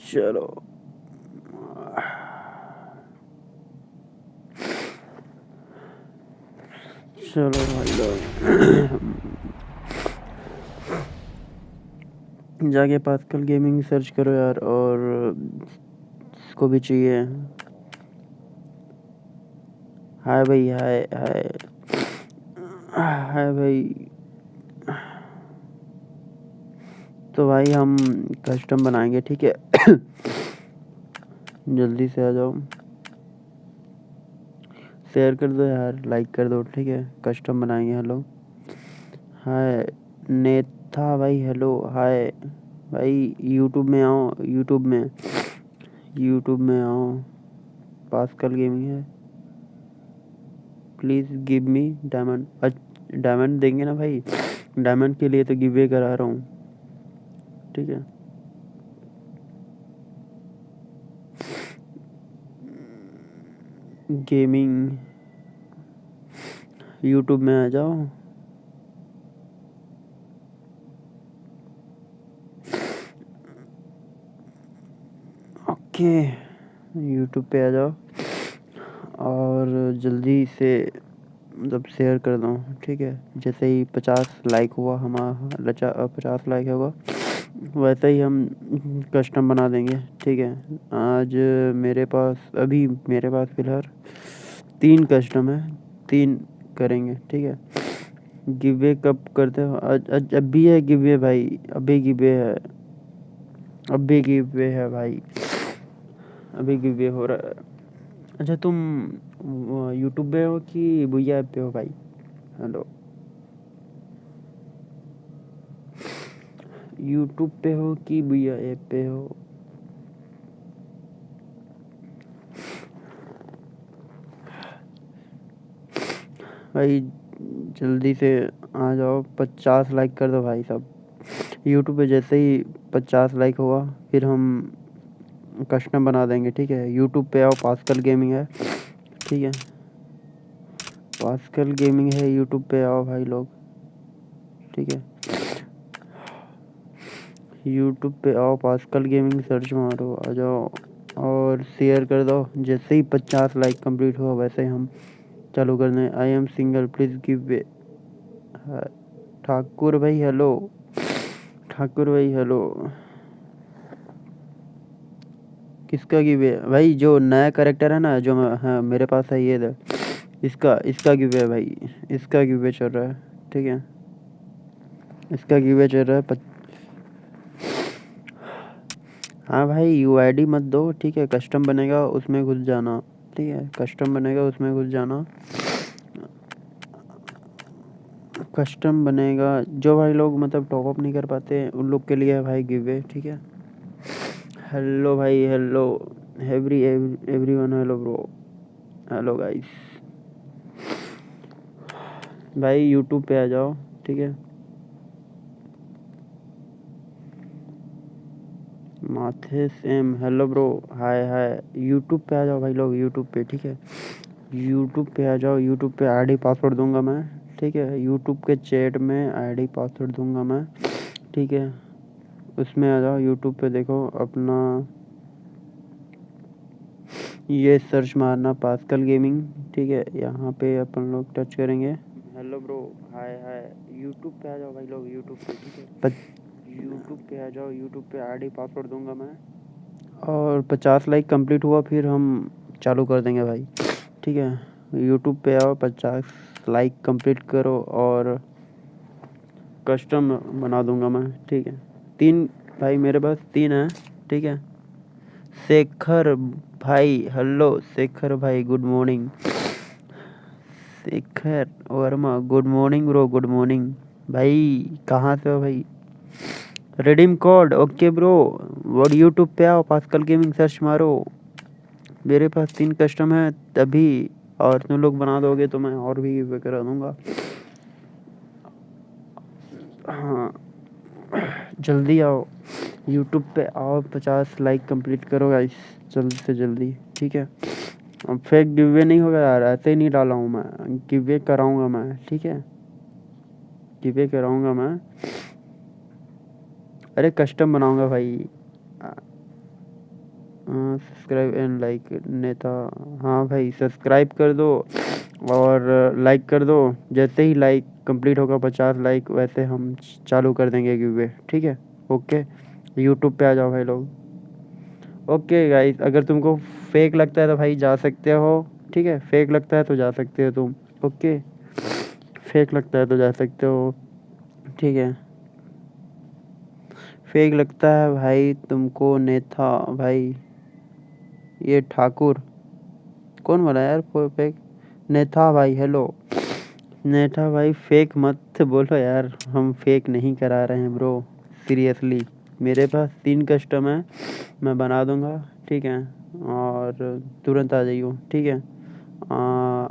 चलो चलो भाई लोग जाके पास्कल गेमिंग सर्च करो यार, और इसको भी चाहिए। हाय भाई, हाय हाय हाय भाई। तो भाई हम कस्टम बनाएंगे, ठीक है। जल्दी से आ जाओ, शेयर कर दो यार, लाइक कर दो, ठीक है। कस्टम बनाएंगे। हेलो हाय नेथा भाई, हेलो हाय भाई। यूट्यूब में आओ, यूट्यूब में आओ। पास्कल गेमिंग है, please give me diamond. Diamond देंगे ना भाई, डायमंड के लिए तो गिव वे करा रहा हूँ, ठीक है। गेमिंग यूट्यूब में आ जाओ। ओके, यूट्यूब पे आ जाओ और जल्दी से मतलब शेयर कर दो, ठीक है। जैसे ही 50 लाइक हुआ, हमारा 50 लाइक होगा, वैसे ही हम कस्टम बना देंगे, ठीक है। आज मेरे पास फिलहाल 3 कस्टम है, 3 करेंगे, ठीक है। गिवे कब करते हो? आज अभी है गिवे भाई, अभी गिवे है, अभी गिवे है भाई, अभी गिवे हो रहा है। अच्छा, तुम यूट्यूब पे हो कि भैया ऐप पे हो भाई? हेलो, यूट्यूब पे हो कि भैया ऐप पे हो? भाई जल्दी से आ जाओ, 50 लाइक कर दो भाई सब। यूट्यूब पे जैसे ही 50 लाइक हुआ, फिर हम कस्टम बना देंगे, ठीक है। यूट्यूब पे आओ, पास्कल गेमिंग है, ठीक है। पास्कल गेमिंग है, यूट्यूब पे आओ भाई लोग, ठीक है। यूट्यूब पे आओ, पास्कल गेमिंग सर्च मारो, आ जाओ और शेयर कर दो। जैसे ही 50 लाइक कंप्लीट हुआ, वैसे ही हम चालू कर दें। I am single, please give way. Thakur भाई हेलो, ठाकुर भाई हेलो। किसका गिव है भाई? जो नया करेक्टर है ना, जो हाँ मेरे पास है, ये दे। इसका गिव है भाई, इसका गिव है चल रहा है, ठीक है। इसका गिव है चल रहा है। हाँ भाई, यूआईडी मत दो, ठीक है। कस्टम बनेगा उसमें घुस जाना, ठीक है। कस्टम बनेगा उसमें घुस जाना। कस्टम बनेगा, जो भाई लोग मतलब टॉप अप नहीं कर पाते उन लोग के लिए है भाई गिवे, ठीक है। हेलो भाई, hello everyone, hello bro, hello guys. भाई यूट्यूब पे आ जाओ, ठीक है। माथे सेम, हेलो ब्रो, हाय हाय। यूट्यूब पे आ जाओ भाई लोग, यूट्यूब पे, ठीक है। यूट्यूब पे आ जाओ, यूट्यूब पे आईडी पासवर्ड दूंगा मैं, ठीक है। यूट्यूब के चैट में आईडी पासवर्ड दूंगा मैं, ठीक है। उसमें आ जाओ, यूट्यूब पे देखो अपना, ये सर्च मारना पास्कल गेमिंग, ठीक है। यहाँ पे अपन लोग टच करेंगे। हेलो ब्रो, हाय हाय। यूट्यूब पे आ जाओ भाई लोग, यूट्यूब पे, ठीक है। यूट्यूब पे आ जाओ, यूट्यूब पे आईडी पासवर्ड दूंगा मैं, और 50 लाइक कंप्लीट हुआ, फिर हम चालू कर देंगे भाई, ठीक है। यूट्यूब पे आओ, 50 लाइक कंप्लीट करो और कस्टम बना दूंगा मैं, ठीक है। 3 भाई मेरे पास 3 है, ठीक है। शेखर भाई हेलो, शेखर भाई good morning. Shekhar Verma good morning bro, good morning. भाई कहाँ से हो भाई? Redeem code, okay bro. और यूट्यूब पे आओ, पास्कल गेमिंग सर्च मारो। मेरे पास 3 कस्टम है तभी, और तुम लोग बना दोगे तो मैं और भी गिव करा दूंगा। हाँ, जल्दी आओ, यूट्यूब पे आओ, 50 लाइक कंप्लीट करो गाइस, जल्दी से जल्दी, ठीक है। अब फेक गिवे नहीं होगा यार, ऐसे ही नहीं डाला हूँ मैं, गिवे कराऊंगा मैं, ठीक है। गिवे कराऊंगा मैं, अरे कस्टम बनाऊंगा भाई। सब्सक्राइब एंड लाइक नेता। हाँ भाई, सब्सक्राइब कर दो और लाइक कर दो। जैसे ही लाइक कंप्लीट होगा 50 लाइक, वैसे हम चालू कर देंगे गिव, ठीक है। ओके, यूट्यूब पे आ जाओ भाई लोग। ओके गाइस, अगर तुमको फेक लगता है तो भाई जा सकते हो, ठीक है। फेक लगता है तो जा सकते हो तुम। ओके, फेक लगता है तो जा सकते हो, ठीक है। फेक लगता है भाई तुमको नेथा भाई, ये ठाकुर कौन बोला यार फेक? नेथा भाई हेलो। नेथा भाई फेक मत बोलो यार, हम फेक नहीं करा रहे हैं ब्रो, सीरियसली। मेरे पास 3 कस्टम है, मैं बना दूंगा, ठीक है। और तुरंत आ जाइयो, ठीक है।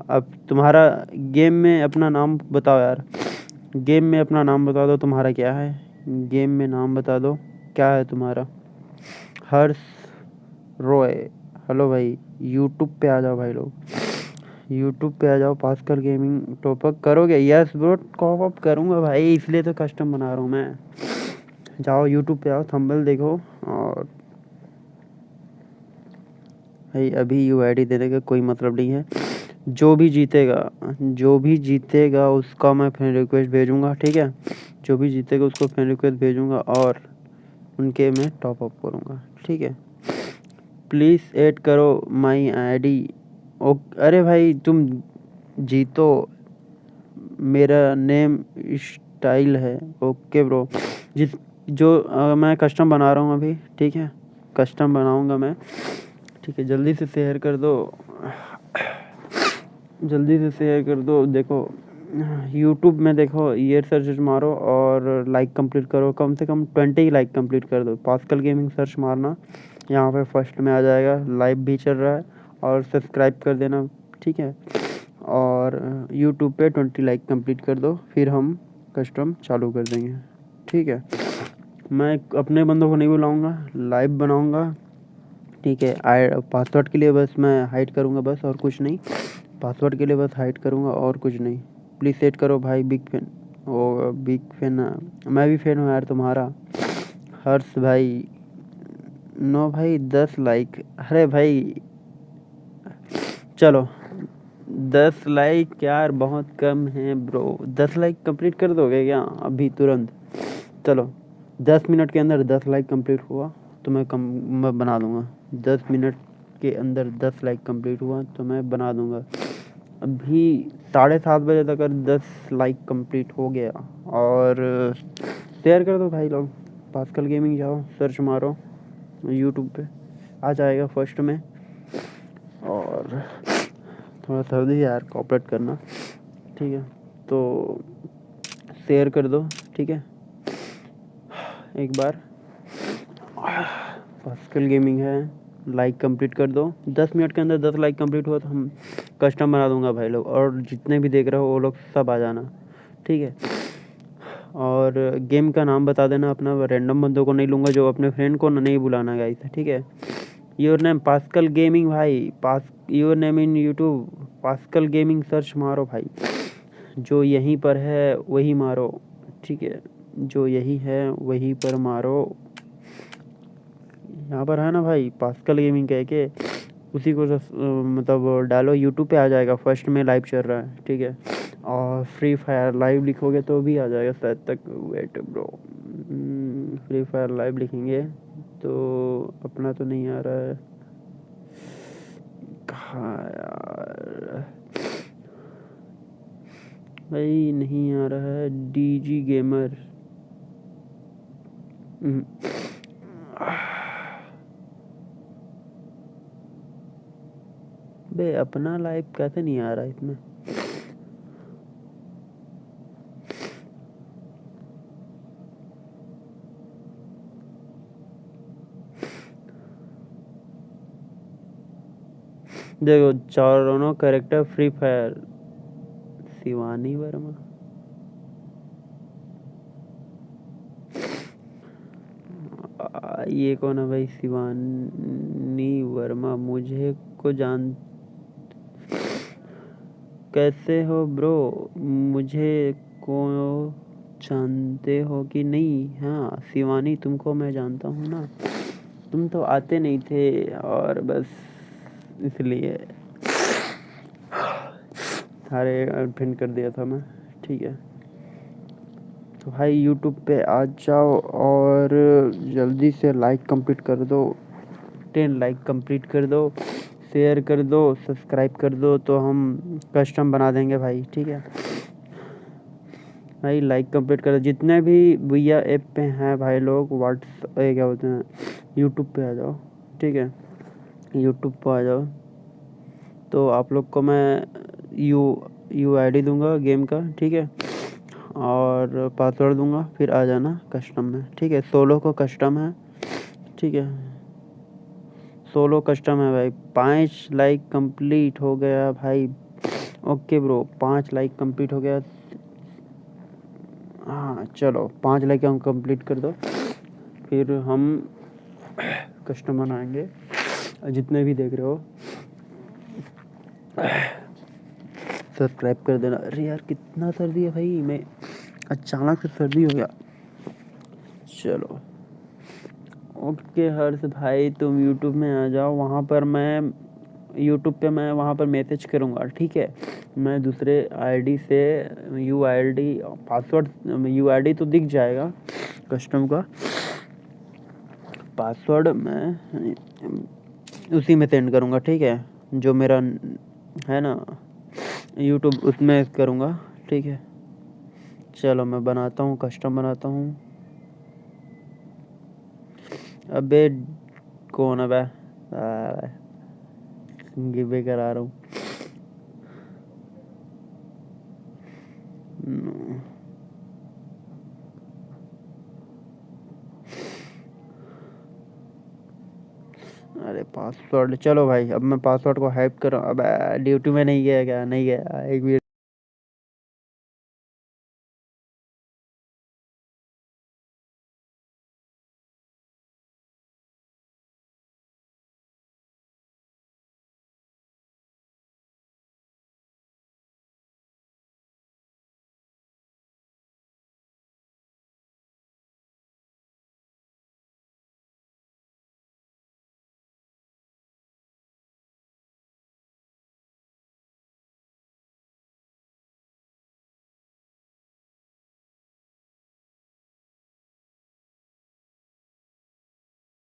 अब तुम्हारा गेम में अपना नाम बताओ यार। गेम में अपना नाम बता दो, तुम्हारा क्या है? गेम में नाम बता दो, क्या है तुम्हारा? हर्ष रॉय। हेलो भाई, यूट्यूब पे आ जाओ भाई लोग, यूट्यूब पे आ जाओ। पास्कल गेमिंग टॉपअप करोगे? यस ब्रो, टॉपअप करूँगा भाई, इसलिए तो कस्टम बना रहा हूँ मैं। जाओ यूट्यूब पे आओ, थंबनेल देखो। और भाई अभी यूआईडी देने का कोई मतलब नहीं है। जो भी जीतेगा उसका मैं फ्रेंड रिक्वेस्ट भेजूंगा, ठीक है। जो भी जीतेगा उसको फ्रेंड रिक्वेस्ट भेजूंगा और उनके मैं टॉपअप करूँगा, ठीक है। प्लीज़ ऐड करो माई आईडी। ओ अरे भाई तुम जीतो, मेरा नेम स्टाइल है। ओके ब्रो, जिस जो मैं कस्टम बना रहा हूँ अभी, ठीक है। कस्टम बनाऊँगा मैं, ठीक है। जल्दी से शेयर कर दो, जल्दी से शेयर कर दो। देखो यूट्यूब में देखो, ये सर्च मारो और लाइक कंप्लीट करो, कम से कम 20 लाइक कंप्लीट कर दो। पास्कल गेमिंग सर्च मारना, यहाँ पे फर्स्ट में आ जाएगा। लाइव भी चल रहा है, और सब्सक्राइब कर देना, ठीक है। और यूट्यूब पे 20 लाइक कंप्लीट कर दो, फिर हम कस्टम चालू कर देंगे, ठीक है। मैं अपने बंदों को नहीं बुलाऊंगा, लाइव बनाऊंगा, ठीक है। पासवर्ड के लिए बस मैं हाइड करूंगा, बस और कुछ नहीं। पासवर्ड के लिए बस हाइड करूंगा और कुछ नहीं। प्लीज़ सेट करो भाई, बिग फैन। ओ बिग फैन, मैं भी फैन हूँ यार तुम्हारा। हर्ष भाई, नो भाई 10 लाइक, अरे भाई चलो 10 लाइक यार बहुत कम है ब्रो। 10 लाइक कंप्लीट कर दोगे क्या अभी तुरंत? चलो 10 मिनट के अंदर 10 लाइक कंप्लीट हुआ तो मैं बना दूंगा। 10 मिनट के अंदर 10 लाइक कंप्लीट हुआ तो मैं बना दूंगा। अभी 7:30 बजे तक अगर 10 लाइक कंप्लीट हो गया, और शेयर कर दो भाई लोग। पास्कल गेमिंग जाओ, सर्च मारो यूट्यूब पे, आ जाएगा फर्स्ट में। और थोड़ा सर्दी है यार, कॉपरेट करना, ठीक है। तो शेयर कर दो, ठीक है। एक बार पास्कल गेमिंग है, लाइक कंप्लीट कर दो। 10 मिनट के अंदर 10 लाइक कंप्लीट हुआ तो हम कस्टम बना दूंगा भाई लोग। और जितने भी देख रहे हो वो लोग सब आ जाना, ठीक है। और गेम का नाम बता देना अपना, रैंडम बंदों को नहीं लूँगा, जो अपने फ्रेंड को नहीं बुलाना गाइस, ठीक है। योर नेम पास्कल गेमिंग भाई, your name in YouTube pascal gaming search मारो भाई। जो यहीं पर है वही मारो, ठीक है। जो यही है वहीं पर मारो, यहाँ पर है ना भाई पास्कल गेमिंग कह के, उसी को मतलब डालो। यूट्यूब पे आ जाएगा, फर्स्ट में लाइव चल रहा है, ठीक है। और फ्री फायर लाइव लिखोगे तो भी आ जाएगा शायद तक। Wait bro, free fire live लिखेंगे तो अपना तो नहीं आ रहा है, कहाँ यार भाई, नहीं आ रहा है। डीजी गेमर, बे अपना लाइव कैसे नहीं आ रहा इसमें? देखो चारों character free fire, Shivani Verma, ये कौन है भाई? शिवानी वर्मा मुझे को जान, कैसे हो ब्रो? मुझे को जानते हो कि नहीं? हाँ शिवानी, तुमको मैं जानता हूँ ना। तुम तो आते नहीं थे और बस इसलिए सारे अनफ्रेंड कर दिया था मैं। ठीक है, तो भाई यूट्यूब पे आ जाओ और जल्दी से लाइक कंप्लीट कर दो, 10 लाइक कंप्लीट कर दो, शेयर कर दो, सब्सक्राइब कर दो, तो हम कस्टम बना देंगे भाई। ठीक है भाई, लाइक कंप्लीट कर दो। जितने भी भैया ऐप पे हैं भाई लोग, क्या बोलते हैं, यूट्यूब पे आ जाओ। ठीक है, यूट्यूब पे आ जाओ तो आप लोग को मैं यू आईडी दूंगा गेम का। ठीक है, और पासवर्ड दूंगा, फिर आ जाना कस्टम में। ठीक है, सोलो को कस्टम है। ठीक है, सोलो कस्टम है भाई। 5 लाइक कंप्लीट हो गया भाई। ओके ब्रो, 5 लाइक कंप्लीट हो गया। हाँ चलो, 5 लाइक हम कंप्लीट कर दो, फिर हम कस्टम बनाएंगे। जितने भी देख रहे हो सब्सक्राइब कर देना। अरे यार कितना सर्दी है भाई, मैं अचानक से सर्दी हो गया। चलो ओके हर्ष भाई, तुम यूट्यूब में आ जाओ। वहाँ पर मैं यूट्यूब पे मैं वहाँ पर मैसेज करूँगा। ठीक है, मैं दूसरे आईडी से यूआईडी पासवर्ड, यूआईडी तो दिख जाएगा कस्टम का, पासवर्ड मैं उसी में सेंड करूँगा। ठीक है, जो मेरा है ना यूट्यूब, उसमें करूँगा। ठीक है, चलो मैं बनाता हूँ, कस्टम बनाता हूँ। अबे कौन है बे, गिवे करा रहा हूँ। अरे पासवर्ड, चलो भाई अब मैं पासवर्ड को हाइप कर रहा हूँ। अब ड्यूटी में नहीं गया क्या, नहीं गया, एक मिनट।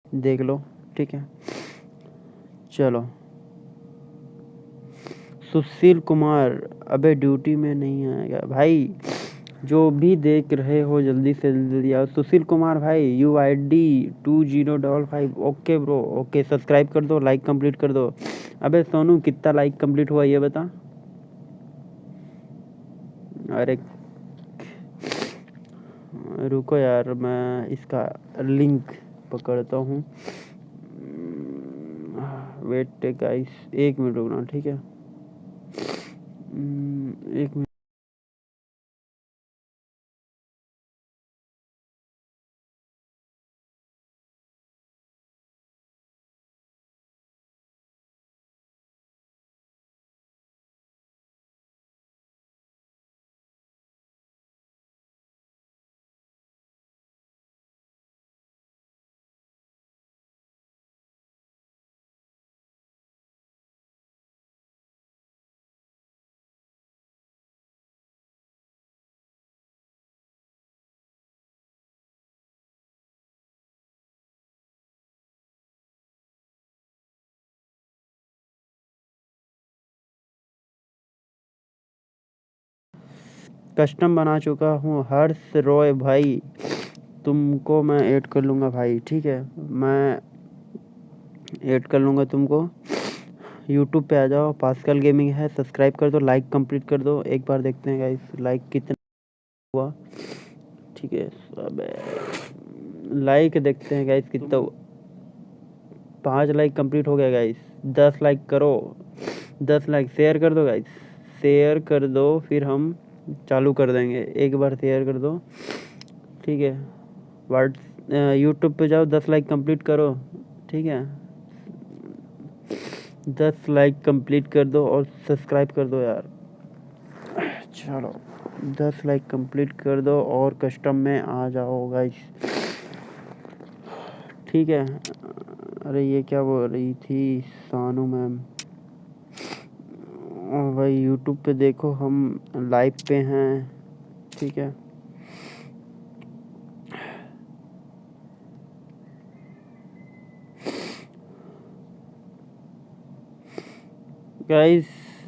देख लो। ठीक है, चलो सुशील कुमार, अबे ड्यूटी में नहीं आएगा भाई। जो भी देख रहे हो जल्दी से जल्दी आओ। सुशील कुमार भाई, UID 2055। Okay bro, okay subscribe कर दो, लाइक कंप्लीट कर दो। अबे सोनू कितना लाइक कंप्लीट हुआ ये बता। अरे रुको यार, मैं इसका लिंक पकड़ता हूँ। वेट गाइस, 1 मिनट रुकना। ठीक है, 1 मिनट। कस्टम बना चुका हूँ हर्ष रॉय भाई, तुमको मैं ऐड कर लूँगा भाई। ठीक है, मैं ऐड कर लूँगा तुमको। यूट्यूब पे आ जाओ, पास्कल गेमिंग है, सब्सक्राइब कर दो, लाइक कंप्लीट कर दो। एक बार देखते हैं गाइस लाइक कितना हुआ। ठीक है, अब लाइक देखते हैं गाइस कितना हुआ। 5 लाइक कंप्लीट हो गया गाइस। 10 लाइक करो, 10 लाइक शेयर कर दो गाइस, शेयर कर दो, फिर हम चालू कर देंगे। एक बार शेयर कर दो। ठीक है, व्हाट्स यूट्यूब पे जाओ, 10 लाइक कंप्लीट करो। ठीक है, 10 लाइक कंप्लीट कर दो और सब्सक्राइब कर दो यार। चलो 10 लाइक कंप्लीट कर दो और कस्टम में आ जाओ गाइस। ठीक है। अरे ये क्या बोल रही थी सानू मैम? भाई यूट्यूब पे देखो हम लाइव पे हैं, ठीक है। गाइस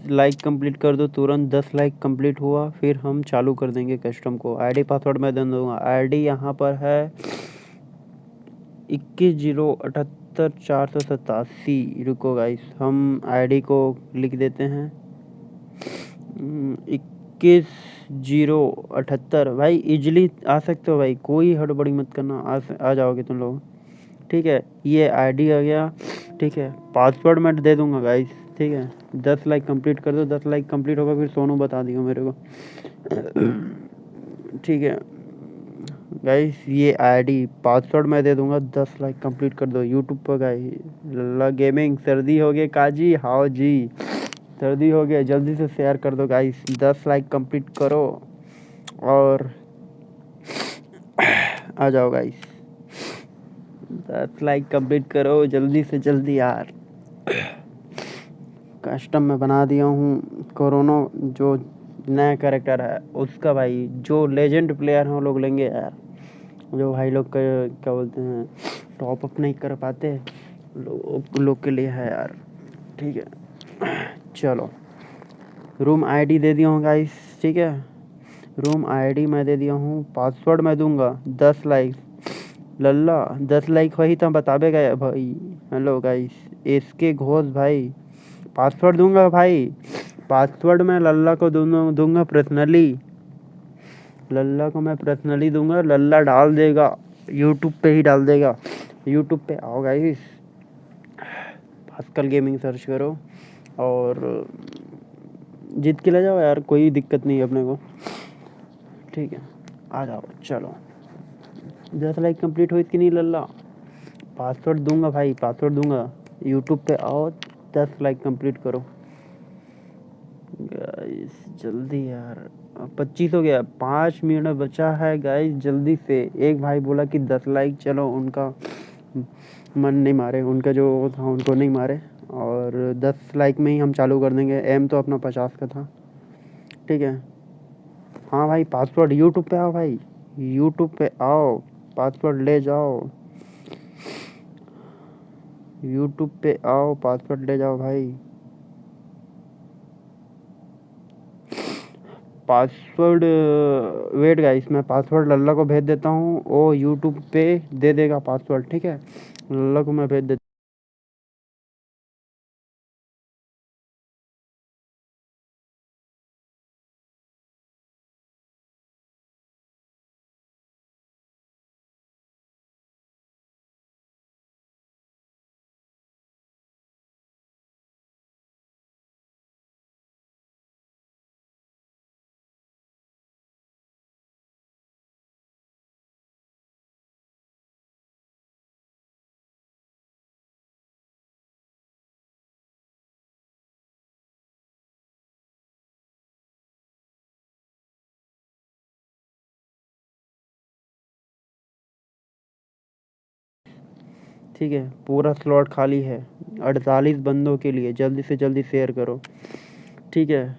लाइक कंप्लीट कर दो तुरंत। 10 लाइक कंप्लीट हुआ फिर हम चालू कर देंगे कस्टम को। आईडी पासवर्ड मैं दे दूंगा। आईडी यहाँ पर है 21,078,487। रुको गाइस हम आईडी को लिख देते हैं। 21,078। भाई इजली आ सकते हो भाई, कोई हड़बड़ी मत करना, आ जाओगे तुम लोग, ठीक है। ये आईडी आ गया, ठीक है। पासवर्ड मैं दे दूंगा गाइस, ठीक है। 10 लाइक कंप्लीट कर दो। 10 लाइक कंप्लीट होगा फिर सोनू बता दियो मेरे को, ठीक है। गाइस ये आईडी पासवर्ड मैं दे दूंगा। 10 लाइक कंप्लीट कर दो यूट्यूब पर गाइस। लल्ला गेमिंग सर्दी हो गई काजी, हाओ जी सर्दी हो गया। जल्दी से शेयर कर दो गाइस। 10 लाइक कंप्लीट करो और आ जाओ गाइस। 10 लाइक कंप्लीट करो जल्दी से जल्दी यार। कस्टम में बना दिया हूँ कोरोना, जो नया कैरेक्टर है उसका भाई। जो लेजेंड प्लेयर हैं वो लोग लेंगे यार। जो भाई लोग क्या बोलते हैं टॉप अप नहीं कर पाते लोग के लिए है यार, ठीक है। चलो रूम आईडी दे दिया हूँ गाइस, ठीक है। रूम आईडी मैं दे दिया हूँ। पासवर्ड मैं दूंगा 10 लाइक। लल्ला 10 लाइक वही तो बताबे गया भाई। हेलो गाइस इसके घोष भाई। पासवर्ड दूंगा भाई। पासवर्ड मैं लल्ला को दूंगा पर्सनली। लल्ला को मैं पर्सनली दूंगा। लल्ला डाल देगा यूट्यूब पे ही डाल देगा। यूट्यूब पे आओ गाइस, पास्कल गेमिंग सर्च करो और जीत के ले जाओ यार, कोई दिक्कत नहीं है अपने को, ठीक है। आ जाओ चलो। 10 लाइक कंप्लीट हुई कि नहीं लल्ला? पासवर्ड दूंगा भाई, पासवर्ड दूंगा। यूट्यूब पे आओ, 10 लाइक कंप्लीट करो गाइस जल्दी यार। 25 हो गया, 5 मिनट बचा है गाइस, जल्दी से। एक भाई बोला कि 10 लाइक, चलो उनका मन नहीं मारे, उनका जो था उनको नहीं मारे, और 10 लाइक में ही हम चालू कर देंगे। एम तो अपना 50 का था, ठीक है। हाँ भाई पासवर्ड यूट्यूब पे आओ भाई, यूट्यूब पे आओ, पासवर्ड ले जाओ। यूट्यूब पे आओ, पासवर्ड ले जाओ भाई। पासवर्ड वेट गाइस, मैं पासवर्ड लल्ला को भेज देता हूँ, वो यूट्यूब पे दे देगा पासवर्ड, ठीक है। लल्ला को मैं भेज देता ठीक है। पूरा स्लॉट खाली है 48 बंदों के लिए, जल्दी से जल्दी शेयर करो, ठीक है।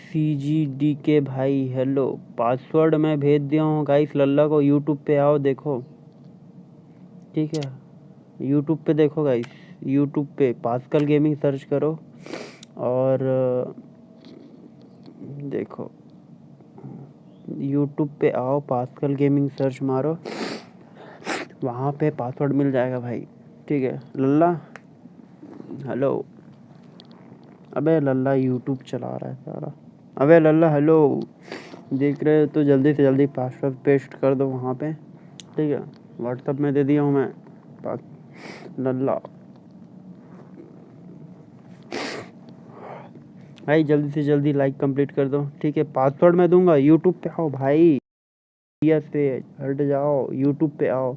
CGD के भाई हेलो, पासवर्ड मैं भेज दिया हूँ गाइस लल्ला को। यूट्यूब पे आओ देखो, ठीक है। यूट्यूब पे देखो गाइस, यूट्यूब पे पास्कल गेमिंग सर्च करो और देखो यूट्यूब पे आओ, पास्कल गेमिंग सर्च मारो, वहाँ पे पासवर्ड मिल जाएगा भाई, ठीक है। लल्ला हेलो, अबे लल्ला यूट्यूब चला रहा है सारा। अबे लल्ला हेलो, देख रहे हो तो जल्दी से जल्दी पासवर्ड पेस्ट कर दो वहाँ पे, ठीक है। व्हाट्सअप में दे दिया हूँ मैं लल्ला भाई, जल्दी से जल्दी लाइक कंप्लीट कर दो, ठीक है। पासवर्ड मैं दूंगा, यूट्यूब पे आओ भाई, से हट जाओ, यूट्यूब पे आओ।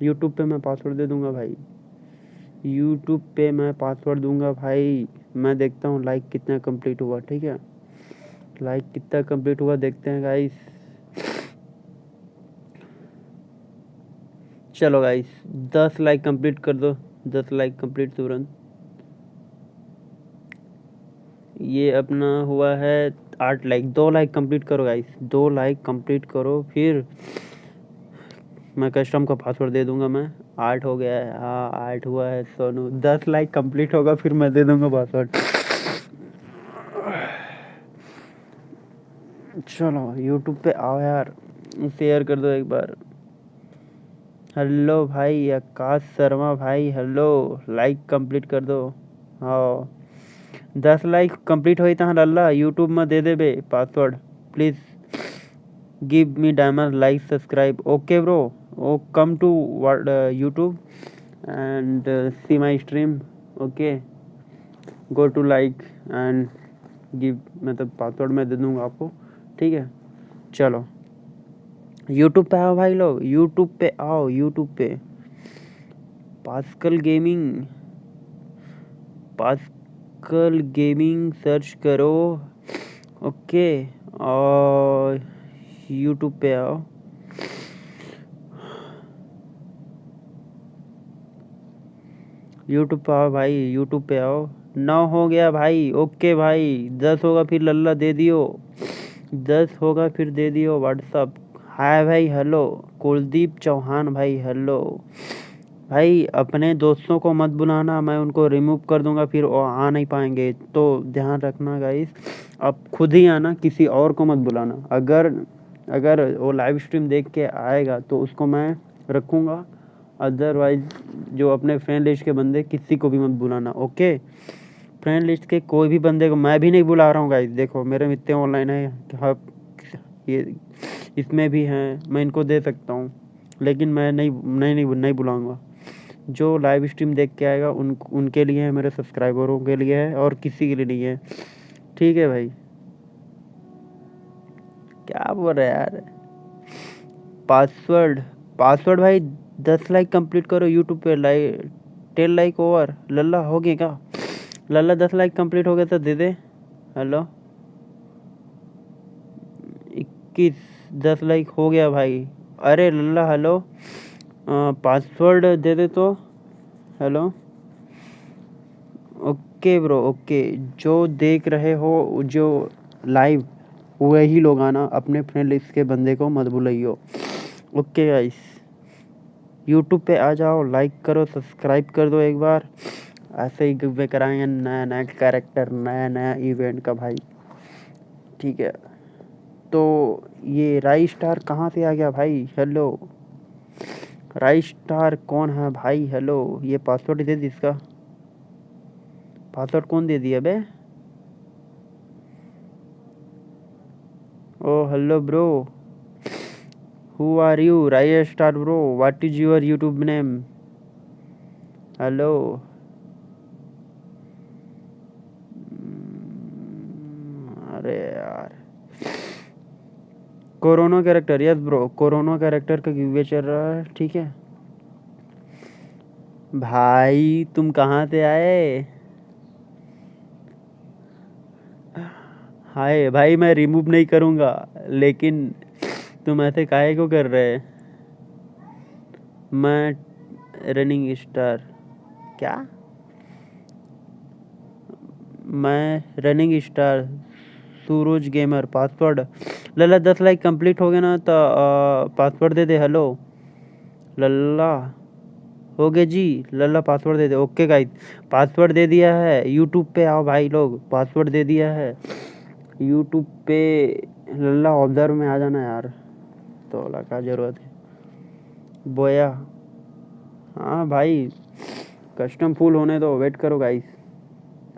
यूट्यूब पे मैं पासवर्ड दे दूंगा भाई, यूट्यूब पे मैं पासवर्ड दूंगा भाई। मैं देखता हूँ लाइक कितना कंप्लीट हुआ, ठीक है। लाइक कितना कंप्लीट हुआ देखते हैं गाइस। चलो गाइस 10 लाइक कंप्लीट कर दो, 10 लाइक कंप्लीट तुरंत। ये अपना हुआ है 8 लाइक, 2 लाइक कंप्लीट करो गाइस, 2 लाइक कंप्लीट करो, फिर मैं कस्टम का पासवर्ड दे दूंगा। मैं 8 हो गया है, हाँ 8 हुआ है सोनू। 10 लाइक कंप्लीट होगा फिर मैं दे दूंगा पासवर्ड। चलो यूट्यूब पे आओ यार, शेयर कर दो एक बार। हेलो भाई आकाश शर्मा भाई, हेलो, लाइक कंप्लीट कर दो। हाँ 10 लाइक कंप्लीट होई था लल्ला, यूट्यूब में दे दे बे password please. Give me diamond like subscribe, okay bro, oh come to YouTube and see my stream, okay go to like and give, मतलब पासवर्ड मैं दे दूंगा आपको, ठीक है। चलो यूट्यूब पे आओ भाई लोग, यूट्यूब पे आओ, यूट्यूब पे pascal gaming, pascal gaming search करो, ओके। और यूट्यूब पे आओ, यूट्यूब पे आओ भाई, यूट्यूब पे आओ। 9 हो गया भाई, ओके भाई, 10 होगा फिर लल्ला दे दियो, 10 होगा फिर दे दियो व्हाट्सअप। हाय भाई, हेलो कुलदीप चौहान भाई, हेलो भाई। अपने दोस्तों को मत बुलाना, मैं उनको रिमूव कर दूंगा, फिर वो आ नहीं पाएंगे, तो ध्यान रखना गाइस। अब खुद ही आना, किसी और को मत बुलाना। अगर अगर वो लाइव स्ट्रीम देख के आएगा तो उसको मैं रखूँगा, अदरवाइज जो अपने फ्रेंड लिस्ट के बंदे किसी को भी मत बुलाना, ओके। फ्रेंड लिस्ट के कोई भी बंदे को मैं भी नहीं बुला रहा हूँ गाइस। देखो मेरे मित्र ऑनलाइन है, हाँ, ये इसमें भी हैं, मैं इनको दे सकता हूँ, लेकिन मैं नहीं बुलाऊंगा। जो लाइव स्ट्रीम देख के आएगा उनके लिए है, मेरे सब्सक्राइबरों के लिए है, और किसी के लिए नहीं है, ठीक है भाई। क्या बोल रहे यार, पासवर्ड पासवर्ड भाई 10 लाइक कंप्लीट करो यूट्यूब पे, 10 लाइक ओवर लल्ला हो गए क्या लल्ला? 10 लाइक कंप्लीट हो गया तो दे दे। हेलो 21, 10 लाइक हो गया भाई। अरे लल्ला हेलो, पासवर्ड दे दे तो। Hello okay bro, okay. जो देख रहे हो जो लाइव, वही लोग आना, अपने फ्रेंड लिस्ट के बंदे को मत भूलियो, ओके गाइस। यूट्यूब पे आ जाओ, लाइक करो, सब्सक्राइब कर दो एक बार। ऐसे ही गिव कराएंगे नया नया कैरेक्टर, नया नया इवेंट का भाई, ठीक है। तो ये राई स्टार कहाँ से आ गया भाई? हेलो राई स्टार कौन है भाई? हेलो, ये पासवर्ड दे दी, इसका पासवर्ड कौन दे दिया बे? Oh hello bro, who are you? Rai star bro, what is your YouTube name? Hello अरे यार, corona character, yes bro, corona character का गिवे चल रहा है, ठीक है भाई। तुम कहाँ से आए? हाय भाई, मैं रिमूव नहीं करूँगा, लेकिन तुम ऐसे काहे को कर रहे? मैं रनिंग स्टार, क्या? मैं रनिंग स्टार सूरज गेमर, पासवर्ड लल्ला 10 लाइक कंप्लीट हो गया ना, तो पासवर्ड दे दे। हेलो लल्ला हो गया जी, लल्ला पासवर्ड दे दे, ओके गाइस पासवर्ड दे दिया है। यूट्यूब पे आओ भाई लोग, पासवर्ड दे दिया है यूट्यूब पे। लल्ला ऑब्जर्व में आ जाना यार, तो क्या ज़रूरत है बोया। हाँ भाई, कस्टम फुल होने दो, वेट करो गाइस,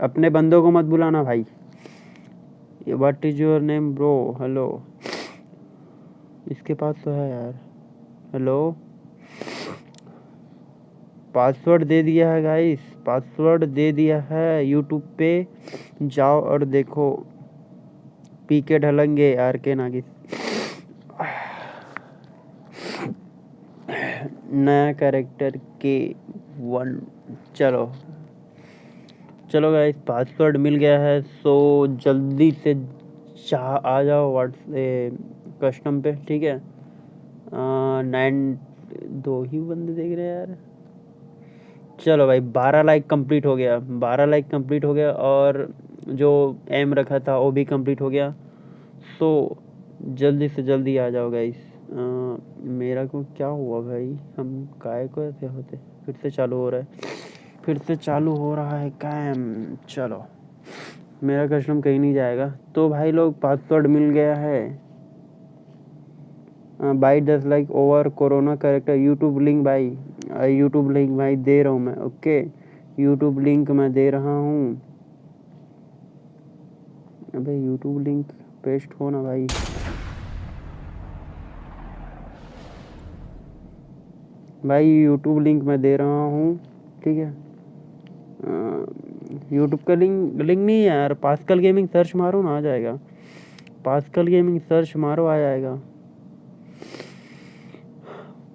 अपने बंदों को मत बुलाना भाई। ये what is your name bro? Hello, इसके पास तो है यार। हेलो, पासवर्ड दे दिया है गाइस, पासवर्ड दे दिया है। यूट्यूब पे जाओ और देखो, पीके ढलंगे आर के नागिस, नया कैरेक्टर के 1। चलो चलो गाइस, पासवर्ड मिल गया है, सो जल्दी से आ जाओ कस्टम पे, ठीक है। 9 2 ही बंदे देख रहे हैं यार। चलो भाई 12 लाइक कंप्लीट हो गया, 12 लाइक कंप्लीट हो गया और जो एम रखा था वो भी कंप्लीट हो गया। तो जल्दी से जल्दी आ जाओ गाइस। मेरा को क्या हुआ भाई, हम काय को ऐसे होते। फिर से चालू हो रहा है, फिर से चालू हो रहा है कैम। चलो मेरा कस्टम कहीं नहीं जाएगा। तो भाई लोग पासवर्ड मिल गया है। By 10 like over corona character YouTube link भाई। यूट्यूब लिंक भाई दे रहा हूँ मैं। ओके यूट्यूब लिंक मैं दे रहा हूँ। अबे यूट्यूब लिंक पेस्ट हो ना भाई। भाई यूट्यूब लिंक मैं दे रहा हूँ, ठीक है। यूट्यूब का लिंक नहीं है यार। पास्कल गेमिंग सर्च मारो ना आ जाएगा। पास्कल गेमिंग सर्च मारो आ जाएगा।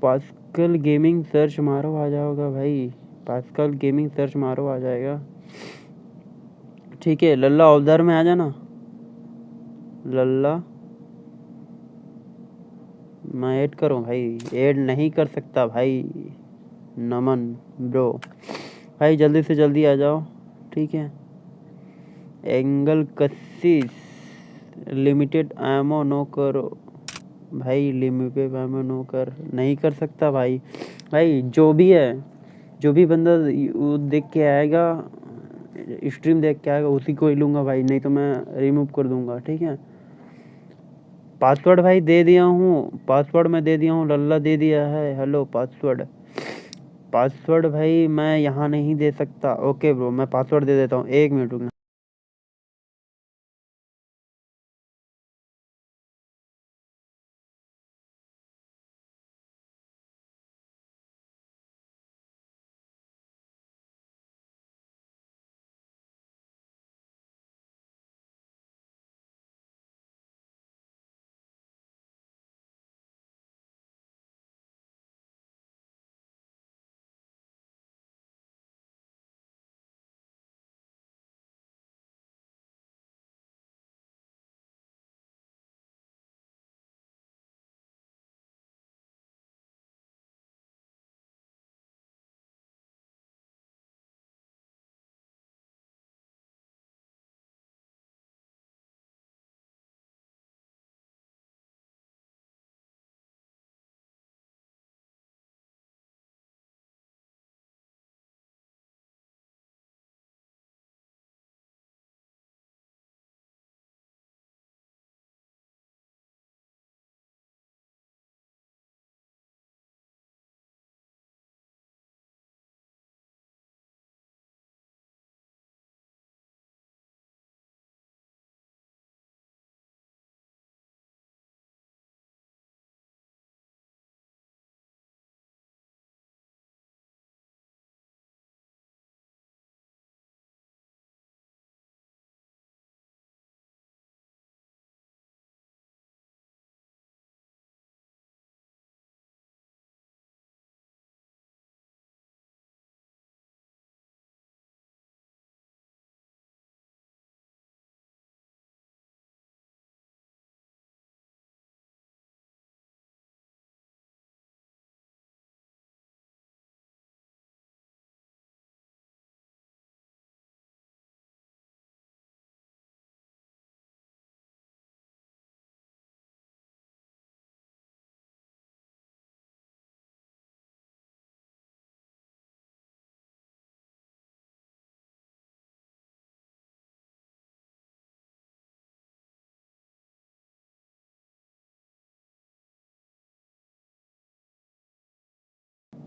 पास्कल गेमिंग सर्च मारो आ जाओगा भाई। पास्कल गेमिंग सर्च मारो आ जाएगा, ठीक है। लल्ला उधर में आ जाना। लल्ला मैं ऐड करूँ भाई, ऐड नहीं कर सकता भाई। नमन ब्रो भाई जल्दी से जल्दी आ जाओ, ठीक है। एंगल कसिस लिमिटेड एमो नो करो भाई। लिमिटेड एमो नो कर नहीं कर सकता भाई। भाई जो भी है, जो भी बंदा वो देख के आएगा, स्ट्रीम देख के आएगा उसी को ही लूँगा भाई, नहीं तो मैं रिमूव कर दूंगा, ठीक है। पासवर्ड भाई दे दिया हूँ, पासवर्ड मैं दे दिया हूँ। लल्ला दे दिया है। हेलो पासवर्ड, पासवर्ड भाई मैं यहाँ नहीं दे सकता। ओके ब्रो मैं पासवर्ड दे देता हूँ, 1 मिनट रुकना।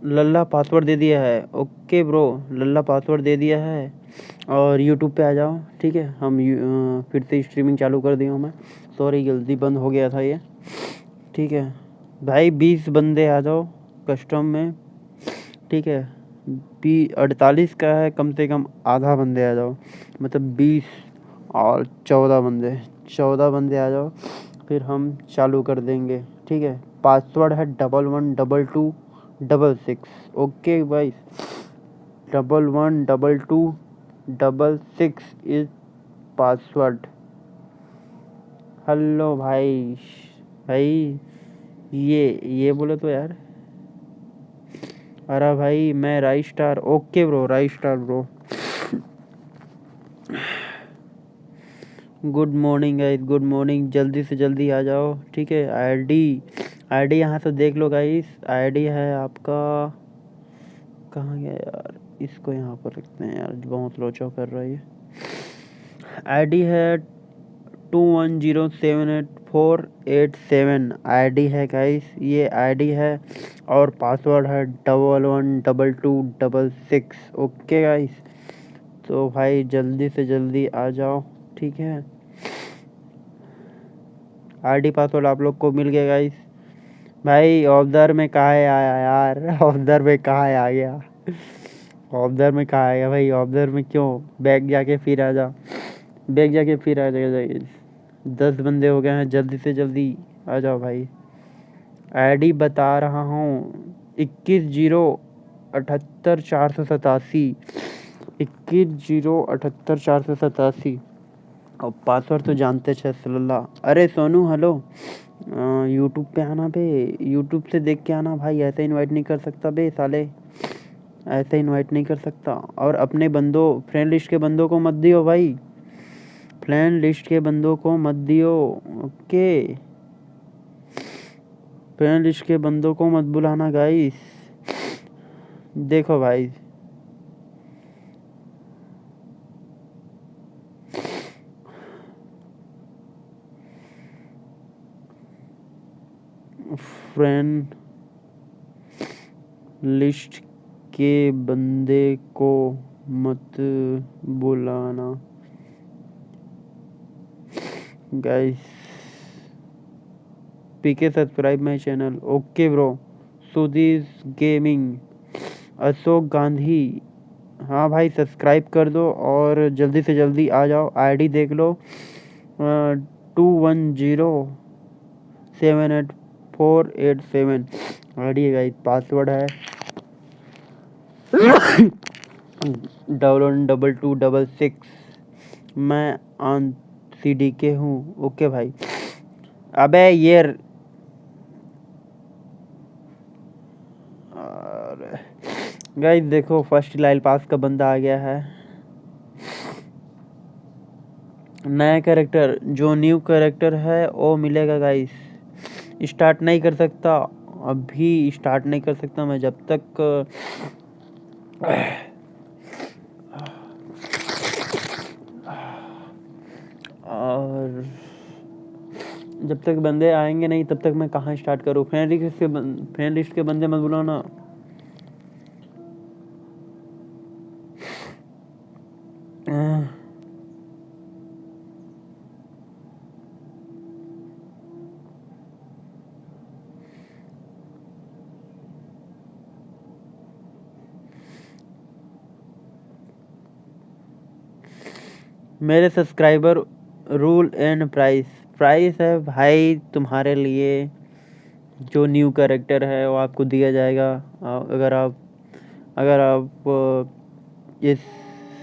लल्ला पासवर्ड दे दिया है। ओके ब्रो लल्ला पासवर्ड दे दिया है और यूट्यूब पे आ जाओ, ठीक है। हम फिर से स्ट्रीमिंग चालू कर दिया हूँ मैं। सॉरी जल्दी बंद हो गया था ये, ठीक है। भाई 20 बंदे आ जाओ कस्टम में, ठीक है। 48 का है, कम से कम आधा बंदे आ जाओ, मतलब 20 और 14 बंदे, 14 बंदे आ जाओ फिर हम चालू कर देंगे, ठीक है। पासवर्ड है 111226। ओके भाई 111226 इज पासवर्ड। हेलो भाई, भाई ये बोले तो यार। अरे भाई मैं right star, okay bro, right star bro. Good morning guys, good morning, जल्दी से जल्दी आ जाओ, ठीक है। आईडी यहाँ से देख लो गाइस, आईडी है आपका, कहाँ गया यार, इसको यहाँ पर रखते हैं यार, बहुत लोचा कर रहा है ये। आईडी है 21078487, आईडी है गाइस, ये आईडी है, और पासवर्ड है 111226। ओके गाइस, तो भाई जल्दी से जल्दी आ जाओ, ठीक है। आईडी पासवर्ड आप लोग को मिल गया गाइस। भाई ऑब्जर्व में कहाँ है आया यार, ऑब्जर्व में कहाँ है आ गया, ऑब्जर्व में कहाँ आएगा भाई, ऑब्जर्व में क्यों, बैग जाके फिर आ जा, बैग जाके फिर आ जाएगा। 10 बंदे हो गए हैं, जल्दी से जल्दी आ जाओ भाई। आईडी बता रहा हूँ, 21 0 78 487, 21 0 78 487। और पासवर्ड तो जानते छे सल्ला। अरे सोनू हेलो, यूट्यूब पे आना बे, यूट्यूब से देख के आना भाई, ऐसे इनवाइट नहीं कर सकता बे साले, ऐसे इनवाइट नहीं कर सकता। और अपने बंदों, फ्रेंड लिस्ट के बंदों को मत दियो भाई, फ्रेंड लिस्ट के बंदों को मत दियो, ओके। फ्रेंड लिस्ट के बंदों को मत बुलाना गाइस। देखो भाई, फ्रेंड लिस्ट के बंदे को मत बुलाना गाइस। पीके subscribe my channel, okay bro. Sudhir gaming, Ashok Gandhi, हाँ भाई सब्सक्राइब कर दो और जल्दी से जल्दी आ जाओ। आईडी देख लो, 21078487 आईडी है गाइस, पासवर्ड है 111226। मैं ऑन CDK हूँ, ओके भाई। अबे ये गाइस देखो, फर्स्ट लाइल पास का बंदा आ गया है। नया कैरेक्टर, जो न्यू कैरेक्टर है वो मिलेगा गाइस। स्टार्ट नहीं कर सकता, अभी स्टार्ट नहीं कर सकता मैं, जब तक और जब तक बंदे आएंगे नहीं तब तक मैं कहाँ स्टार्ट करूँ। फ्रेंड लिस्ट के बंदे मत बुलाना। मेरे subscriber rule and price, price है भाई तुम्हारे लिए, जो न्यू कैरेक्टर है वो आपको दिया जाएगा अगर आप इस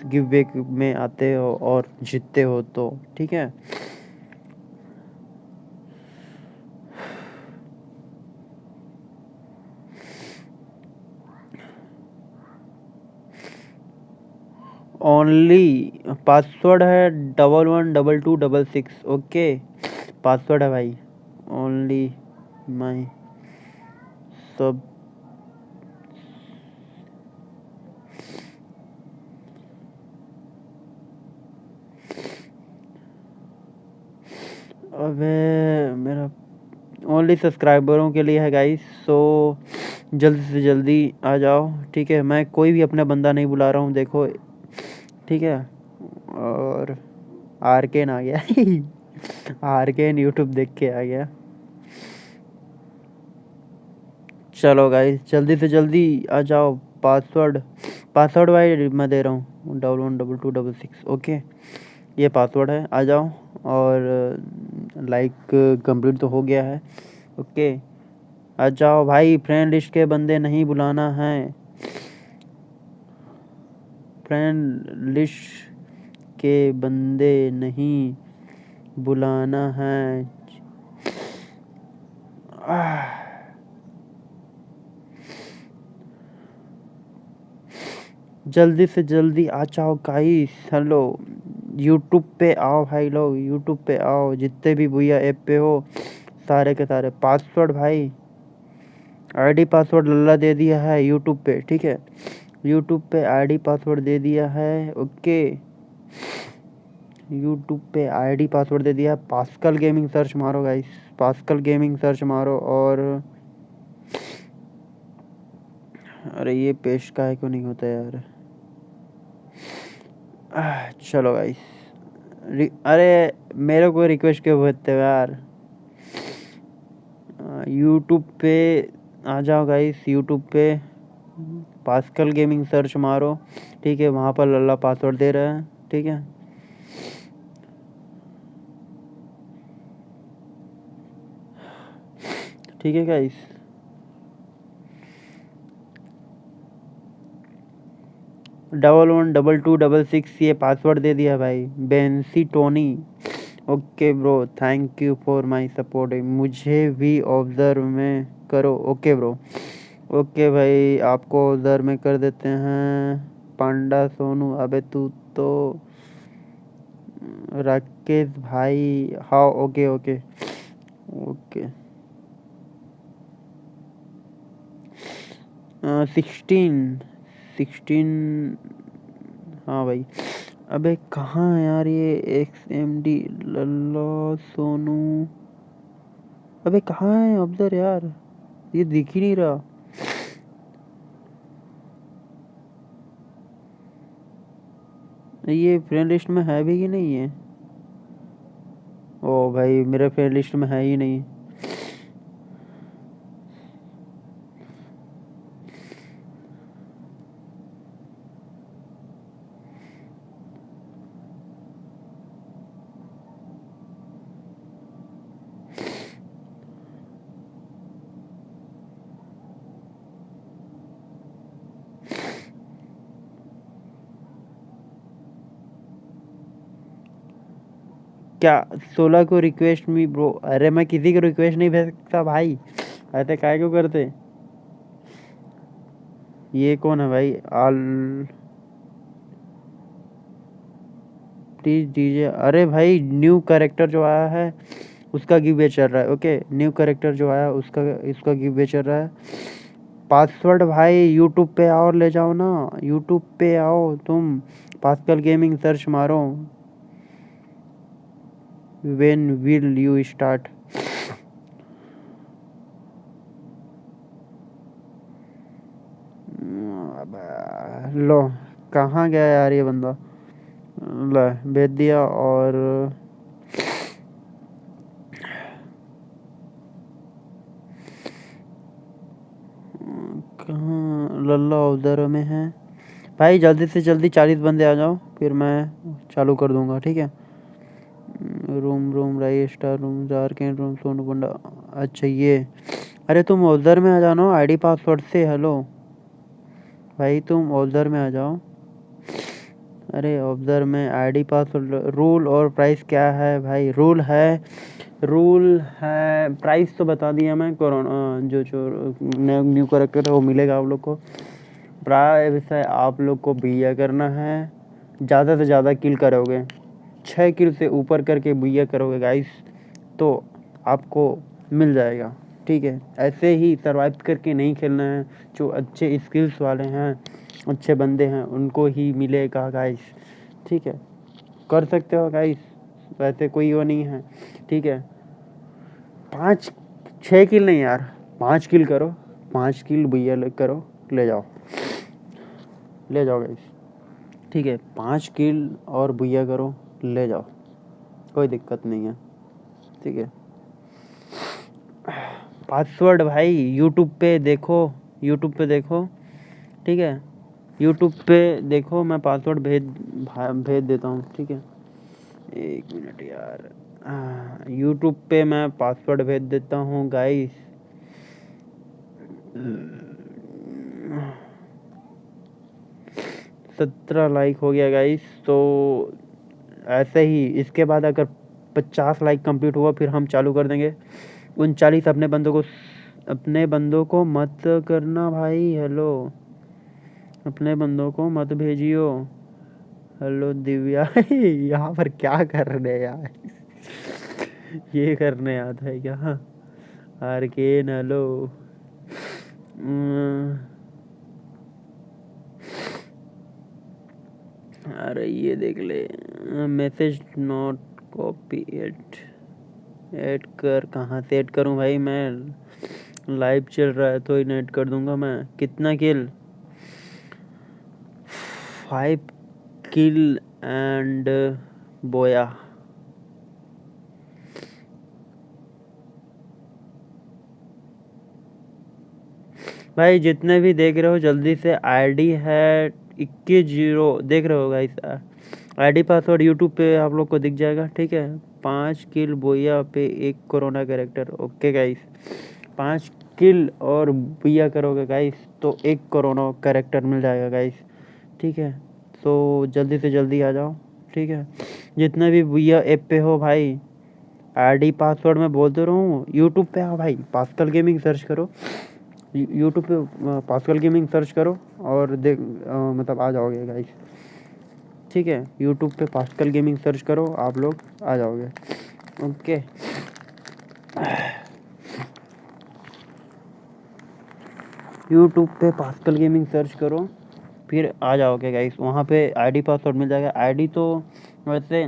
गिव बैक में आते हो और जीतते हो तो, ठीक है। ओनली पासवर्ड है 111226, ओके। पासवर्ड है भाई, ओनली माई सब। अबे मेरा ओनली सब्सक्राइबरों के लिए है गाइस, सो जल्दी से जल्दी आ जाओ, ठीक है। मैं कोई भी अपना बंदा नहीं बुला रहा हूँ, देखो, ठीक है। और आरकेन आ गया आरकेन यूट्यूब देख के आ गया। चलो गाइस जल्दी से जल्दी आ जाओ। पासवर्ड, पासवर्ड भाई मैं दे रहा हूँ 111226, ओके। ये पासवर्ड है, आ जाओ। और लाइक कंप्लीट तो हो गया है, ओके। आ जाओ भाई, फ्रेंड लिस्ट के बंदे नहीं बुलाना है, फ्रेंड लिस्ट के बंदे नहीं बुलाना है। जल्दी से जल्दी आ जाओ गाइस। हेलो, यूट्यूब पे आओ भाई लोग, यूट्यूब पे आओ, जितने भी भैया ऐप पे हो सारे के सारे। पासवर्ड भाई, आईडी पासवर्ड लल्ला दे दिया है यूट्यूब पे, ठीक है। यूट्यूब पे आईडी पासवर्ड दे दिया है, ओके। यूट्यूब पे आईडी पासवर्ड दे दिया है। पास्कल गेमिंग सर्च मारो गाइस, पास्कल गेमिंग सर्च मारो। और अरे ये पेश का है क्यों नहीं होता यार। चलो गाइस, अरे मेरे को रिक्वेस्ट क्यों भेजते हो यार। यूट्यूब पे आ जाओ गाइस, यूट्यूब पे पास्कल गेमिंग सर्च मारो, ठीक है। वहाँ पर लल्ला पासवर्ड दे रहा है, ठीक है। ठीक है गाइस, 112266 ये पासवर्ड दे दिया भाई, बेंसी Tony. Okay bro, thank you for my support. मुझे भी ऑब्जर्व में करो, ओके ब्रो। ओके भाई, आपको ऑब्जर्व में कर देते हैं। पांडा सोनू, अबे तू तो राकेश भाई, हाँ ओके ओके ओके। 16 हाँ भाई। अबे कहाँ है यार ये XMD लल्ला सोनू। अबे कहाँ है अब्दर यार, ये दिख ही नहीं रहा। ये फ्रेंड लिस्ट में है भी कि नहीं है। ओ भाई मेरे फ्रेंड लिस्ट में है ही नहीं। क्या 16 को रिक्वेस्ट मी ब्रो। अरे मैं किसी को रिक्वेस्ट नहीं भेज सकता भाई, ऐसे काय क्यों करते। ये कौन है भाई, आल प्लीज डीजे। अरे भाई न्यू कैरेक्टर जो आया है उसका गिव चल रहा है, ओके। न्यू कैरेक्टर जो आया उसका, इसका गिव चल रहा है। पासवर्ड भाई यूट्यूब पे आओ, ले जाओ ना, यूट्यूब पे आओ तुम, पास्कल गेमिंग सर्च मारो। When will you start. लो, कहाँ गया यार ये बंदा। ला भेज दिया। और कहाँ लल्ला उधर में है भाई। जल्दी से जल्दी 40 बंदे आ जाओ, फिर मैं चालू कर दूंगा, ठीक है। रूम रूम राई स्टार रूम जारकेन रूम सोनू पंडा। अच्छा ये, अरे तुम उधर में आ जाओ ना आईडी पासवर्ड से। हेलो भाई, तुम उधर में आ जाओ। अरे ऑब्जर्व में आईडी पासवर्ड, रूल और प्राइस क्या है भाई। रूल है, प्राइस तो बता दिया मैं। कोरोना जो जो न्यू करेक्टर है वो मिलेगा आप लोग को। प्राइस है, आप लोग को भैया करना है, ज़्यादा से ज़्यादा किल करोगे, 6 किल से ऊपर करके भैया करोगे गाइस तो आपको मिल जाएगा, ठीक है। ऐसे ही सर्वाइव करके नहीं खेलना है। जो अच्छे स्किल्स वाले हैं, अच्छे बंदे हैं, उनको ही मिलेगा गाइस, ठीक है। कर सकते हो गाइस, वैसे कोई वो नहीं है, ठीक है। 5-6 किल नहीं यार, 5 किल करो, 5 किल भैया करो, ले जाओ, ले जाओ गाइस, ठीक है। 5 किल और भैया करो, ले जाओ, कोई दिक्कत नहीं है, ठीक है। पासवर्ड भाई यूट्यूब पे देखो, यूट्यूब पे देखो, ठीक है। यूट्यूब पे देखो, मैं पासवर्ड भेज देता हूँ, ठीक है। 1 मिनट यार, यूट्यूब पे मैं पासवर्ड भेज देता हूँ गाइस। 17 लाइक हो गया गाइस। तो ऐसे ही इसके बाद अगर 50 लाइक कंप्लीट हुआ फिर हम चालू कर देंगे। 39 अपने बंदों को मत करना भाई। हेलो अपने बंदों को मत भेजियो। हेलो दिव्या यहाँ पर क्या कर रहे हैं यार? ये करने आता है क्या? Arcane hello. अरे ये देख ले, message not copy eight. Add कर, कहाँ से ऐड करूँ भाई? मैं लाइव चल रहा है तो ही ऐड कर दूंगा मैं। कितना किल? 5 किल एंड बोया। भाई जितने भी देख रहे हो जल्दी से, आईडी है 21 0, देख रहे हो गाइस? आईडी पासवर्ड यूट्यूब पे आप लोग को दिख जाएगा, ठीक है? 5 किल बोया पे 1 कोरोना कैरेक्टर। ओके गाइस, 5 किल और बोया करोगे गाइस तो 1 कोरोना कैरेक्टर मिल जाएगा गाइस, ठीक है? तो जल्दी से जल्दी आ जाओ, ठीक है? जितने भी बोया ऐप पे हो भाई, आईडी पासवर्ड मैं बोलते रहा हूँ। यूट्यूब पे आओ भाई, पास्कल गेमिंग सर्च करो। यूट्यूब पे पास्कल गेमिंग सर्च करो और देख मतलब आ जाओगे गाइस, ठीक है? यूट्यूब पे पास्कल गेमिंग सर्च करो, आप लोग आ जाओगे। ओके, यूट्यूब पे पास्कल गेमिंग सर्च करो, फिर आ जाओगे गाइस। वहाँ पे आईडी पासवर्ड मिल जाएगा। आईडी तो वैसे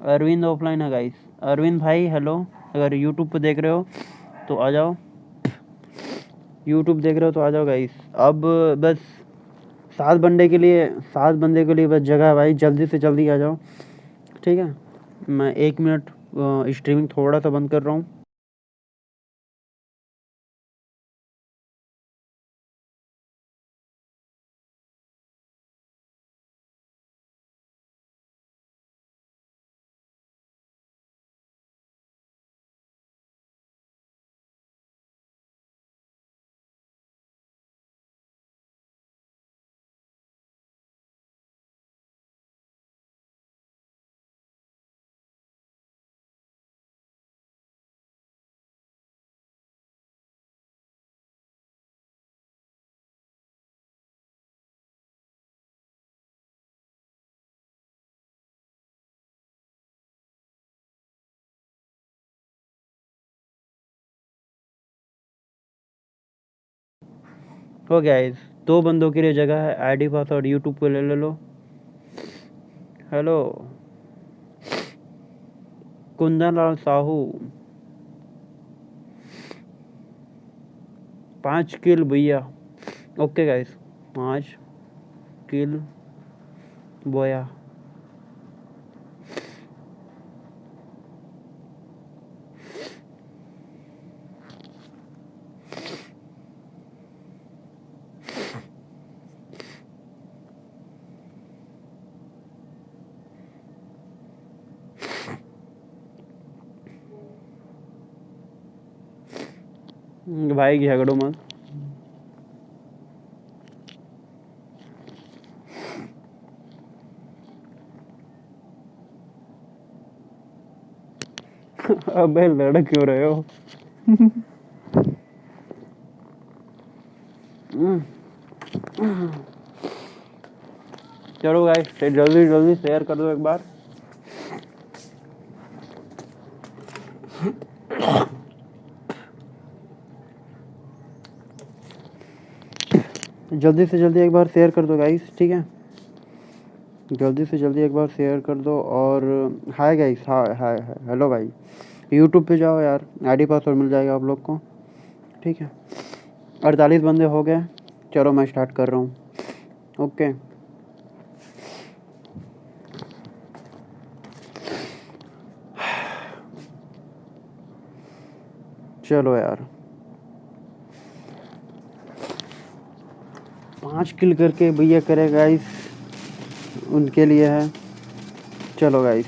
अरविंद ऑफलाइन है गाइस। अरविंद भाई हेलो, अगर यूट्यूब पे देख रहे हो तो आ जाओ। यूट्यूब देख रहे हो तो आ जाओ गाइस। अब बस 7 बंदे के लिए बस जगह है भाई, जल्दी से जल्दी आ जाओ, ठीक है? मैं 1 मिनट स्ट्रीमिंग थोड़ा सा बंद कर रहा हूँ। हो गाइस, 2 बंदों के लिए जगह है। आईडी पासवर्ड यूट्यूब पे ले लो। हेलो कुंदन लाल साहू, 5 किल भैया। ओके गाइस, 5 किल बोया। भाई झगड़ो मत। अबे लड़ क्यों रहे हो? चलो गाइस, जल्दी जल्दी शेयर कर दो एक बार। जल्दी से जल्दी एक बार शेयर कर दो गाइस, ठीक है? जल्दी से जल्दी एक बार शेयर कर दो। और हाय गाइस, हाय हाय हाय हेलो भाई। यूट्यूब पे जाओ यार, आईडी पासवर्ड मिल जाएगा आप लोग को, ठीक है? 48 बंदे हो गए। चलो मैं स्टार्ट कर रहा हूँ। ओके, चलो यार, 5 किल करके भैया करे गाइस, उनके लिए है। चलो गाइस,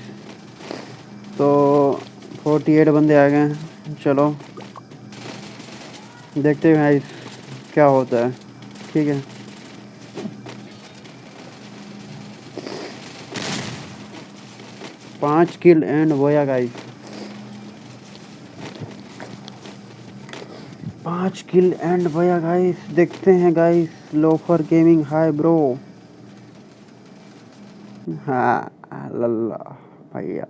तो 48 बंदे आ गए हैं। चलो देखते हैं गाइस क्या होता है, ठीक है? 5 किल एंड बोया गाइस। 5 किल एंड भैया गाइस देखते हैं guys. Loafer gaming hi bro. हाँ लल्ला भैया।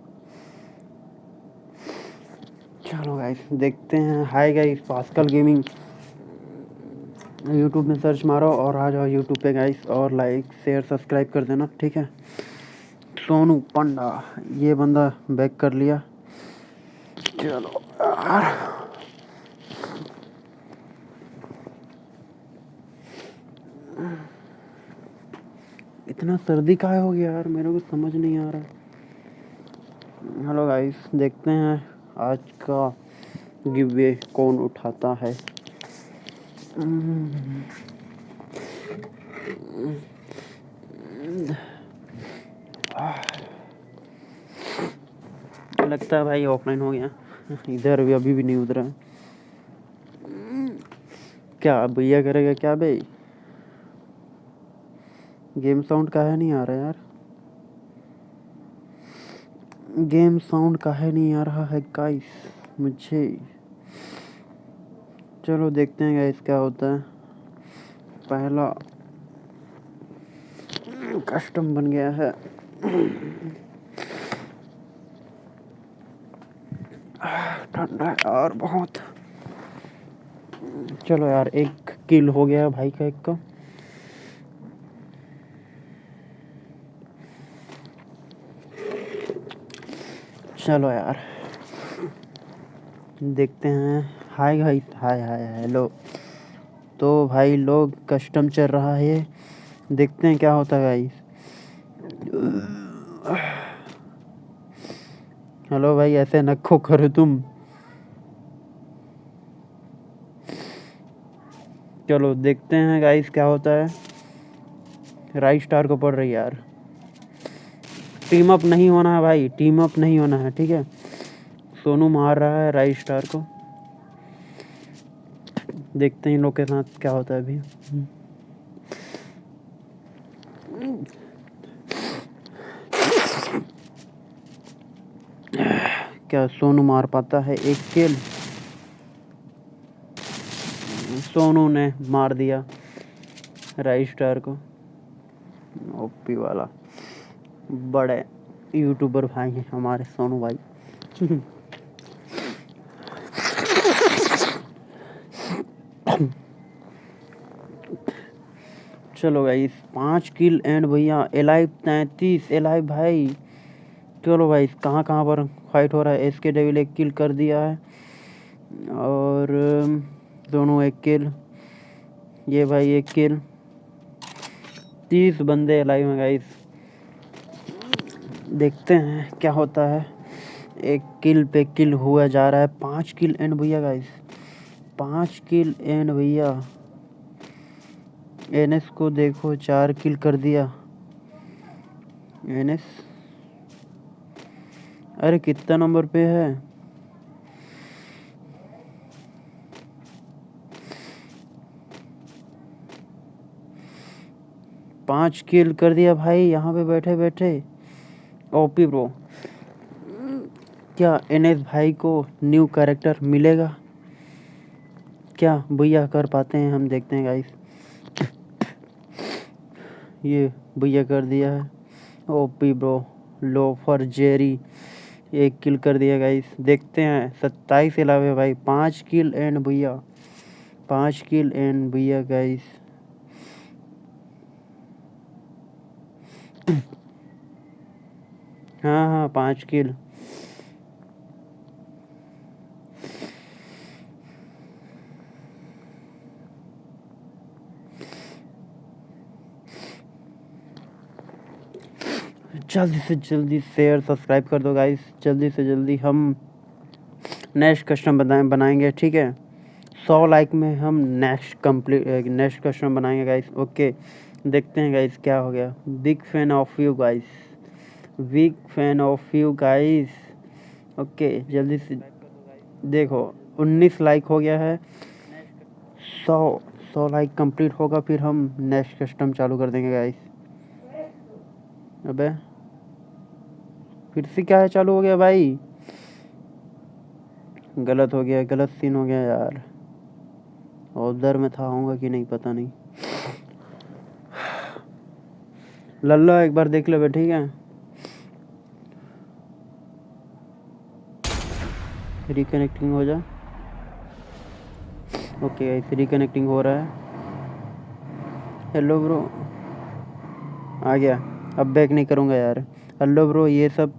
चलो गाइस देखते हैं। Hi guys pascal gaming. YouTube में सर्च मारो और आ जाओ यूट्यूब पे गाइस, और लाइक शेयर सब्सक्राइब कर देना, ठीक है। सोनू पंडा ये बंदा बैक कर लिया। चलो यार इतना सर्दी काहे हो गया यार, मेरे को समझ नहीं आ रहा। हेलो गाइस देखते हैं आज का गिवे कौन उठाता है। लगता है भाई ऑफलाइन हो गया। इधर भी अभी भी नहीं उतरा। क्या भैया करेगा क्या भाई। गेम साउंड काहे नहीं आ रहा यार। गेम साउंड काहे नहीं आ रहा है गाइस मुझे। चलो देखते हैं गाइस क्या होता है। पहला कस्टम बन गया है। ठंडा है और बहुत। चलो यार एक किल हो गया भाई का एक का। चलो यार देखते हैं। हाय भाई हाय हाय हेलो। तो भाई लोग कस्टम चल रहा है, देखते हैं क्या होता है गाइस। हेलो भाई ऐसे नखो करो तुम। चलो देखते हैं गाइस क्या होता है। राइट स्टार को पड़ रही है यार। टीम अप नहीं होना है भाई, टीम अप नहीं होना है, ठीक है। सोनू मार रहा है राइट स्टार को। देखते हैं इन लोग के साथ क्या होता है अभी। क्या सोनू मार पाता है एक किल। सोनू ने मार दिया राइट स्टार को। ओपी वाला बड़े यूट्यूबर भाई हैं हमारे सोनू भाई। चलो गाइस 5 किल एंड भैया एलाइव 33 एलाइव भाई। चलो भाई कहाँ कहाँ पर फाइट हो रहा है। एसके डेविल एक किल कर दिया है और दोनों एक किल। ये भाई एक किल। 30 बंदे एलाइव हैं गाइस। देखते हैं क्या होता है। एक किल पे किल हुआ जा रहा है। 5 किल एंड भैया गाइस 5 किल एंड भैया। एनएस को देखो 4 किल कर दिया एनएस। अरे कितना नंबर पे है। पाँच किल कर दिया भाई यहाँ पे बैठे बैठे। OP bro. क्या एनएस भाई को न्यू कैरेक्टर मिलेगा क्या भैया कर पाते हैं, हम देखते हैं गाइस। ये भैया कर दिया है ओपी ब्रो। लोफर जेरी एक किल कर दिया गाइस। देखते हैं 27 अलावे भाई 5 किल एंड भैया 5 किल एंड भैया गाइस। हाँ हाँ 5 किल। जल्दी से जल्दी शेयर सब्सक्राइब कर दो गाइस। जल्दी से जल्दी हम नेक्स्ट कस्टम बनाएंगे, ठीक है। 100 लाइक में हम नेक्स्ट कस्टम बनाएंगे गाइस। ओके देखते हैं गाइस क्या हो गया। Big fan of you guys, big fan of you guys. Okay जल्दी से देखो 19 लाइक हो गया है। 100 लाइक कंप्लीट होगा फिर हम नेक्स्ट कस्टम चालू कर देंगे गाइस। अबे फिर से क्या है चालू हो गया भाई। गलत हो गया, गलत सीन हो गया यार। और उधर मैं था आऊँगा कि नहीं पता नहीं। लल्ला एक बार देख ले बे, ठीक है। रिकनेक्टिंग हो जा। ओके गाइस, रिकनेक्टिंग हो रहा है। हेलो ब्रो, आ गया। अब बैक नहीं करूँगा यार। हेलो ब्रो, ये सब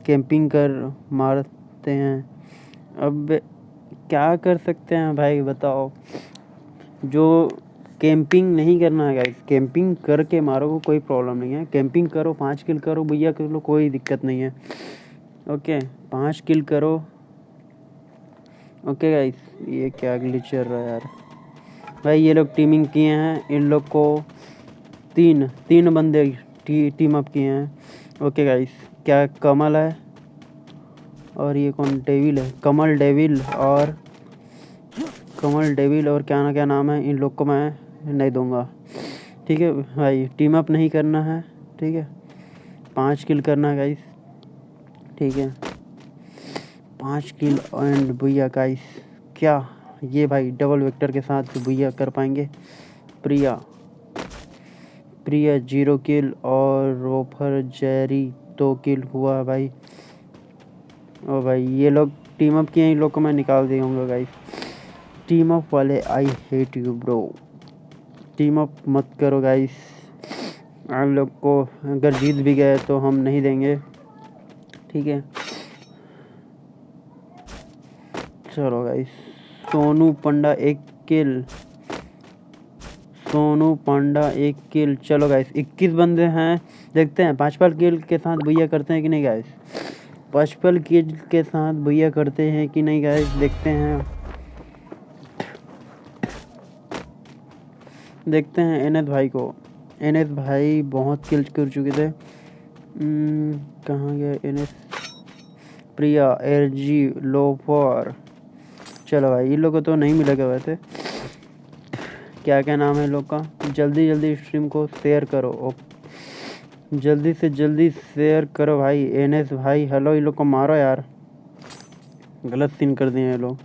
कैंपिंग कर मारते हैं। अब क्या कर सकते हैं भाई बताओ। जो कैंपिंग नहीं करना है गाइस, कैंपिंग करके मारो, कोई प्रॉब्लम नहीं है। कैंपिंग करो, 5 किल करो भैया, कर लो, कोई दिक्कत नहीं है। ओके 5 किल करो। ओके गाइस, ये क्या ग्लिच चल रहा है यार। भाई ये लोग टीमिंग किए हैं, इन लोग को तीन बंदे टीम अप किए हैं। ओके गाइस, क्या कमल है और ये कौन, डेविल है। कमल डेविल और क्या ना क्या नाम है, इन लोग को मैं नहीं दूंगा। ठीक है भाई, टीम अप नहीं करना है, ठीक है। 5 किल करना है गाइस, ठीक है। 5 किल एंड भैया गाइस, क्या ये भाई डबल वेक्टर के साथ भैया कर पाएंगे। प्रिया 0 किल और रोफर जेरी 2 किल हुआ है भाई। ओ भाई ये लोग टीम अप किए हैं, इन लोग को मैं निकाल दूंगा गाइस। टीम अप वाले, I hate you bro. Team up मत करो गाइस। आप लोग को अगर जीत भी गए तो हम नहीं देंगे, ठीक है। चलो गाइस, सोनू पांडा 1 किल। चलो गाइस 21 बंदे हैं, देखते हैं 5 किल के साथ भैया करते हैं कि नहीं गाइस। 5 किल के साथ भैया करते हैं कि नहीं गाइस, देखते हैं एनएस भाई को। एनएस भाई बहुत किल कर चुके थे। कहाँ गया एनएस। प्रिया, एरजी, लोफर। चलो भाई इन लोग को तो नहीं मिलेगा वैसे। क्या क्या नाम है लोग का। जल्दी स्ट्रीम को शेयर करो, जल्दी से जल्दी शेयर करो भाई। एनएस भाई हेलो, इन लोग को मारो यार, गलत सीन कर दिए ये लोग।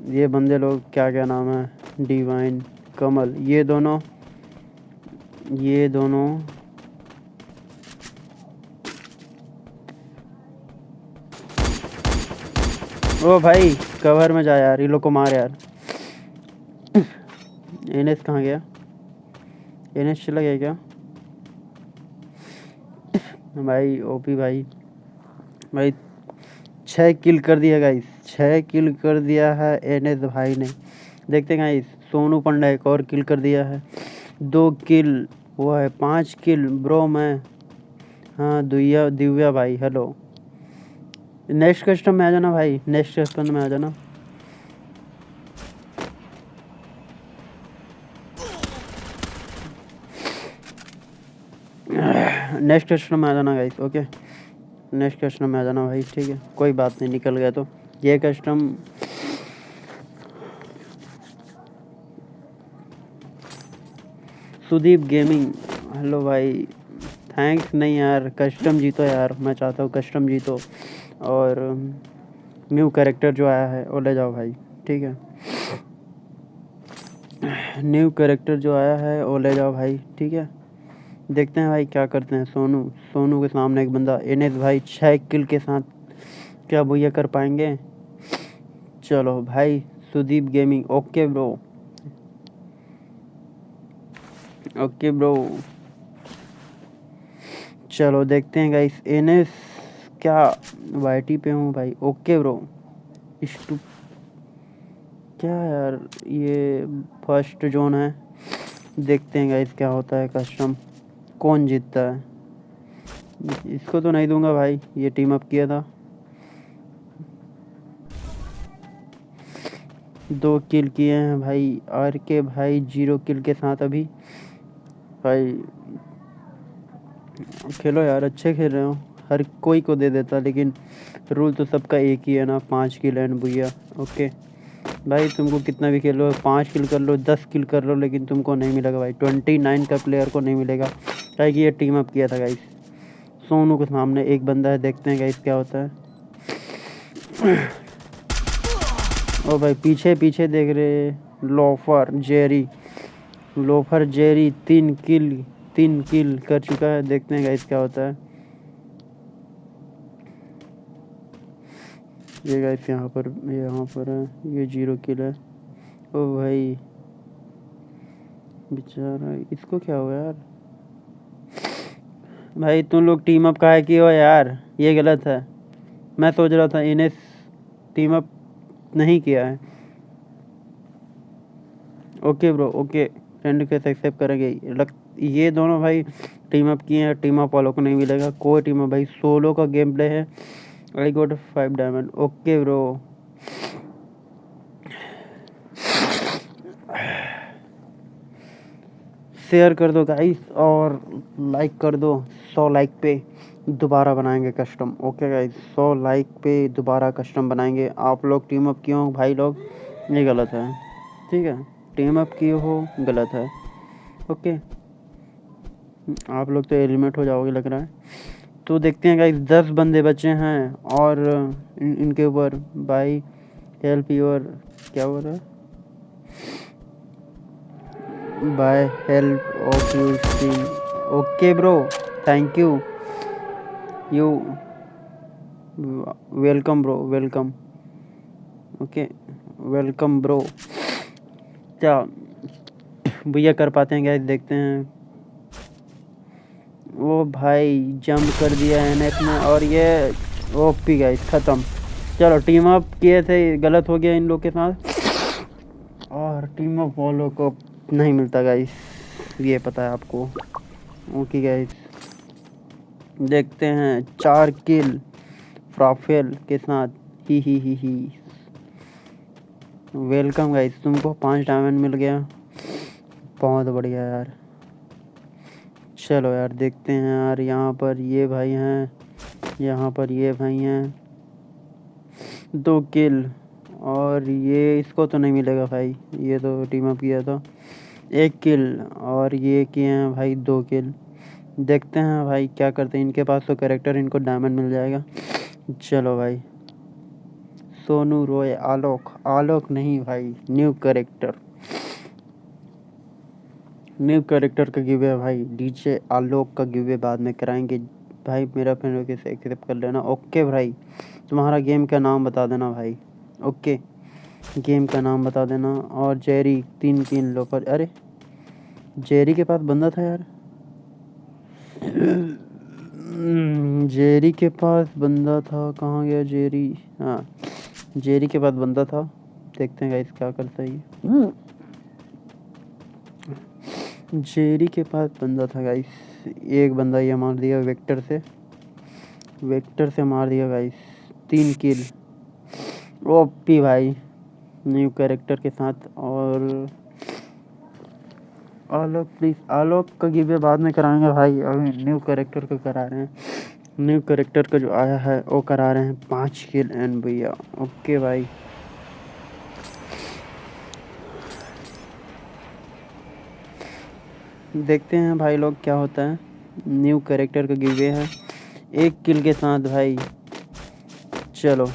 ये बंदे लोग क्या क्या नाम है, डिवाइन, कमल, ये दोनों ओ भाई कवर में जा यार, ये लोग को मार यार। एनएस कहाँ गया, एनएस चला गया क्या भाई। ओपी भाई 6 किल कर दिया गाइस, 6 किल कर दिया है एनएस भाई ने। देखते हैं गाइस, सोनू पंडा एक और किल कर दिया है, 2 किल हुआ है। 5 किल ब्रो मैं। हाँ दिव्या भाई हेलो। नेक्स्ट कस्टम में आ जाना भाई, नेक्स्ट कस्टम में आ जाना। नेक्स्ट कस्टम में आ जाना गाइस, ओके। नेक्स्ट कस्टम में आ जाना भाई, ठीक है। कोई बात नहीं, निकल गया तो ये कस्टम। सुदीप गेमिंग हेलो भाई। थैंक्स नहीं यार, कस्टम जीतो यार, मैं चाहता हूँ कस्टम जीतो। और न्यू कैरेक्टर जो आया है वो ले जाओ भाई, ठीक है। न्यू कैरेक्टर जो आया है वो ले जाओ भाई, ठीक है। देखते हैं भाई क्या करते हैं। सोनू के सामने एक बंदा, एनएस भाई 6 किल के साथ क्या भैया कर पाएंगे। चलो भाई सुदीप गेमिंग, ओके ब्रो। चलो देखते हैं गाइस, एनएस क्या वाईटी पे हूँ भाई, ओके ब्रो। क्या यार, ये फर्स्ट जोन है, देखते हैं गाइस क्या होता है। कस्टम कौन जीतता है, इसको तो नहीं दूंगा भाई, ये टीम अप किया था। 2 किल किए हैं भाई, आर के भाई 0 किल के साथ अभी। भाई खेलो यार, अच्छे खेल रहे हो, हर कोई को दे देता, लेकिन रूल तो सबका एक ही है ना, 5 किल एंड भैया। ओके भाई, तुमको कितना भी खेल लो, 5 किल कर लो, 10 किल कर लो, लेकिन तुमको नहीं मिलेगा भाई, 29 का प्लेयर को नहीं मिलेगा। क्या कि ये टीम अप किया था गाइस। सोनू के सामने एक बंदा है, देखते हैं गाइस क्या होता है। ओ भाई पीछे पीछे देख रहे। लोफर जेरी 3 किल कर चुका है। देखते हैं गाइस क्या होता है। ये गाइस यहाँ पर है। ये 0 किल है। ओ भाई बेचारा, इसको क्या हुआ यार। भाई तुम लोग टीम अप काहे किए हो यार, ये गलत है। मैं सोच रहा था इन्हें टीम अप नहीं किया है। Okay bro okay, friend request accept करेंगे। ये दोनों भाई टीम अप किए हैं। टीम अप वालों को नहीं मिलेगा कोई टीम अप भाई। सोलो का गेम प्ले है। I got 5 diamond. Okay bro, share कर दो गाइस और लाइक कर दो। 100 लाइक पे दोबारा बनाएंगे कस्टम। ओके गाइस, 100 लाइक पे दोबारा कस्टम बनाएंगे। आप लोग टीम अप किए हो भाई लोग, ये गलत है। ठीक है, टीम अप किए हो गलत है। ओके, आप लोग तो एलिमिनेट हो जाओगे लग रहा है। तो देखते हैं गाइस, 10 बंदे बचे हैं और इनके ऊपर बाई हेल्प योर, क्या हो रहा है, by help of you stream. Okay bro, thank you. You welcome bro, welcome. Okay, welcome bro. क्या भैया कर पाते हैं गाइस, देखते हैं। वो भाई जंप कर दिया एनएफ में और ये ओपी गाइस खत्म। चलो टीम अप किए थे, गलत हो गया इन लोग के साथ और टीम अप वालों को नहीं मिलता गाइस, ये पता है आपको। ओके गाइस, देखते हैं 4 किल फ्राफेल के साथ। ही वेलकम गाइस, तुमको 5 डायमंड मिल गया, बहुत बढ़िया यार। चलो यार देखते हैं यार, यहाँ पर ये भाई हैं, यहाँ पर ये भाई हैं। 2 किल और ये इसको तो नहीं मिलेगा भाई, ये तो टीम अप किया था। 1 किल और ये किए हैं भाई 2 किल। देखते हैं भाई क्या करते हैं। इनके पास तो कैरेक्टर, इनको डायमंड मिल जाएगा। चलो भाई, सोनू रॉय आलोक नहीं भाई, न्यू कैरेक्टर का गिवे भाई। डीजे आलोक का गिवे बाद में कराएंगे भाई। मेरा फ्रेंड रिक्वेस्ट एक्सेप्ट कर लेना। ओके भाई, तुम्हारा गेम का नाम बता देना भाई। ओके, गेम का नाम बता देना। और जेरी 3 किल लोफर। अरे जेरी के पास बंदा था यार, जेरी के पास बंदा था, कहाँ गया जेरी। हाँ, जेरी के पास बंदा था। देखते हैं गाइस क्या करता है ये। जेरी के पास बंदा था गाइस। एक बंदा ये मार दिया वेक्टर से मार दिया गाइस। 3 किल ओपी भाई, न्यू कैरेक्टर के साथ। और आलोक प्लीज, आलोक का गिवे बाद में कराएंगे भाई, अभी न्यू कैरेक्टर का करा रहे हैं। न्यू कैरेक्टर का जो आया है वो करा रहे हैं 5 किल एंड भैया। ओके भाई, देखते हैं भाई लोग क्या होता है। न्यू कैरेक्टर का गिवे है 1 किल के साथ भाई। चलो,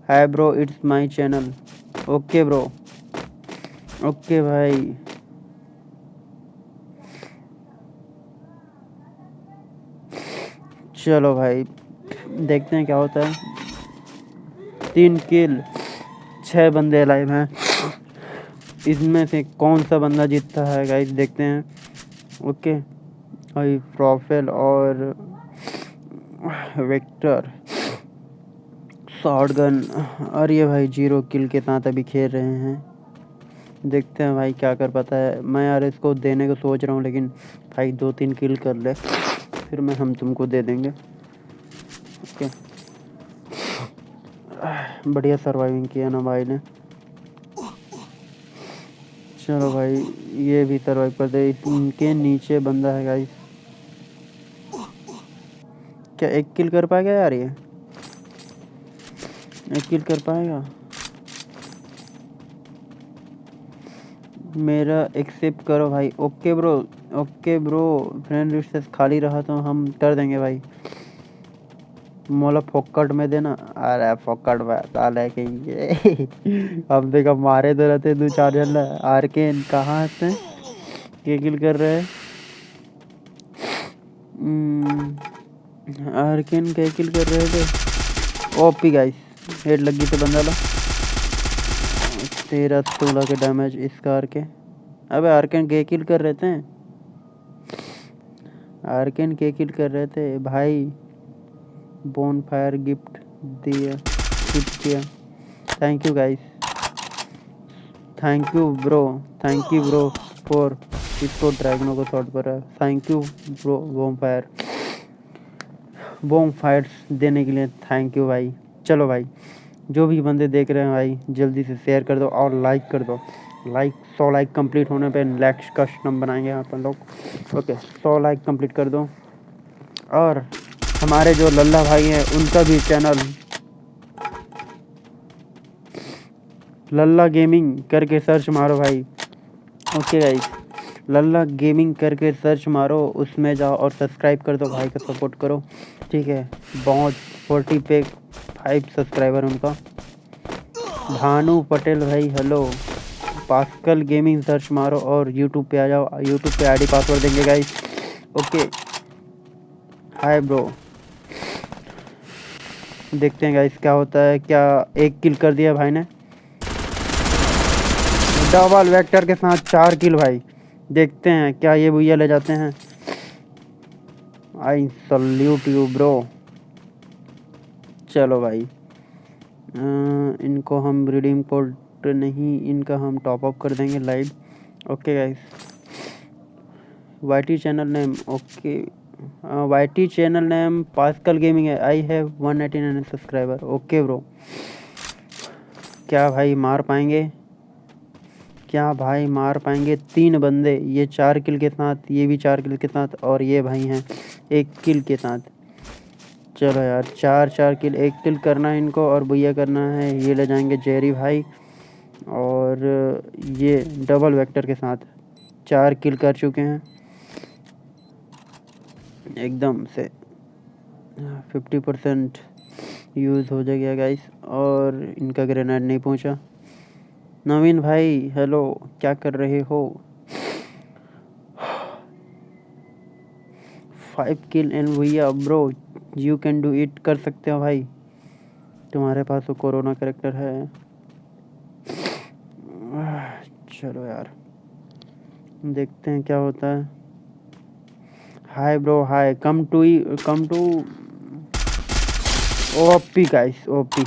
hi bro, it's my channel. Okay bro, okay भाई। चलो भाई, देखते हैं क्या होता है। 3 किल, 6 बंदे लाइव हैं। इसमें से कौन सा बंदा जीतता है गाइस, देखते हैं। ओके भाई, प्रोफेल और वेक्टर शॉटगन और ये भाई 0 किल के साथ अभी खेल रहे हैं। देखते हैं भाई क्या कर पाता है। मैं यार इसको देने को सोच रहा हूँ, लेकिन भाई 2-3 किल कर ले फिर हम तुमको दे देंगे। ओके, बढ़िया सर्वाइविंग किया ना भाई ने। चलो भाई, ये भी सर्वाइव कर दे। इनके नीचे बंदा है गाइस। क्या 1 किल कर पाएगा यार ये? 1 किल कर पाएगा? मेरा एक्सेप्ट करो भाई। Okay bro, okay bro, friend list खाली रहा तो हम कर देंगे भाई। मोला फोकट में देना। अरे फोकट में साले कहीं हम देखा मारे तो रहते 2-4 जन। आर्केन कहाँ से के किल कर रहे हैं? आर्केन के किल कर रहे थे। ओपी गाइस, हेड लगी तो बंदा ला 13-16 के डैमेज इसका आर्के। अबे आर्केन के किल कर रहे थे, आर्केन के किल कर रहे थे भाई। बोन फायर गिफ्ट किया। Thank you guys, thank you bro for इसको ड्रैगनों को शॉट पर है। Thank you bro bonfire देने के लिए थैंक यू भाई। चलो भाई, जो भी बंदे देख रहे हैं भाई जल्दी से शेयर कर दो और लाइक कर दो। 100 लाइक कंप्लीट होने पे नेक्स्ट कस्टम बनाएंगे अपन लोग। ओके 100 लाइक कंप्लीट कर दो। और हमारे जो लल्ला भाई हैं उनका भी चैनल लल्ला गेमिंग करके सर्च मारो भाई। ओके गाइस, लल्ला गेमिंग करके सर्च मारो, उसमें जाओ और सब्सक्राइब कर दो भाई का सपोर्ट करो, ठीक है। बहुत 40 पे 5 सब्सक्राइबर उनका। भानु पटेल भाई हेलो। पास्कल गेमिंग सर्च मारो और यूट्यूब पे आ जाओ। यूट्यूब पे आईडी पासवर्ड देंगे गाइस। ओके हाय ब्रो, देखते हैं गाइस क्या होता है। क्या एक किल कर दिया भाई ने डबल वेक्टर के साथ 4 किल भाई। देखते हैं क्या ये भैया ले जाते हैं। I salute you bro. चलो भाई, इनको हम रिडीम कोड नहीं, इनका हम टॉप अप कर देंगे live. Okay guys, YT channel name okay, YT channel name Pascal gaming है। I have 189 subscriber. Okay bro, क्या भाई मार पाएंगे? क्या भाई मार पाएंगे? 3 बंदे, ये 4 किल के साथ, ये भी 4 किल के साथ, और ये भाई हैं 1 किल के साथ। चलो यार 4 किल, 1 किल करना है इनको और भैया करना है। ये ले जाएंगे जेरी भाई, और ये डबल वेक्टर के साथ 4 किल कर चुके हैं एकदम से। 50% यूज़ हो जाएगा गाइस, और इनका ग्रेनेड नहीं पहुंचा। नवीन भाई हेलो, क्या कर रहे हो? 5 किल एंड भैया bro you can do it, कर सकते हो भाई, तुम्हारे पास तो कोरोना करेक्टर है। चलो यार देखते हैं क्या होता है। Hi bro hi, come to OP guys OP.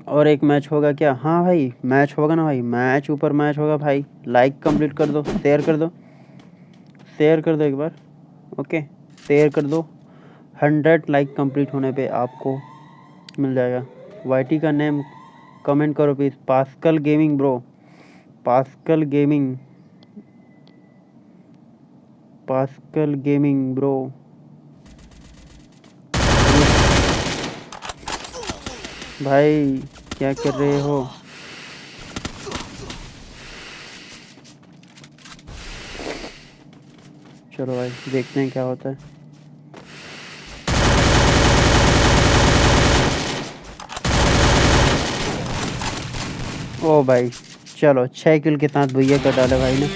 और एक मैच होगा क्या? हाँ भाई मैच होगा ना भाई, मैच ऊपर मैच होगा भाई। लाइक कंप्लीट कर दो, शेयर कर दो, शेयर कर दो एक बार। ओके शेयर कर दो। 100 लाइक कंप्लीट होने पे आपको मिल जाएगा। वाईटी का नेम कमेंट करो please. Pascal gaming bro, pascal gaming, pascal gaming bro. भाई क्या कर रहे हो? चलो भाई देखते हैं क्या होता है। ओ भाई चलो 6 किल के साथ भैया कर डाले भाई ने।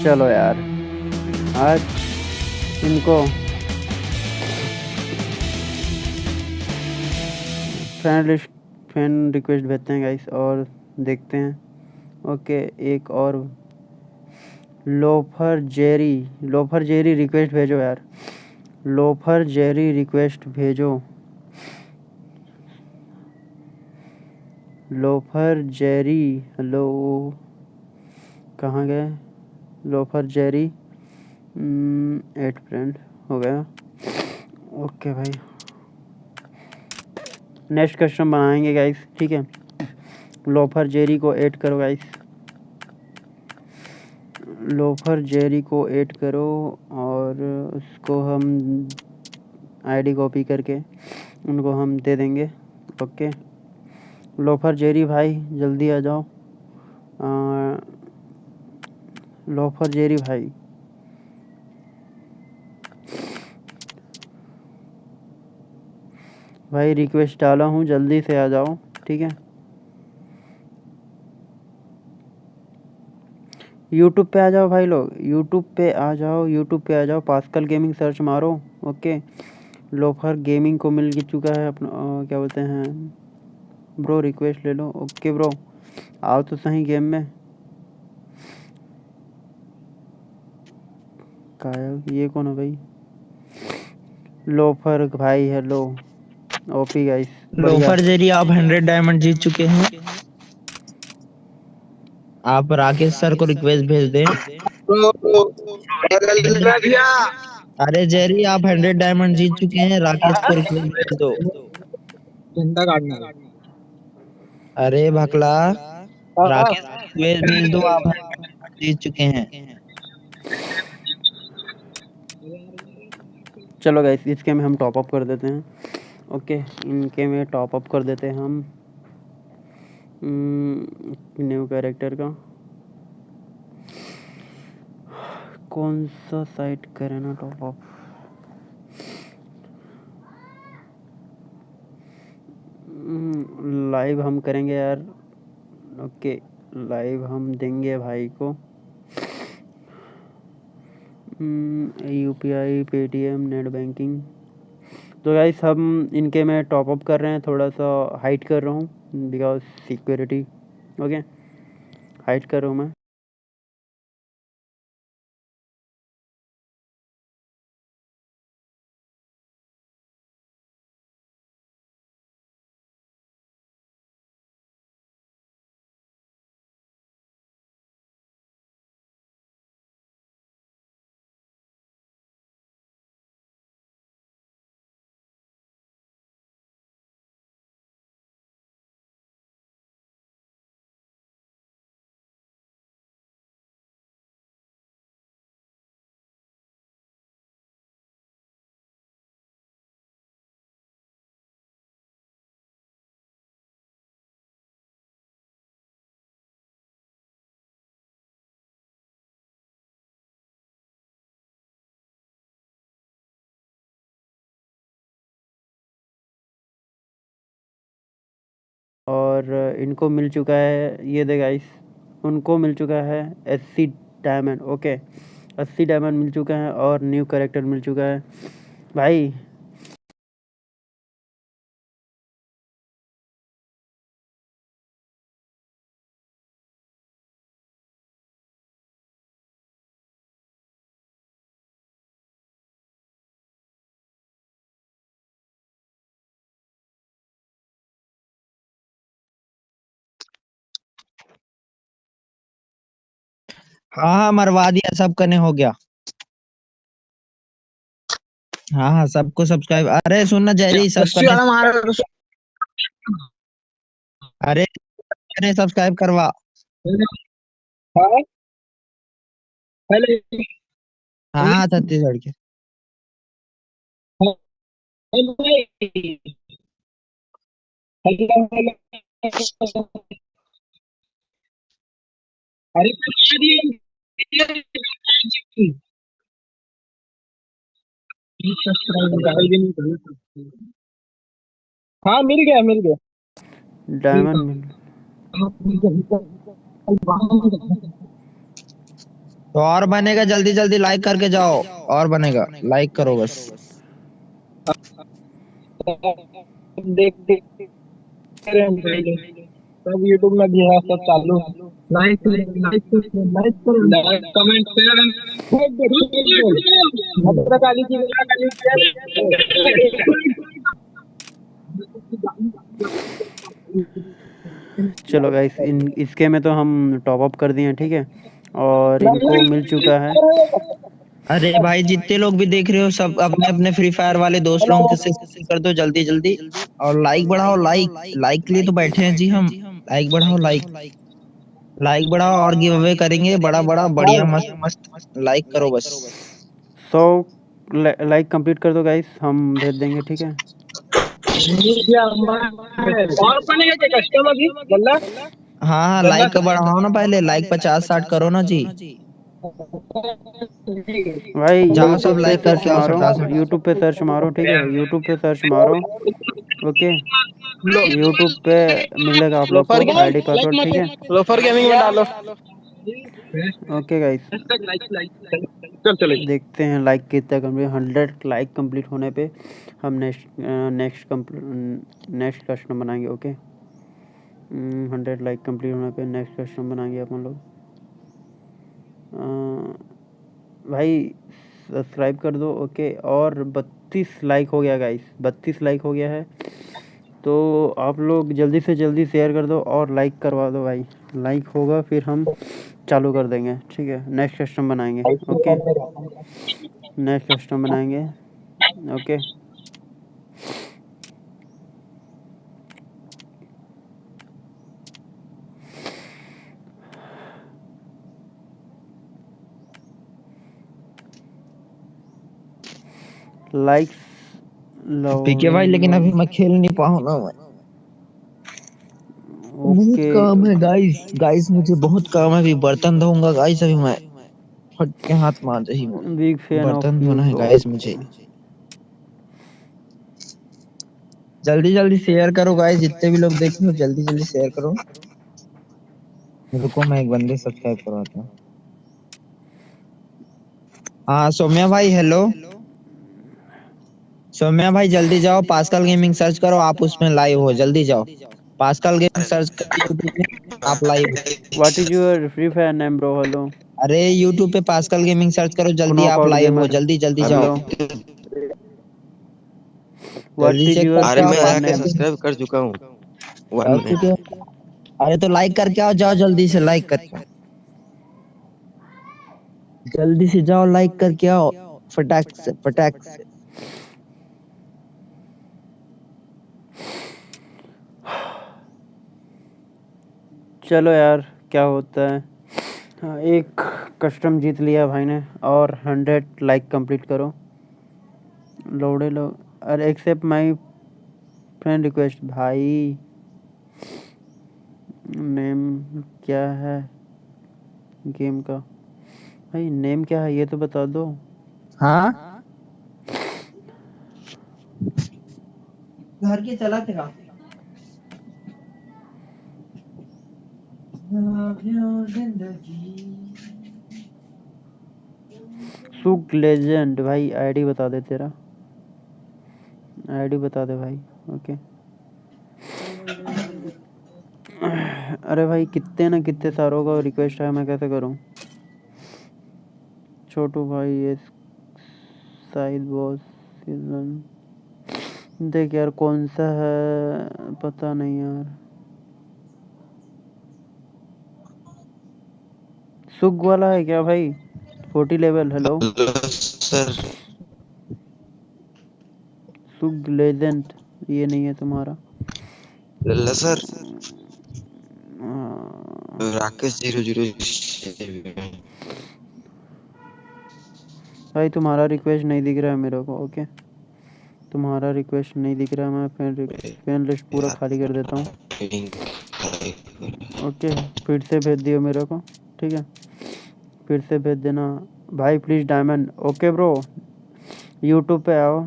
चलो यार आज इनको फ्रेंड रिक्वेस्ट भेजते हैं गाइस और देखते हैं। ओके एक और लोफर जेरी रिक्वेस्ट भेजो यार। लोफर जेरी रिक्वेस्ट भेजो। लोफर जेरी हेलो, कहाँ गए लोफर जेरी? 8 फ्रेंड हो गया। ओके भाई नेक्स्ट कस्टम बनाएंगे गाइस, ठीक है। लोफर जेरी को ऐड करो गाइस, लोफर जेरी को ऐड करो और उसको हम आईडी कॉपी करके उनको हम दे देंगे। ओके लोफर जेरी भाई जल्दी आ जाओ। लोफर जेरी भाई भाई रिक्वेस्ट डाला हूँ, जल्दी से आ जाओ, ठीक है। यूट्यूब पे आ जाओ भाई लोग, यूट्यूब पे आ जाओ, यूट्यूब पे आ जाओ, पास्कल गेमिंग सर्च मारो। ओके, लोफर गेमिंग को मिल चुका है अपना क्या बोलते हैं ब्रो, रिक्वेस्ट ले लो। ओके ब्रो, आओ तो सही गेम में। गायब, ये कौन है भाई? लोफर भाई, हेलो। ओपी गाइस, बढ़िया। लोफर जेरी आप 100 डायमंड जीत चुके हैं। आप राकेश सर को रिक्वेस्ट भेज दें। अरे जेरी आप 100 डायमंड जीत चुके हैं, राकेश को रिक्वेस्ट भेज दो। झंडा काटना है। अरे भकला, हाँ, हाँ। राकेश को रिक्वेस्ट भेज दो, आप 100 डायमंड जीत चुके हैं। चलो गाइस, इसके में हम टॉप अप कर देते हैं। ओके, इनके में टॉप अप कर देते हैं हम न्यू कैरेक्टर का। कौन सा साइट करें ना टॉप अप? लाइव हम करेंगे यार। ओके, लाइव हम देंगे भाई को। UPI, Paytm, net banking. तो गाइस हम इनके में टॉप अप कर रहे हैं, थोड़ा सा हाइट कर रहा हूँ बिकॉज सिक्योरिटी। ओके, हाइट कर रहा हूँ मैं। और इनको मिल चुका है, ये दे गाइस, उनको मिल चुका है 80 डायमंड। ओके, 80 डायमंड मिल चुका है और न्यू कैरेक्टर मिल चुका है भाई। हाँ हाँ, मरवा दिया, सब करने हो गया। हाँ हाँ, सबको सब्सक्राइब, अरे सुनना जेरी, सब रस्सी करने। वाला मारा अरे करने सब्सक्राइब करवा। हाँ, पहले हाँ, छत्तीसगढ़ के। अरे हाँ, मिल गया मिल गया। डायमंड मिल तो और बनेगा, जल्दी जल्दी लाइक करके जाओ। और बनेगा, लाइक करो बस। देख देख रहे हैं पहले, सब यूट्यूब में भी है, सब चालू है। Like like comment share Bhadrakali की चलो गाइस, इन इसके में तो हम टॉप अप कर दिए हैं, ठीक है। और इनको मिल चुका है। अरे भाई, जितने लोग भी देख रहे हो, सब अपने अपने फ्री फायर वाले दोस्त लोगों के साथ शेयर कर दो जल्दी जल्दी। और लाइक बढ़ाओ, लाइक लाइक के लिए तो बैठे हैं जी हम। लाइक बढ़ाओ, लाइक लाइक बढ़ाओ, और गिव अवे करेंगे बड़ा बड़ा बढ़िया मस्त मस्त। लाइक करो बस। 100 लाइक कंप्लीट कर दो गाइस, हम भेज देंगे, ठीक है। और बनेगा क्या कस्टमर की बल्ला? हाँ हाँ, लाइक का बढ़ाओ ना, पहले लाइक 50-60 करो ना जी। भाई जाओ सब यूट्यूब पे लाइक सर्च करके आओ मारो, फटाफट। यूट्यूब पे सर्च मारो, ठीक है, यूट्यूब पे सर्च मारो। ओके, यूट्यूब पे मिलेगा आप लोग लोफर को आईडी लाइक पासवर्ड, मत ठीक है। लोफर गेमिंग में डालो। ओके गाइस, चल चले देखते हैं लाइक कितना कंप्लीट। 100 लाइक कंप्लीट होने पे हम नेक्स्ट कस्टम बनाएंगे। ओके, 100 लाइक कंप्लीट होने पे नेक्स्ट कस्टम बनाएंगे अपन लोग। भाई सब्सक्राइब कर दो। ओके, और 32 लाइक हो गया गाइस, 32 लाइक हो गया है, तो आप लोग जल्दी से जल्दी शेयर कर दो और लाइक करवा दो भाई। लाइक होगा फिर हम चालू कर देंगे, ठीक है, नेक्स्ट कस्टम बनाएंगे। ओके, नेक्स्ट कस्टम बनाएंगे। ओके, लाइक्स पीके भाई, लेकिन अभी मैं खेल नहीं पाऊँ ना मैं। बहुत ओके, काम है गाइस, गाइस मुझे बहुत काम है। अभी बर्तन धोऊंगा गाइस, अभी मैं फट के हाथ मार रही हूँ। बिग फैन ऑफ बर्तन यू धोना है ब्रो। गाइस मुझे। जल्दी जल्दी शेयर करो गाइस, जितने भी लोग देख रहे हो जल्दी जल्दी शेयर करो। रुको मैं एक बंदे सब्सक्राइब करवाता हूँ। हाँ सौम्या भाई, हेलो सौम्या भाई, जल्दी जाओ पास्कल गेमिंग सर्च करो, आप उसमें लाइव हो, जल्दी जाओ। पास्कल गेमिंग सर्च करो YouTube में, आप लाइव हो। What is your free fire name bro? Hello, अरे YouTube पे पास्कल गेमिंग सर्च करो, जल्दी आप नॉकआउट लाइव हो, गेमर, जल्दी जल्दी जाओ। हेलो, व्हाट जल्दी इज चेक योर अरे करके आओ मैं आके नेम? पास्कल। सब्सक्राइब कर चुका हूँ। वन कर मिनट। चुके हो? अरे तो लाइक करके आओ, जाओ जल्दी से लाइक करके आओ। जल्दी से जाओ लाइक करके आओ, फटाक से फटाक से। चलो यार, क्या होता है। हाँ, एक कस्टम जीत लिया भाई ने, और 100 लाइक कंप्लीट करो। लोड़े लो, अरे एक्सेप्ट माय फ्रेंड रिक्वेस्ट। भाई नेम क्या है गेम का? भाई नेम क्या है ये तो बता दो। हाँ घर के चला तेरा। सुग लेजेंड, भाई आईडी बता दे तेरा, आईडी बता दे भाई। ओके, अरे भाई कितने ना कितने सारों का रिक्वेस्ट है, मैं कैसे करूं? छोटू भाई, ये साइड बॉस सीजन, देख यार कौन सा है, पता नहीं यार। सुग वाला है क्या भाई? 40 लेवल। Hello, hello sir. सुग लेजेंड, ये नहीं है तुम्हारा? लल्ला सर। हाँ, राकेश 007। भाई तुम्हारा रिक्वेस्ट नहीं दिख रहा है मेरे को। ओके, तुम्हारा रिक्वेस्ट नहीं दिख रहा है, मैं फ्रेंड लिस्ट पूरा खाली कर देता हूँ। ओके, फिर से भेज दियो मेरे को, ठीक है, फिर से भेज देना भाई please diamond. Okay bro, YouTube पे आओ।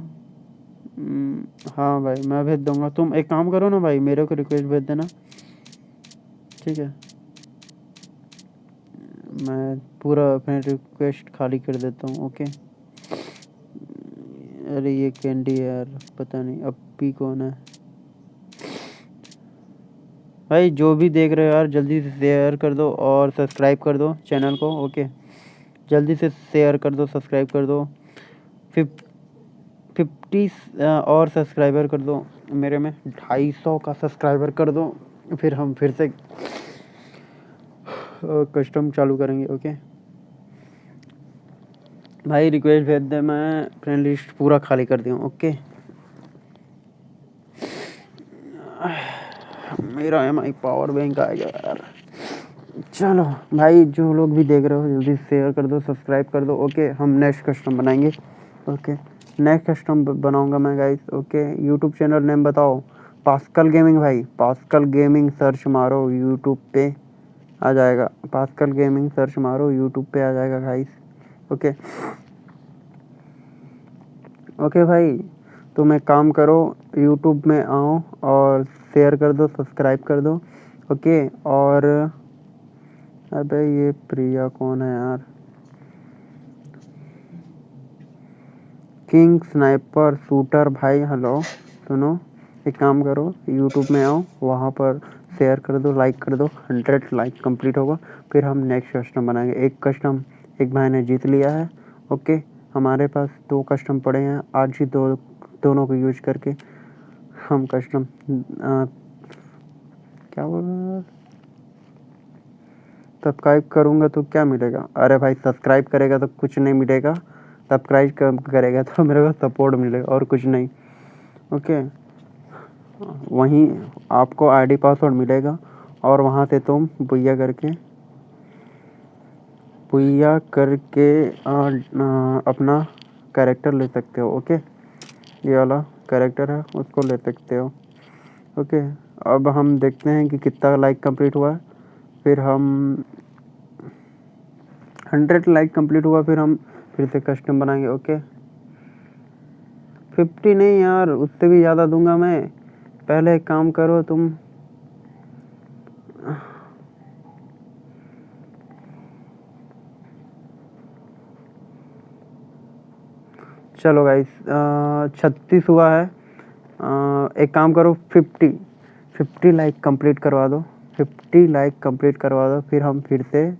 हाँ भाई मैं भेज दूंगा, तुम एक काम करो ना भाई, मेरे को रिक्वेस्ट भेज देना, ठीक है, मैं पूरा अपने रिक्वेस्ट खाली कर देता हूँ। ओके, अरे ये कैंडी है यार, पता नहीं अपी कौन है। भाई जो भी देख रहे हो यार, जल्दी से शेयर कर दो और सब्सक्राइब कर दो चैनल को। ओके, जल्दी से शेयर कर दो, सब्सक्राइब कर दो। 50 और सब्सक्राइबर कर दो मेरे में, 250 का सब्सक्राइबर कर दो, फिर हम फिर से कस्टम चालू करेंगे। ओके भाई, रिक्वेस्ट भेज दे, मैं फ्रेंड लिस्ट पूरा खाली कर दिया हूँ। ओके, मेरा MI पावर बैंक आ गया यार। चलो भाई, जो लोग भी देख रहे हो जल्दी शेयर कर दो, सब्सक्राइब कर दो। ओके, हम नेक्स्ट कस्टम बनाएंगे। ओके, नेक्स्ट कस्टम बनाऊंगा मैं guys. Okay, YouTube channel name बताओ। पास्कल गेमिंग भाई, पास्कल गेमिंग सर्च मारो यूट्यूब पे आ जाएगा। पास्कल गेमिंग सर्च मारो यूट्यूब पे आ जाएगा गाइस। ओके ओके भाई, तुम एक काम करो, यूट्यूब में आओ और शेयर कर दो, सब्सक्राइब कर दो। ओके, और अबे ये प्रिया कौन है यार? किंग स्नाइपर शूटर भाई, हेलो सुनो, एक काम करो, यूट्यूब में आओ, वहाँ पर शेयर कर दो, लाइक कर दो, 100 लाइक कंप्लीट होगा, फिर हम नेक्स्ट कस्टम बनाएंगे। एक कस्टम एक भाई ने जीत लिया है। ओके, हमारे पास 2 कस्टम पड़े हैं, आज ही दोनों को यूज करके हम कस्टम क्या बोल रहा है, सब्सक्राइब करूँगा तो क्या मिलेगा? अरे भाई सब्सक्राइब करेगा तो कुछ नहीं मिलेगा, सब्सक्राइब करेगा तो मेरे को सपोर्ट मिलेगा और कुछ नहीं। ओके, वहीं आपको आईडी पासवर्ड मिलेगा और वहाँ से तुम बुइया करके अपना कैरेक्टर ले सकते हो। ओके, ये वाला कैरेक्टर है उसको ले सकते हो। ओके, अब हम देखते हैं कि कितना लाइक कंप्लीट हुआ है, फिर हम 100 लाइक कंप्लीट हुआ, फिर हम फिर से कस्टम बनाएंगे। ओके, 50 नहीं यार, उससे भी ज़्यादा दूंगा मैं। पहले एक काम करो तुम, चलो गाइस 36 हुआ है। एक काम करो, 50 लाइक कंप्लीट करवा दो, 50 लाइक कंप्लीट करवा दो, फिर हम फिर से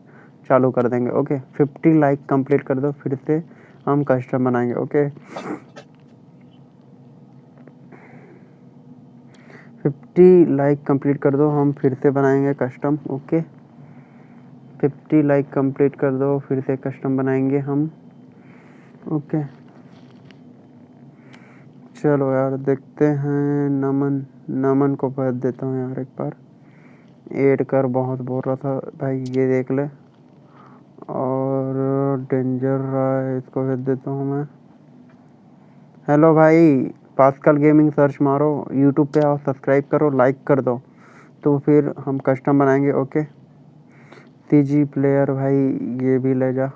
चालू कर देंगे। ओके, 50 लाइक कंप्लीट कर दो, फिर से हम कस्टम बनाएंगे। ओके, 50 लाइक कंप्लीट कर दो, हम फिर से बनाएंगे कस्टम। ओके, 50 लाइक कंप्लीट कर दो, फिर से कस्टम बनाएंगे हम। ओके, चलो यार देखते हैं, नमन को भेज देता हूँ यार, एक बार ऐड कर, बहुत बोल रहा था भाई, ये देख ले। और डेंजर राय इसको भेज देता हूँ मैं। हेलो भाई, पास्कल गेमिंग सर्च मारो, यूट्यूब पे आओ, सब्सक्राइब करो, लाइक कर दो, तो फिर हम कस्टम बनाएंगे। ओके, सीजी प्लेयर भाई ये भी ले जा।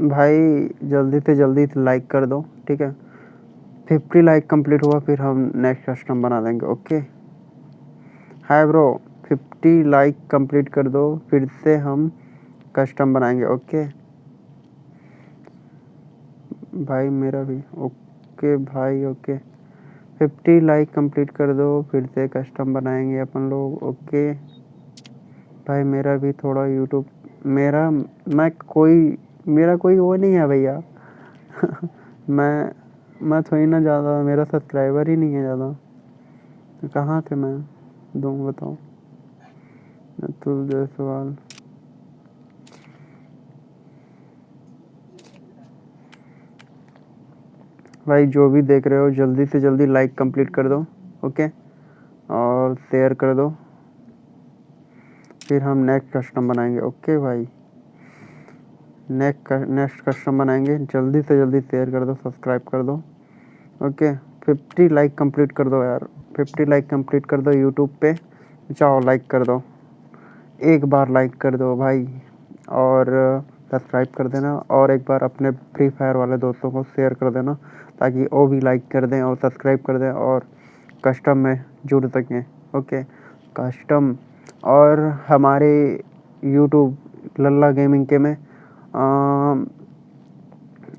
भाई जल्दी से जल्दी लाइक कर दो, ठीक है? 50 लाइक कंप्लीट हुआ, फिर हम नेक्स्ट कस्टम बना देंगे। Okay, hi bro, 50 like complete कर दो, फिर से हम कस्टम बनाएंगे। ओके भाई, मेरा भी ओके भाई। ओके, 50 लाइक कंप्लीट कर दो, फिर से कस्टम बनाएंगे अपन लोग। ओके भाई, मेरा भी थोड़ा यूट्यूब मेरा कोई वो नहीं है भैया। मैं थोड़ी ना ज़्यादा, मेरा सब्सक्राइबर ही नहीं है ज़्यादा, कहाँ थे मैं दूँ बताओ? अतुल जायसवाल, भाई जो भी देख रहे हो जल्दी से जल्दी लाइक कंप्लीट कर दो। ओके, और शेयर कर दो, फिर हम नेक्स्ट कस्टम बनाएंगे। ओके भाई, नेक्स्ट कस्टम बनाएंगे, जल्दी से जल्दी शेयर कर दो, सब्सक्राइब कर दो। ओके, 50 लाइक कंप्लीट कर दो यार, 50 लाइक कंप्लीट कर दो, यूट्यूब पे जाओ, लाइक कर दो, एक बार लाइक कर दो भाई, और सब्सक्राइब कर देना, और एक बार अपने फ्री फायर वाले दोस्तों को शेयर कर देना, ताकि वो भी लाइक कर दें और सब्सक्राइब कर दें और कस्टम में जुड़ सकें। ओके, कस्टम और हमारे यूट्यूब लल्ला गेमिंग के में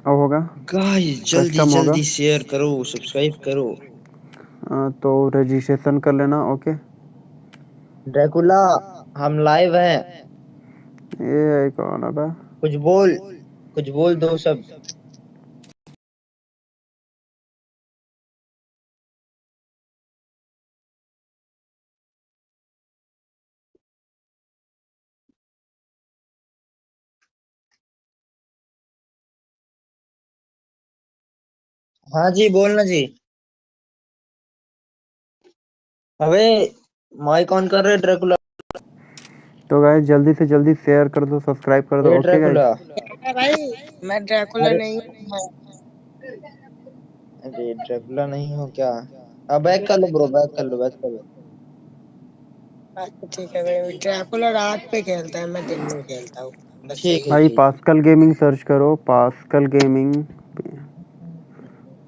वो होगा, गाइस जल्दी कस्टम होगा, जल्दी शेयर करो, सब्सक्राइब करो। तो रजिस्ट्रेशन कर लेना। ओके, ड्रैकुला, हम लाइव हैं, ये कौन है बा? कुछ बोल, कुछ बोल दो सब। हाँ जी, बोलना जी। अबे माइक ऑन कर रहे ड्रैकुला। तो गाइस जल्दी से जल्दी शेयर कर दो, सब्सक्राइब कर दो। ए ओके गाइस, ड्रैकुला। भाई मैं ड्रैकुला अरे नहीं हूँ। अरे ड्रैकुला नहीं हो क्या? अब बैक कर लो ब्रो, बैक कर लो, बैक कर लो। अच्छा ठीक है भाई, ड्रैकुला रात पे खेलता है, मैं दिन में खेलता हूँ। बस ठीक यही है भाई ठीक। पास्कल गेमिंग सर्च करो,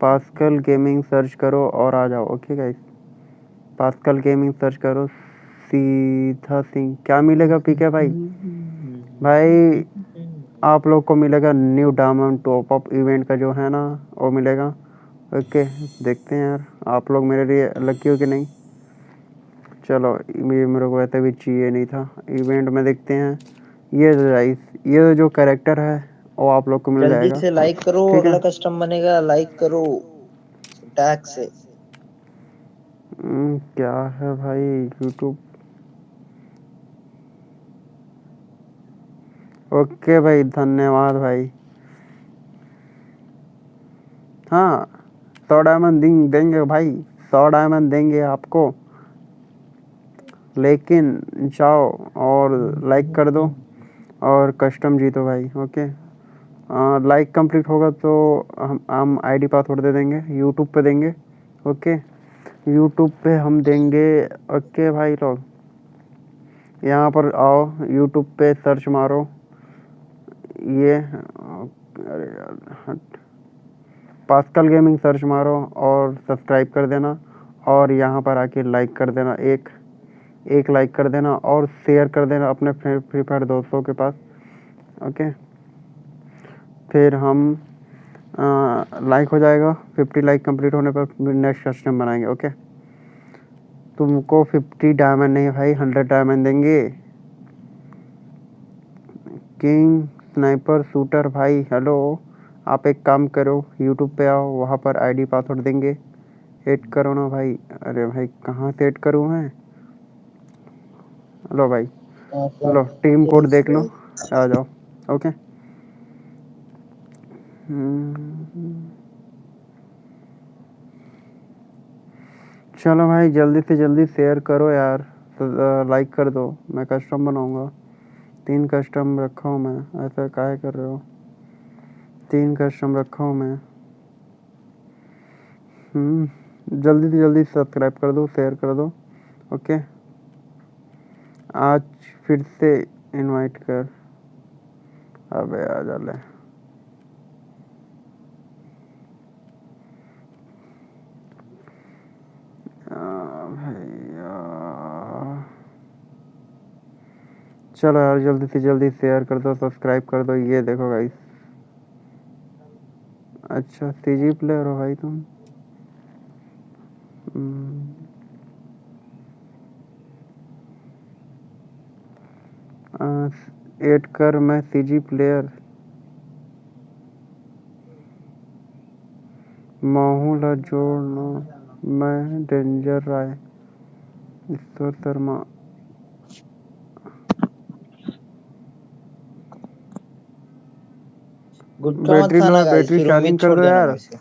पास्कल गेमिंग सर्च करो और आ जाओ। Okay guys, pascal gaming search करो, सीधा सिंह क्या मिलेगा पीके भाई? भाई आप लोग को मिलेगा new diamond top up event का जो है ना, वो मिलेगा। ओके देखते हैं यार आप लोग मेरे लिए लकी हो कि नहीं। चलो ये मेरे को वैसे भी चाहिए नहीं था। इवेंट में देखते हैं। ये जो कैरेक्टर है वो आप लोग को मिल जल्दी जाएगा, से लाइक करो, ठीक अगला है। कस्टम बनेगा, लाइक करो टैग से। क्या है भाई यूट्यूब? ओके भाई धन्यवाद भाई। हाँ 100 डायमंड देंगे भाई, 100 डायमंड देंगे आपको, लेकिन जाओ और लाइक कर दो और कस्टम जीतो भाई। ओके लाइक कंप्लीट होगा तो हम आईडी पासवर्ड दे देंगे, यूट्यूब पे देंगे। ओके यूट्यूब पे हम देंगे। ओके भाई लोग यहाँ पर आओ, यूट्यूब पे सर्च मारो ये, अरे यार पास्कल गेमिंग सर्च मारो और सब्सक्राइब कर देना और यहाँ पर आके लाइक कर देना, एक लाइक कर देना और शेयर कर देना अपने फ्री फायर दोस्तों के पास। ओके फिर हम लाइक हो जाएगा, 50 लाइक कंप्लीट होने पर नेक्स्ट कस्टम बनाएंगे। ओके तुमको 50 डायमंड नहीं भाई 100 डायमंड देंगे। किंग स्नाइपर शूटर भाई हेलो, आप एक काम करो यूट्यूब पे आओ, वहाँ पर आईडी पासवर्ड देंगे, ऐड करो ना भाई। अरे भाई कहाँ से ऐड करूँ मैं? लो भाई, लो टीम कोड देख लो, आ जाओ। ओके चलो भाई जल्दी से जल्दी शेयर करो यार, तो लाइक कर दो। मैं कस्टम बनाऊंगा, 3 कस्टम रखा हूँ मैं, ऐसा काहे कर रहे हो? 3 कस्टम रखा हूँ मैं। जल्दी से जल्दी सब्सक्राइब कर दो, शेयर कर दो। ओके आज फिर से इनवाइट कर, अबे आ जा ले। भैया चलो यार जल्दी से जल्दी शेयर कर दो, सब्सक्राइब कर दो। ये देखो गाइस, अच्छा सीजी प्लेयर हो भाई तुम? ऐड कर, मैं सीजी प्लेयर माहौल जोड़ना, मैं डेंजर राय ईश्वर शर्मा। गुटखा मत बैटरी लो खाना है, गाइस, बैटरी फिर चार्जिंग उम्मीद कर छोड़ दो देना यार। मेरे से।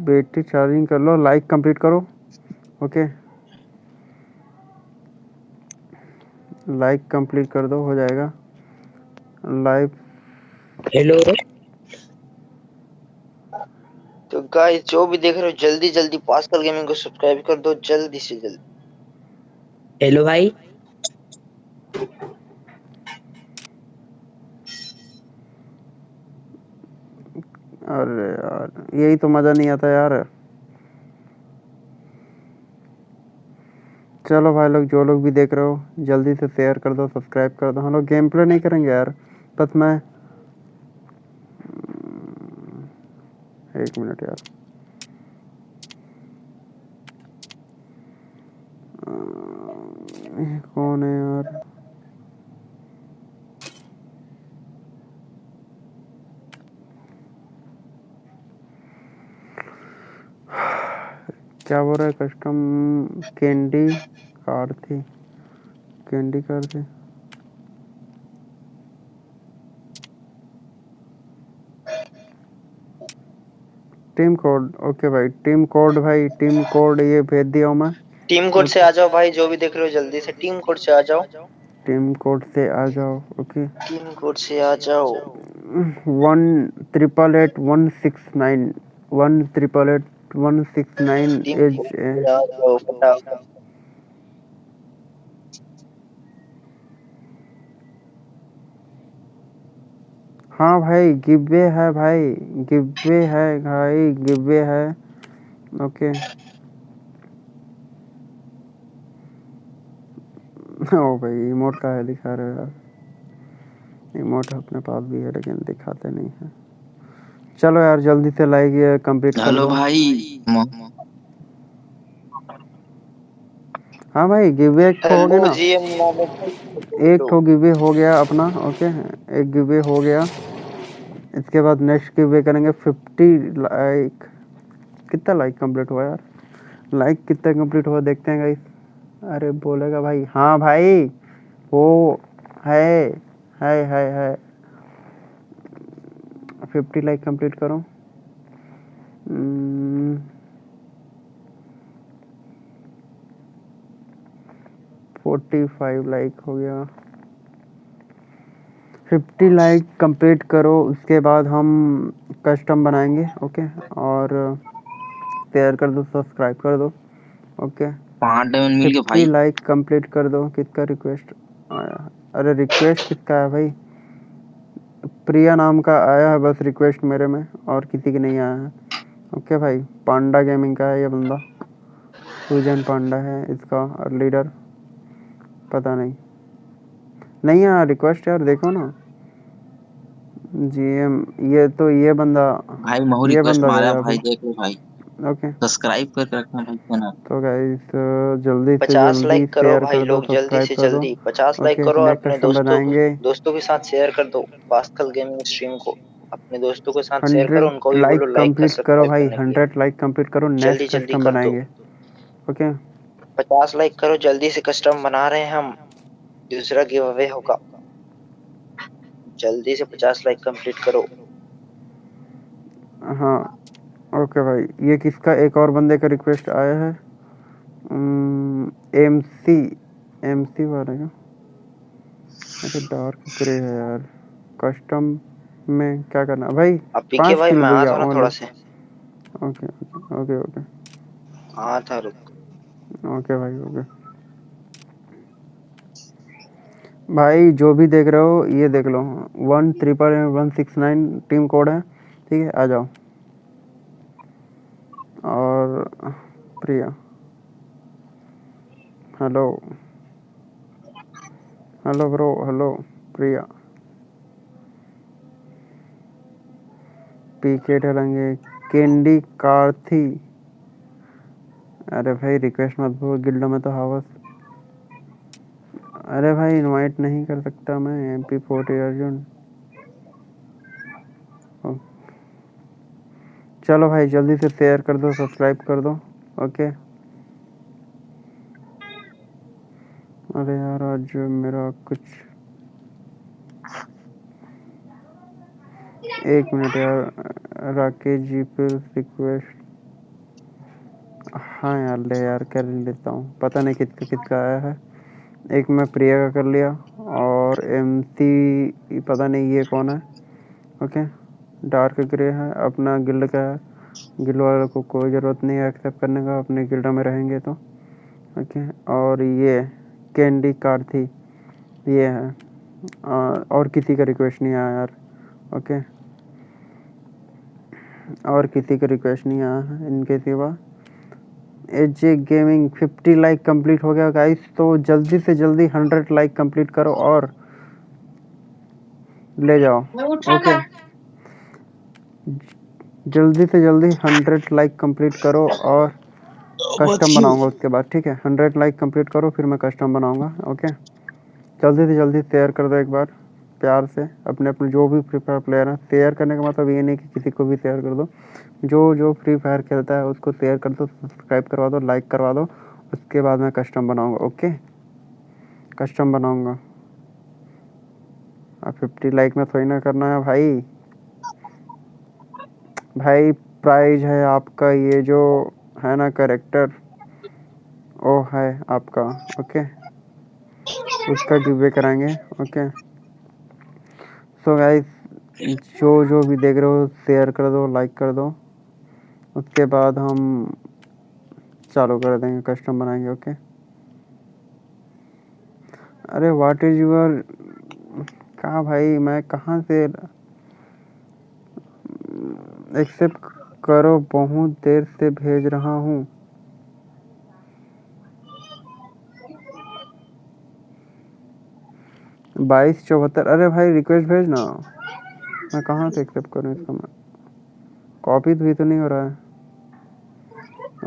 बैटरी चार्जिंग कर लो, लाइक कंप्लीट करो। ओके लाइक कंप्लीट कर दो, हो जाएगा लाइव। हेलो तो गाइस जो भी देख रहे हो जल्दी जल्दी पास्कल गेमिंग को सब्सक्राइब कर दो, जल्दी से जल्दी। हेलो भाई, अरे यार यही तो मज़ा नहीं आता यार। चलो भाई लोग, जो लोग भी देख रहे हो जल्दी से शेयर कर दो, सब्सक्राइब कर दो। हम लोग गेम प्ले नहीं करेंगे यार, बस मैं 1 मिनट यार। ये कौन है यार? क्या बोल रहा है? कस्टम कैंडी कार थी, कैंडी कार थी। टीम कोड ओके भाई, टीम कोड भाई, टीम कोड ये भेज दिया हूँ मैं। टीम कोड से आ जाओ भाई, जो भी देख रहे हो जल्दी से टीम कोड से आ जाओ। टीम कोड से आ जाओ। ओके टीम कोड से आ जाओ। 1888169, 1888169 169 टीम एज आ जाओ फटाफट। हाँ भाई गिवे है भाई, गिवे है भाई, गिवे है। ओके ओ भाई इमोट का है दिखा रहे हो यार, इमोट अपने पास भी है लेकिन दिखाते नहीं है। चलो यार जल्दी से लाइक कंप्लीट कर हेलो दो। भाई। हाँ भाई गिवे एक ठो हो गया हेलो ना, जीएम मोहम्मद भाई, एक हेलो। ठो गिवे हो गया अपना। ओके एक गिवे हो गया, इसके बाद नेक्स्ट गिवे करेंगे 50 लाइक। कितना लाइक कंप्लीट हुआ यार, लाइक कितना कंप्लीट हुआ देखते हैं गाइस। अरे बोलेगा भाई, हाँ भाई वो है 50 लाइक कंप्लीट करो। 45 लाइक हो गया, 50 लाइक कंप्लीट करो, उसके बाद हम कस्टम बनाएंगे। ओके और शेयर कर दो, सब्सक्राइब कर दो। ओके 5 डायमंड मिल गया 50 भाई। लाइक कंप्लीट कर दो। किसका रिक्वेस्ट आया, अरे रिक्वेस्ट किसका है भाई, प्रिया नाम का आया है बस रिक्वेस्ट मेरे में, और किसी की नहीं आया है। ओके भाई पांडा गेमिंग का है ये बंदा, सुजन पांडा है इसका, और लीडर पता नहीं, नहीं आया रिक्वेस्ट यार, देखो ना जीएम, ये तो ये बंदा, भाई महू ये रिक्वेस्ट बंदा मारा गया भाई, अभी। देख लो भाई। ओके सब्सक्राइब करके रखना भाई चैनल। तो गाइस जल्दी से 50 जल्दी लाइक करो शेयर भाई कर दो, लोग, जल्दी सब्सक्राइब से कर दो। जल्दी 50 लाइक ओके करो और नेक्स्ट अपने कस्टम बनाएंगे। दोस्तों के साथ शेयर कर दो। पास्कल गेमिंग स्ट्रीम को अपने दोस्तों के साथ शेयर करो, 100 उनको भी बोलो लाइक लाइक का कंप्लीट करो सब्सक्राइब भाई, करने के लिए। 100 लाइक कंप्लीट करो, जल्दी नेक्स्ट जल्दी कस्टम कर दो, बनाएंगे। ओके 50 लाइक करो, जल्दी से कस्टम बना रहे हैं हम, दूसरा गिव अवे होगा। जल्दी से 50 लाइक कंप्लीट करो। हाँ ओके भाई, ये किसका एक और बंदे का रिक्वेस्ट आया है, एमसी, एमसी वाले का। अरे डार्क ग्रे है यार, कस्टम में क्या करना भाई, अब पीके 5 भाई किल मैं आ भैया था ना ओनली। थोड़ा से, ओके ओके ओके ओके आ था रुक। ओके भाई ओके भाई, जो भी देख रहे हो ये देख लो, 11169 टीम कोड है, ठीक है आ जाओ। और प्रिया हेलो, हेलो ब्रो, हेलो प्रिया, पीके ढलेंगे, कैंडी कार्थी। अरे भाई रिक्वेस्ट मत भूल, गिल्डो में तो हवस। अरे भाई इनवाइट नहीं कर सकता मैं, MP40 अर्जुन। ओ, चलो भाई जल्दी से शेयर कर दो, सब्सक्राइब कर दो। ओके अरे यार आज मेरा कुछ, एक मिनट यार, राकेश जी पे रिक्वेस्ट, हाँ यार ले यार कर लेता हूँ, पता नहीं किसका किसका आया है। एक मैं प्रिया का कर लिया, और MC पता नहीं ये कौन है। ओके डार्क ग्रे है, अपना गिल्ड का है, गिल्ड वालों को कोई ज़रूरत नहीं है एक्सेप्ट करने का, अपने गिल्ड में रहेंगे तो। ओके और ये कैंडी कार्थी ये है, और किसी का रिक्वेस्ट नहीं आया यार। ओके और किसी का रिक्वेस्ट नहीं आया है इनके सिवा। एजे गेमिंग 50 लाइक कंप्लीट हो गया गाइस, तो जल्दी से जल्दी 100 लाइक कंप्लीट करो और ले जाओ। ओके जल्दी से जल्दी 100 लाइक कंप्लीट करो और कस्टम बनाऊंगा उसके बाद, ठीक है 100 लाइक कंप्लीट करो फिर मैं कस्टम बनाऊंगा। ओके जल्दी से जल्दी शेयर कर दो एक बार प्यार से, अपने अपने जो भी फ्री फायर प्लेयर हैं, शेयर करने का मतलब ये नहीं कि किसी को भी शेयर कर दो, जो जो फ्री फायर खेलता है उसको शेयर कर दो, सब्सक्राइब करवा दो, लाइक करवा दो, उसके बाद मैं कस्टम बनाऊंगा। ओके कस्टम बनाऊंगा, अब 50 लाइक में थोड़ी ना करना है भाई। भाई प्राइज है आपका ये जो है ना कैरेक्टर, वो है आपका। ओके उसका गिवे कराएंगे। ओके सो गाइस जो जो भी देख रहे हो शेयर कर दो, लाइक कर दो। उसके बाद हम चालू कर देंगे, कस्टम बनाएंगे। ओके। अरे व्हाट इज यूर, कहाँ भाई, मैं कहाँ से एक्सेप्ट करो, बहुत देर से भेज रहा हूँ। बाईस चौहत्तर, अरे भाई रिक्वेस्ट भेजना, मैं कहाँ से एक्सेप्ट करूँ इसका, मैं कॉपी भी तो नहीं हो रहा है।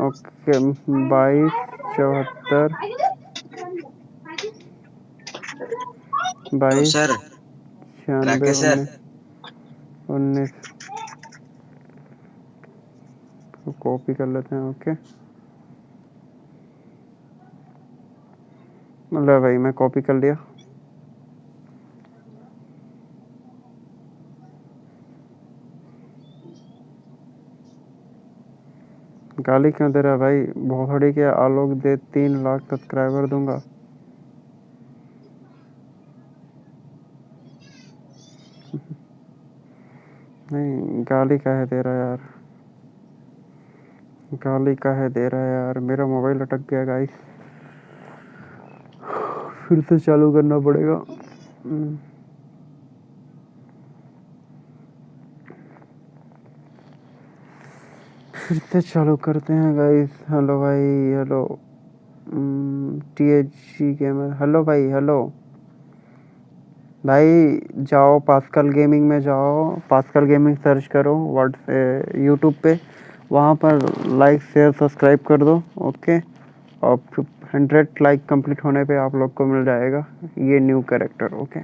Okay 22 74 hello 22 sir, 96 Rakesh sir. 19 copy कर लेते हैं। ओके मतलब भाई मैं कॉपी कर लिया। गाली क्यों दे रहा है भाई, भोसड़ी के आलोक दे 3 लाख सब्सक्राइबर दूंगा। नहीं गाली काहे दे रहा है यार, गाली काहे दे रहा है यार, मेरा मोबाइल अटक गया गाइस, फिर से चालू करना पड़ेगा। फिर से चालू करते हैं गाइस। हेलो भाई, हेलो THG गेमर, हेलो भाई, हेलो भाई। जाओ पास्कल गेमिंग में जाओ, पास्कल गेमिंग सर्च करो यूट्यूब पे, वहाँ पर लाइक शेयर सब्सक्राइब कर दो। ओके और 100 लाइक कंप्लीट होने पे आप लोग को मिल जाएगा ये न्यू कैरेक्टर। ओके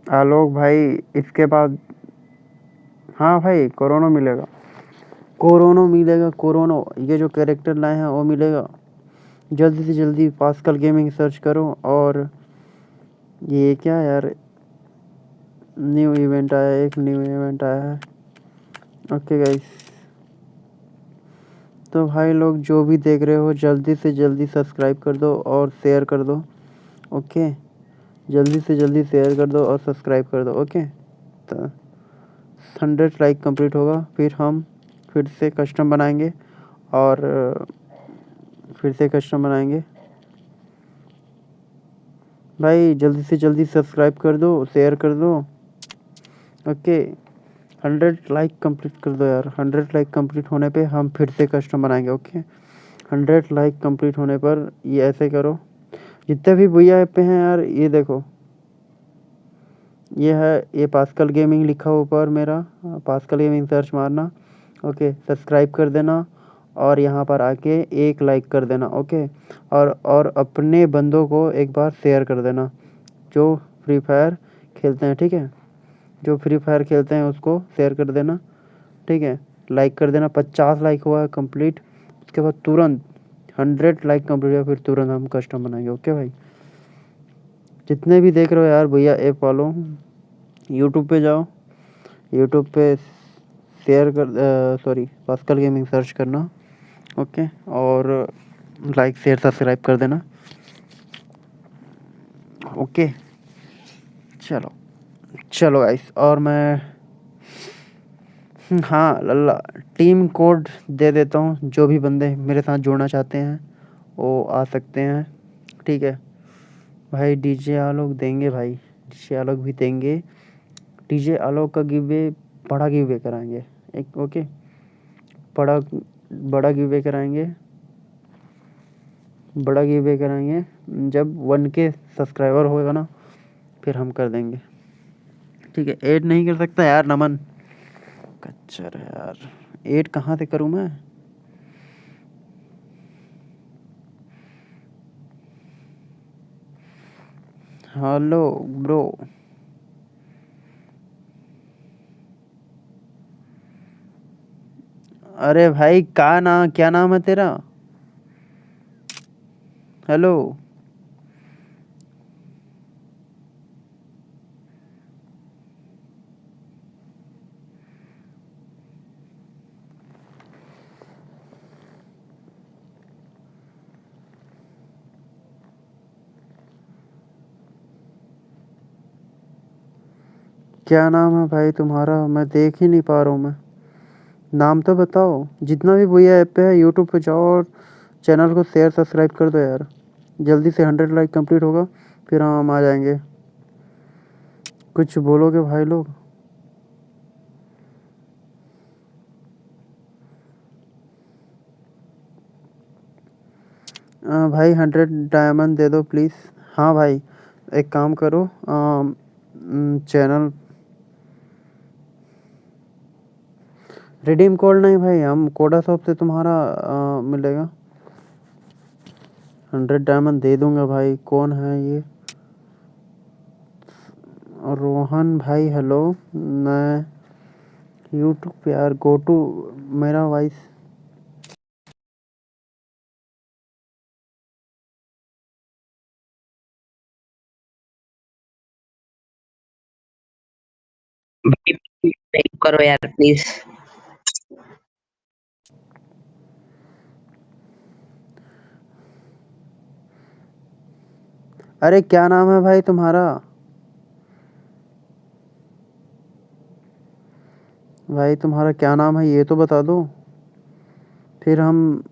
आलोक भाई, इसके बाद हाँ भाई कोरोना मिलेगा, कोरोना मिलेगा, कोरोना, ये जो कैरेक्टर लाए हैं वो मिलेगा। जल्दी से जल्दी पास्कल गेमिंग सर्च करो। और ये क्या यार, न्यू इवेंट आया है, एक न्यू इवेंट आया है। ओके गाइस, तो भाई लोग जो भी देख रहे हो जल्दी से जल्दी सब्सक्राइब कर दो और शेयर कर दो। ओके जल्दी से जल्दी शेयर कर दो और सब्सक्राइब कर दो। ओके तो 100 लाइक कंप्लीट होगा, फिर हम फिर से कस्टम बनाएंगे और फिर से कस्टम बनाएंगे। भाई जल्दी से जल्दी सब्सक्राइब कर दो, शेयर कर दो। ओके 100 लाइक कंप्लीट कर दो यार, 100 लाइक कंप्लीट होने पे हम फिर से कस्टम बनाएंगे। ओके 100 लाइक कंप्लीट होने पर ये ऐसे करो, जितने भी भैया पे हैं यार, ये देखो, ये है, ये पास्कल गेमिंग लिखा हुआ ऊपर मेरा, पास्कल गेमिंग सर्च मारना। ओके सब्सक्राइब कर देना और यहाँ पर आके एक लाइक कर देना। ओके और अपने बंदों को एक बार शेयर कर देना जो फ्री फायर खेलते हैं, ठीक है, जो फ्री फायर खेलते हैं उसको शेयर कर देना, ठीक है। लाइक कर देना, 50 लाइक हुआ है कंप्लीट, उसके बाद तुरंत 100 लाइक कंप्लीट हुआ, फिर तुरंत हम कस्टम बनाएंगे। ओके भाई, जितने भी देख रहे हो यार भैया ऐप वालों, यूट्यूब पे जाओ, यूट्यूब पे शेयर कर, सॉरी पास्कल गेमिंग सर्च करना। ओके और लाइक शेयर सब्सक्राइब कर देना। ओके चलो चलो गाइस, और मैं हाँ लल्ला टीम कोड दे देता हूँ, जो भी बंदे मेरे साथ जुड़ना चाहते हैं वो आ सकते हैं, ठीक है भाई। डीजे आलोक देंगे भाई, डीजे आलोक भी देंगे, डीजे आलोक का गिवे, बड़ा गिवे कराएंगे एक। ओके बड़ा बड़ा गिवे कराएंगे, बड़ा गिवे कराएंगे जब 1K सब्सक्राइबर होएगा ना, फिर हम कर देंगे, ठीक है। ऐड नहीं कर सकता यार नमन, कच्चर है यार, ऐड कहाँ से करूँ मैं। हेलो ब्रो, अरे भाई क्या नाम है तेरा, हेलो। क्या नाम है भाई तुम्हारा? मैं देख ही नहीं पा रहा हूँ मैं। नाम तो बताओ। जितना भी भैया ऐप पे है यूट्यूब पे जाओ और चैनल को शेयर सब्सक्राइब कर दो यार। जल्दी से 100 लाइक कंप्लीट होगा फिर हम आ जाएंगे। कुछ बोलोगे भाई लोग? भाई 100 डायमंड दे दो प्लीज़। हाँ भाई, एक काम करो, चैनल रिडीम कोड नहीं भाई, हम कोडा शॉप से तुम्हारा मिलेगा। 100 डायमंड दे दूंगा भाई। कौन है ये? रोहन भाई हेलो। मैं यूट्यूब पे यार गो टू मेरा वॉइस। भाई करो यार प्लीज। अरे क्या नाम है भाई तुम्हारा? भाई तुम्हारा क्या नाम है ये तो बता दो फिर हम।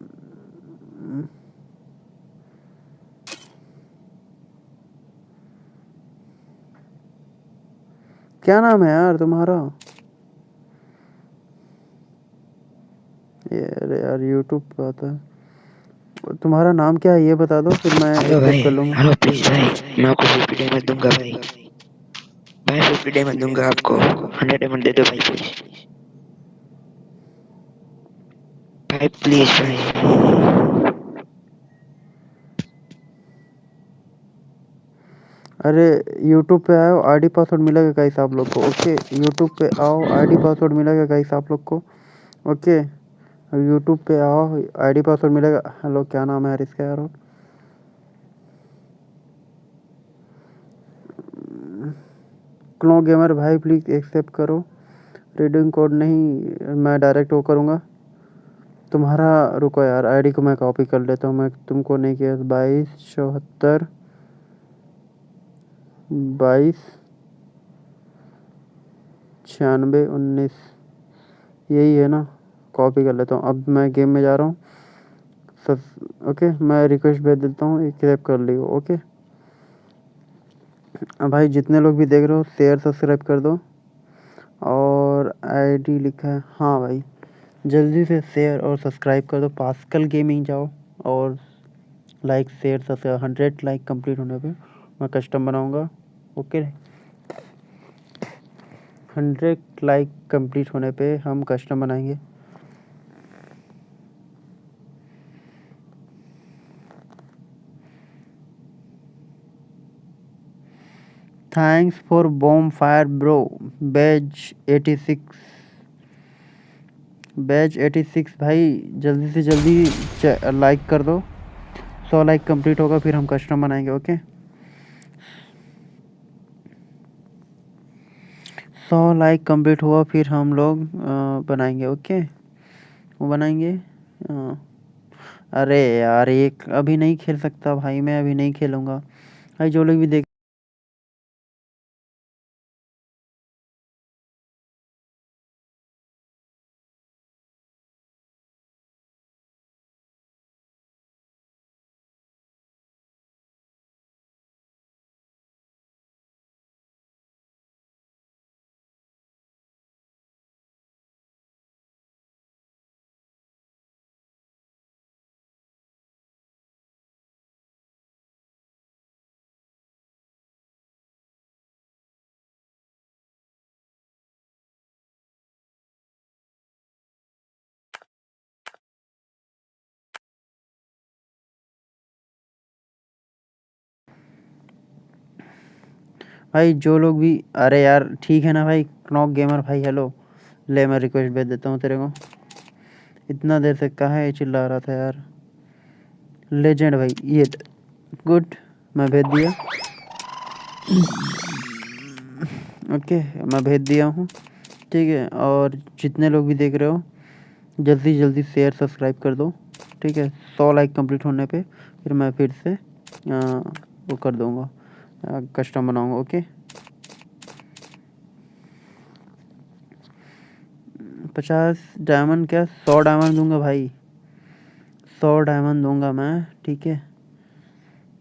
क्या नाम है यार तुम्हारा? यार यार यूट्यूब पे आता है। तुम्हारा नाम क्या है ये बता दो फिर मैं हेलो भाई, एक्सेप्ट कर लूँगा। हेलो प्लीज भाई, मैं आपको 50 डायमंड दूंगा भाई। मैं 50 डायमंड दूंगा आपको, 100 डायमंड दे दो भाई प्लीज। भाई प्लीज भाई। अरे यूट्यूब पे आओ, आईडी पासवर्ड मिलेगा गाइस आप लोग को। ओके यूट्यूब पे आओ, आईडी पासवर्ड मिलेगा गाइस आप लोग को। ओके यूट्यूब पे आओ, आईडी पासवर्ड मिलेगा। हेलो क्या नाम है यार इसका यार? क्लो गेमर भाई प्लीज़ एक्सेप्ट करो। रीडिंग कोड नहीं, मैं डायरेक्ट वो करूँगा तुम्हारा। रुको यार, आईडी को मैं कॉपी कर लेता हूँ। मैं तुमको नहीं किया। 2274 2296 19 यही है ना? कॉपी कर लेता हूँ। अब मैं गेम में जा रहा हूँ। सब ओके, मैं रिक्वेस्ट भेज देता हूँ, एक्सेप्ट कर लियो। ओके अब भाई जितने लोग भी देख रहे हो शेयर सब्सक्राइब कर दो। और आईडी लिखा है हाँ भाई, जल्दी से शेयर और सब्सक्राइब कर दो। पास्कल गेमिंग जाओ और like share subscribe. 100 like complete होने पे मैं कस्टम बनाऊंगा। ओके 100 लाइक कंप्लीट होने पे हम कस्टम बनाएंगे। Thanks for bonfire bro. Badge 86 भाई जल्दी से जल्दी लाइक कर दो। 100 लाइक कंप्लीट होगा फिर हम कस्टम बनाएंगे। ओके 100 लाइक कंप्लीट हुआ फिर हम लोग बनाएंगे। ओके वो बनाएंगे। अरे यार एक अभी नहीं खेल सकता भाई, मैं अभी नहीं खेलूँगा भाई। जो लोग भी देख भाई जो लोग भी, अरे यार ठीक है ना भाई। नॉक गेमर भाई हेलो, ले मैं रिक्वेस्ट भेज देता हूँ तेरे को। इतना देर से कहाँ है चिल्ला रहा था यार। लेजेंड भाई ये गुड, मैं भेज दिया। ओके मैं भेज दिया हूँ। ठीक है और जितने लोग भी देख रहे हो जल्दी जल्दी शेयर सब्सक्राइब कर दो। ठीक है 100 लाइक कंप्लीट होने पे फिर मैं फिर से वो कर दूँगा, कस्टम बनाऊँगा। ओके 50 डायमंड क्या 100 डायमंड दूंगा भाई, 100 डायमंड दूंगा मैं, ठीक है।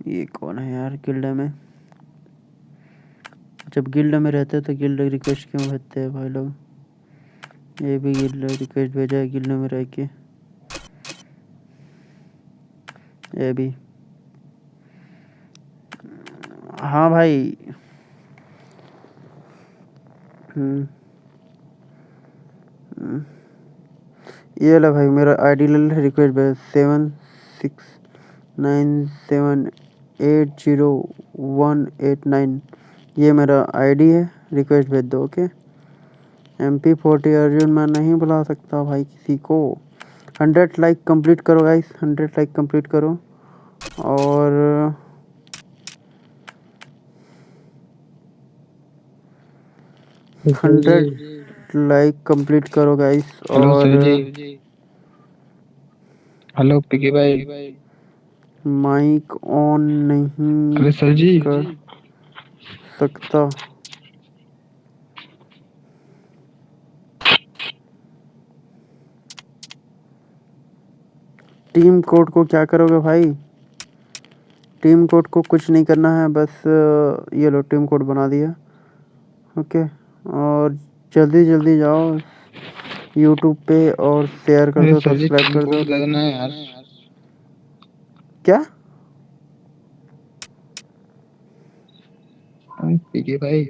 ये कौन है यार गिल्ड में? जब गिल्ड में रहते हैं तो गिल्ड रिक्वेस्ट क्यों भेजते हैं भाई लोग? ये भी गिल्ड रिक्वेस्ट भेजा है गिल्ड में रह के, ये भी। हाँ भाई। हम्म, हम्म। ये ले भाई मेरा आईडी ले ले, रिक्वेस्ट भेज 7697801889। ये मेरा आईडी है, रिक्वेस्ट भेज दो, ओके। MP40 अर्जुन मैं नहीं बुला सकता भाई किसी को। 100 लाइक कंप्लीट करो गाइस, 100 लाइक कंप्लीट करो। और 100 लाइक कंप्लीट करो गाइस। हेलो और सर जी। हेलो पिकी भाई। माइक ऑन नहीं अरे सर जी। कर सकता। टीम कोड को क्या करोगे भाई? टीम कोड को कुछ नहीं करना है, बस ये लो टीम कोड बना दिया, ओके। और जल्दी जल्दी जाओ यूट्यूब पे और शेयर कर अरे दो, सर जी सब्सक्राइब टीम कर दो। कोड दे देना है यार। क्या? पिकी भाई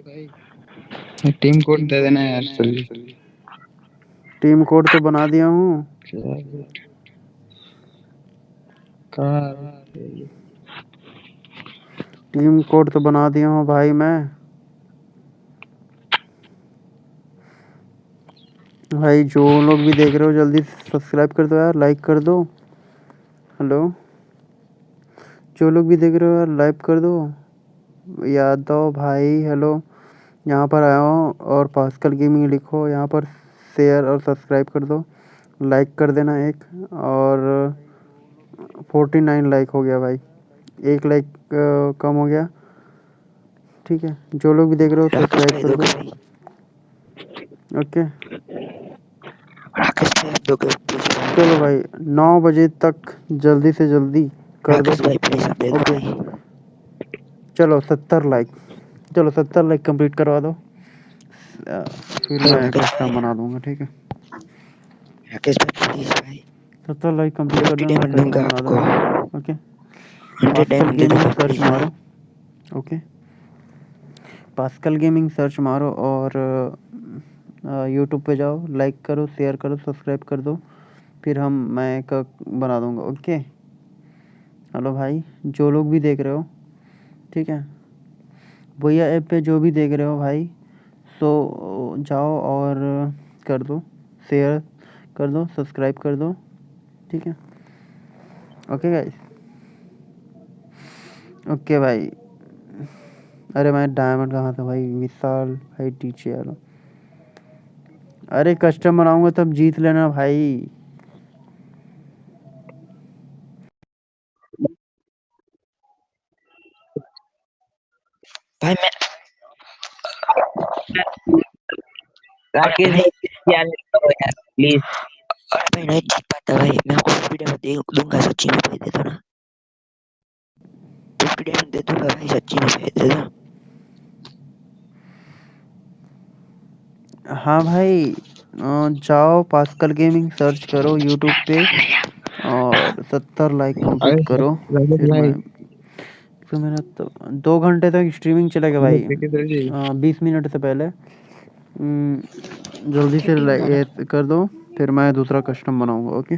टीम कोड दे देना है यार सर जी। टीम कोड तो बना दिया हूँ। टीम कोड तो बना दिया हूँ भाई मैं। भाई जो लोग भी देख रहे हो जल्दी सब्सक्राइब कर दो यार, लाइक कर दो। हेलो, जो लोग भी देख रहे हो यार लाइक कर दो, याद दो भाई। हेलो, यहाँ पर आया हो और पास्कल गेमिंग लिखो यहाँ पर, शेयर और सब्सक्राइब कर दो, लाइक कर देना एक। और 49 लाइक हो गया भाई, एक लाइक कम हो गया, ठीक है। जो लोग भी देख रहे हो राकेश सब्सक्राइब भाई कर दो, दोगे भाई? ओके। राकेश भाई आप दोगे प्लीज भाई? चलो भाई 9 बजे तक जल्दी से जल्दी कर दो, राकेश भाई प्लीज आप दे दो ओके। भाई। चलो 70 लाइक, चलो 70 लाइक कंप्लीट करवा दो, फिर हेलो मैं राकेश कस्टम भाई। बना दूंगा, ठीक है। राकेश भाई प्लीज भाई। 70 लाइक कंप्लीट कर 50 दो, मैं डायमंड दूंगा कस्टम बना आपको। दूंगा, ओके। 100 पास्कल डायमंड दे दो गेमिंग भाई सर्च प्लीज भाई। मारो, ओके। पास्कल गेमिंग सर्च मारो और यूट्यूब पे जाओ, लाइक करो, शेयर करो, सब्सक्राइब कर दो, फिर मैं एक बना दूंगा, ओके। हेलो भाई, जो लोग भी देख रहे हो, ठीक है। भैया ऐप पे जो भी देख रहे हो भाई, सो जाओ और कर दो, शेयर कर दो, सब्सक्राइब कर दो, ठीक है, ओके गाइस, ओके भाई। अरे मैं डायमंड कहाँ था भाई? विशाल भाई टीचे यार, अरे कस्टम बनाऊंगा तब जीत लेना भाई। भाई मैं राकेश भाई भाई क्या नहीं करो यार प्लीज। और भाई नहीं जीत पाता भाई, मैं आपको 50 डायमंड दे दूंगा, सच्ची में भाई दे दो ना। 50 डायमंड दे दूंगा भाई, सच्ची में भाई दे दो। हाँ भाई, जाओ पास्कल गेमिंग सर्च करो यूट्यूब पे और 70 लाइक कंप्लीट अरे करो, राकेश फिर भाई। मैं, फिर मेरा तो 2 घंटे तक स्ट्रीमिंग चलेगा हेलो भाई, पिकी सर जी। 20 मिनट से पहले। जल्दी से ये कर दो, फिर मैं दूसरा कस्टम बनाऊंगा, ओके।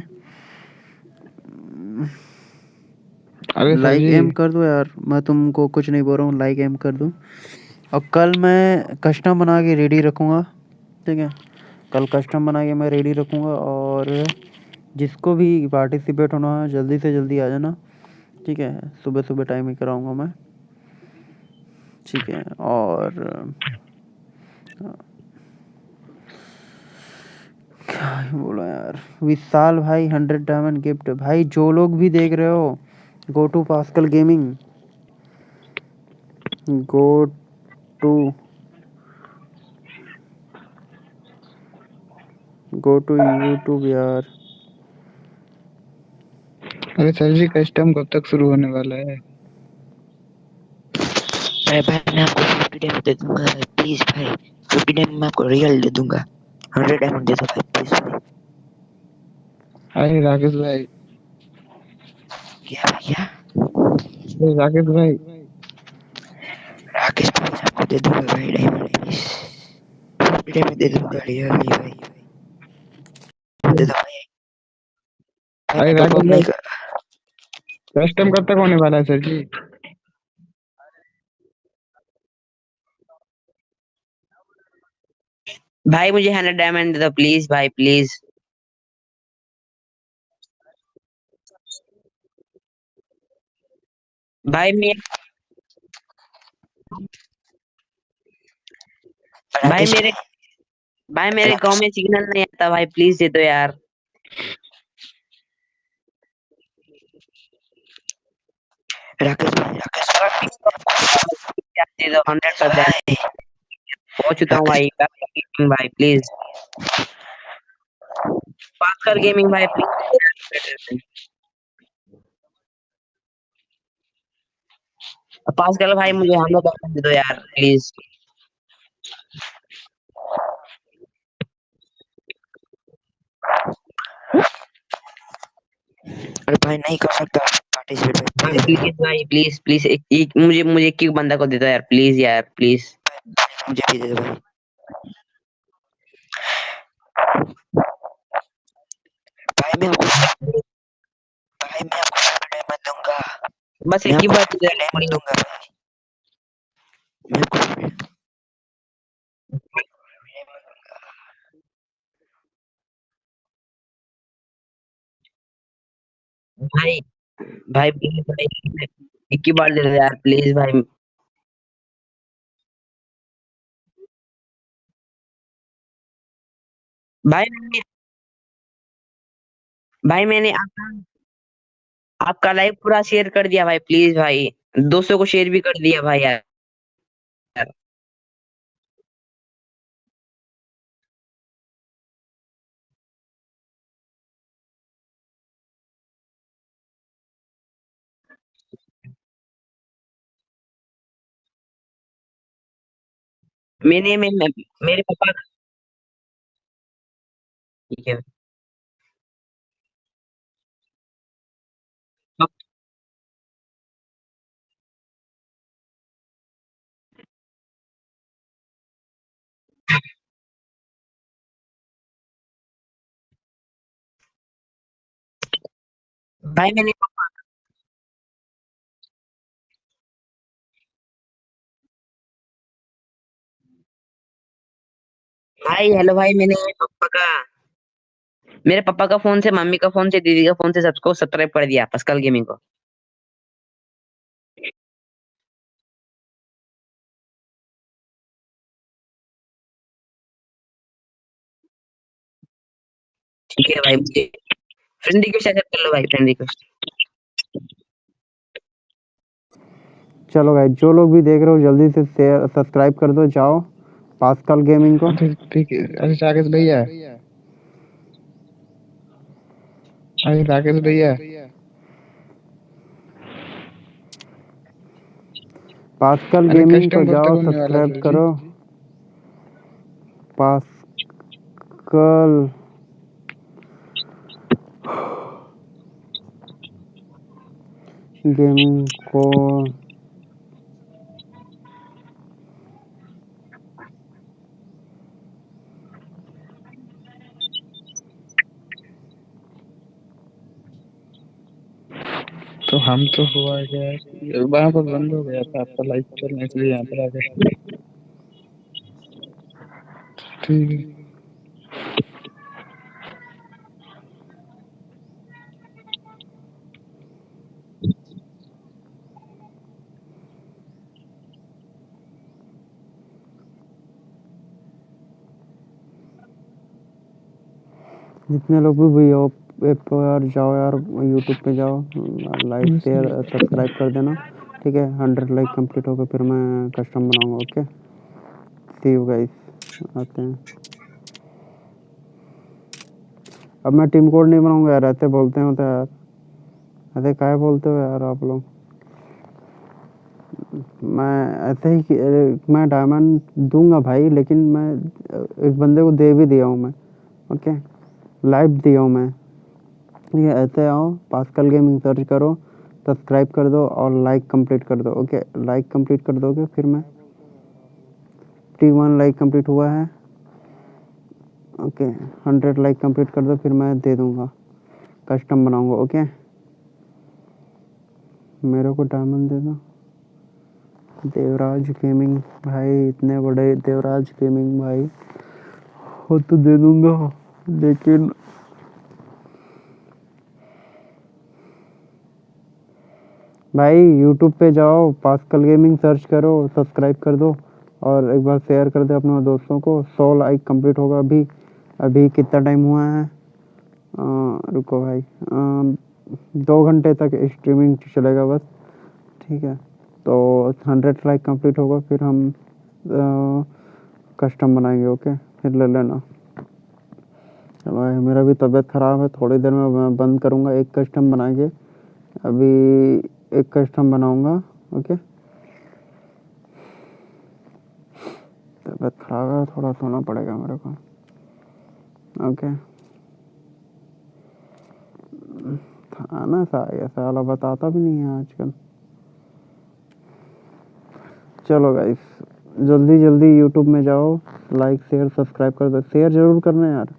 अरे सर लाइक जी। एम कर दो यार, मैं तुमको कुछ नहीं बोल रहा हूँ, लाइक एम कर दो। और कल मैं कस्टम बना के रेडी रखूँगा, ठीक है। कल कस्टम बना के मैं रेडी रखूँगा और जिसको भी पार्टिसिपेट होना है जल्दी से जल्दी आ जाना, ठीक है। सुबह सुबह टाइम ही कराऊँगा मैं, ठीक है। और क्या ही बोला यार, विशाल भाई 100 डायमंड गिफ्ट भाई। जो लोग भी देख रहे हो, go to Pascal gaming, go to go to YouTube यार। अरे सर जी कस्टम कब तक शुरू होने वाला है? अरे भाई मैं आपको 50 डायमंड दे दूंगा भाई, प्लीज भाई 50 डायमंड मैं आपको रियल दे दूंगा। 100 डायमंड दे दो भाई प्लीज भाई। अरे राकेश भाई, क्या भैया? अरे राकेश भाई, राकेश प्लीज आपको दे दूंगा भाई डायमंड प्लीज, 50 डायमंड दे दूंगा रियली भाई, दे दो भाई। भाई अरे मैं टॉप राकेश अप भाई, नहीं कर। कस्टम कब तक होने वाला है सर जी? भाई मुझे 100 डायमंड दे दो प्लीज भाई प्लीज। भाई मैं भाई राकेश मेरे भाई मेरे गांव राकेश में सिग्नल नहीं आता भाई प्लीज दे दो यार। राकेश भाई राकेश भाई यार दे दो 100%। भाई पहुंच चुका हूँ राकेश भाई। गेमिंग भाई प्लीज। पास्कल गेमिंग भाई प्लीज। पास्कल भाई मुझे 100 डायमंड दे दो यार प्लीज। अरे भाई नहीं कर सकता पार्टिसिपेट भाई भाई, प्लीज भाई प्लीज प्लीज मुझे एक बंदा को दे दो यार प्लीज। मुझे भी दे दो भाई। भाई मैं आपको भाई मैं आपको 50 डायमंड दूंगा, बस मैं एक ही आपको बार दे 50 दो डायमंड यार, दूंगा भाई, मैं आपको 50 डायमंड भाई भाई प्लीज भाई एक ही बार दे दो यार प्लीज भाई। भाई मैंने भाई मैंने आपका लाइव पूरा शेयर कर दिया भाई प्लीज भाई। 200 को शेयर भी कर दिया भाई यार। मैंने मेरे पापा। ठीक है भाई मैंने भाई हेलो भाई मैंने मेरे पापा का फोन से मम्मी का फोन से दीदी का फोन से सबको सब्सक्राइब कर दिया pascal गेमिंग को। ठीक है भाई मुझे फ्रेंड रिक्वेस्ट एक्सेप्ट कर लो भाई फ्रेंड रिक्वेस्ट। चलो गाइस, जो लोग भी देख रहे हो जल्दी से शेयर सब्सक्राइब कर दो, जाओ पास्कल गेमिंग को। अरे ठीक है, अरे राकेश भैया, अरे राकेश भैया, पास्कल अरे गेमिंग को कस्टम कब तक जाओ होने वाला है सब्सक्राइब सर जी? करो। पास्कल गेमिंग को तो हम तो हुआ क्या, वहां पर बंद हो गया था आपका लाइव चलना, इसलिए यहाँ पर आ गए। ठीक है। जितने लोग भी भैया ऐप पर यार जाओ यार, यूट्यूब पे जाओ, लाइक शेयर सब्सक्राइब कर देना। ठीक है, 100 लाइक कंप्लीट होकर फिर मैं कस्टम बनाऊंगा। ओके, सी यू गाइस, आते हैं। अब मैं टीम कोड नहीं बनाऊंगा यार, ऐसे बोलते हो तो यार, ऐसे काहे बोलते हो यार आप लोग। मैं ऐसे ही मैं डायमंड दूंगा भाई, लेकिन मैं एक बंदे को दे भी दिया हूँ मैं। ओके, लाइव दिया हूँ मैं। ठीक है, ऐसे आओ, पास्कल गेमिंग सर्च करो, सब्सक्राइब कर दो और लाइक कंप्लीट कर दो। ओके, लाइक कंप्लीट कर दोगे फिर मैं T1 लाइक कंप्लीट हुआ है। ओके, 100 लाइक कंप्लीट कर दो फिर मैं दे दूंगा, कस्टम बनाऊंगा। ओके, मेरे को डायमंड दे दो। देवराज गेमिंग भाई, इतने बड़े देवराज गेमिंग भाई हो तो दे दूंगा, लेकिन भाई यूट्यूब पे जाओ, पास्कल गेमिंग सर्च करो, सब्सक्राइब कर दो और एक बार शेयर कर दो अपने दोस्तों को। 100 लाइक कंप्लीट होगा अभी। अभी कितना टाइम हुआ है? रुको भाई, 2 घंटे तक स्ट्रीमिंग चलेगा बस। ठीक है, तो 100 लाइक कंप्लीट होगा फिर हम कस्टम बनाएंगे। ओके, फिर ले लेना। भाई मेरा भी तबीयत ख़राब है, थोड़ी देर में मैं बंद करूँगा, एक कस्टम बनाएंगे। अभी एक कस्टम बनाऊंगा। ओके, तबीयत ख़राब है, थोड़ा सोना पड़ेगा मेरे को। ओके, था ना ये साला बताता भी नहीं है आजकल। चलो गाइस, जल्दी जल्दी यूट्यूब में जाओ, लाइक शेयर सब्सक्राइब कर दो। शेयर ज़रूर करना यार,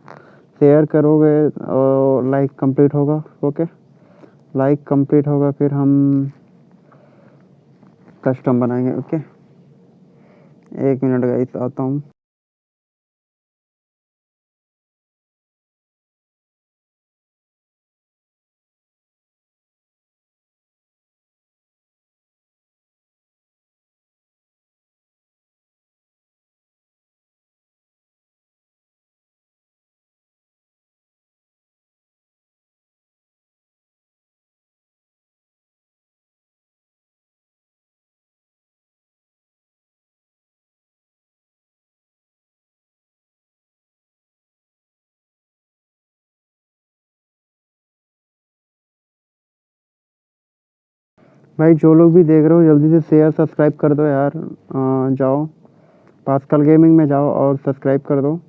शेयर करोगे और लाइक कंप्लीट होगा। ओके, लाइक कंप्लीट होगा फिर हम कस्टम बनाएंगे। ओके, 1 मिनट गाइस, आता हूँ। भाई जो लोग भी देख रहे हो जल्दी से शेयर सब्सक्राइब कर दो यार। जाओ पास्कल गेमिंग में जाओ और सब्सक्राइब कर दो।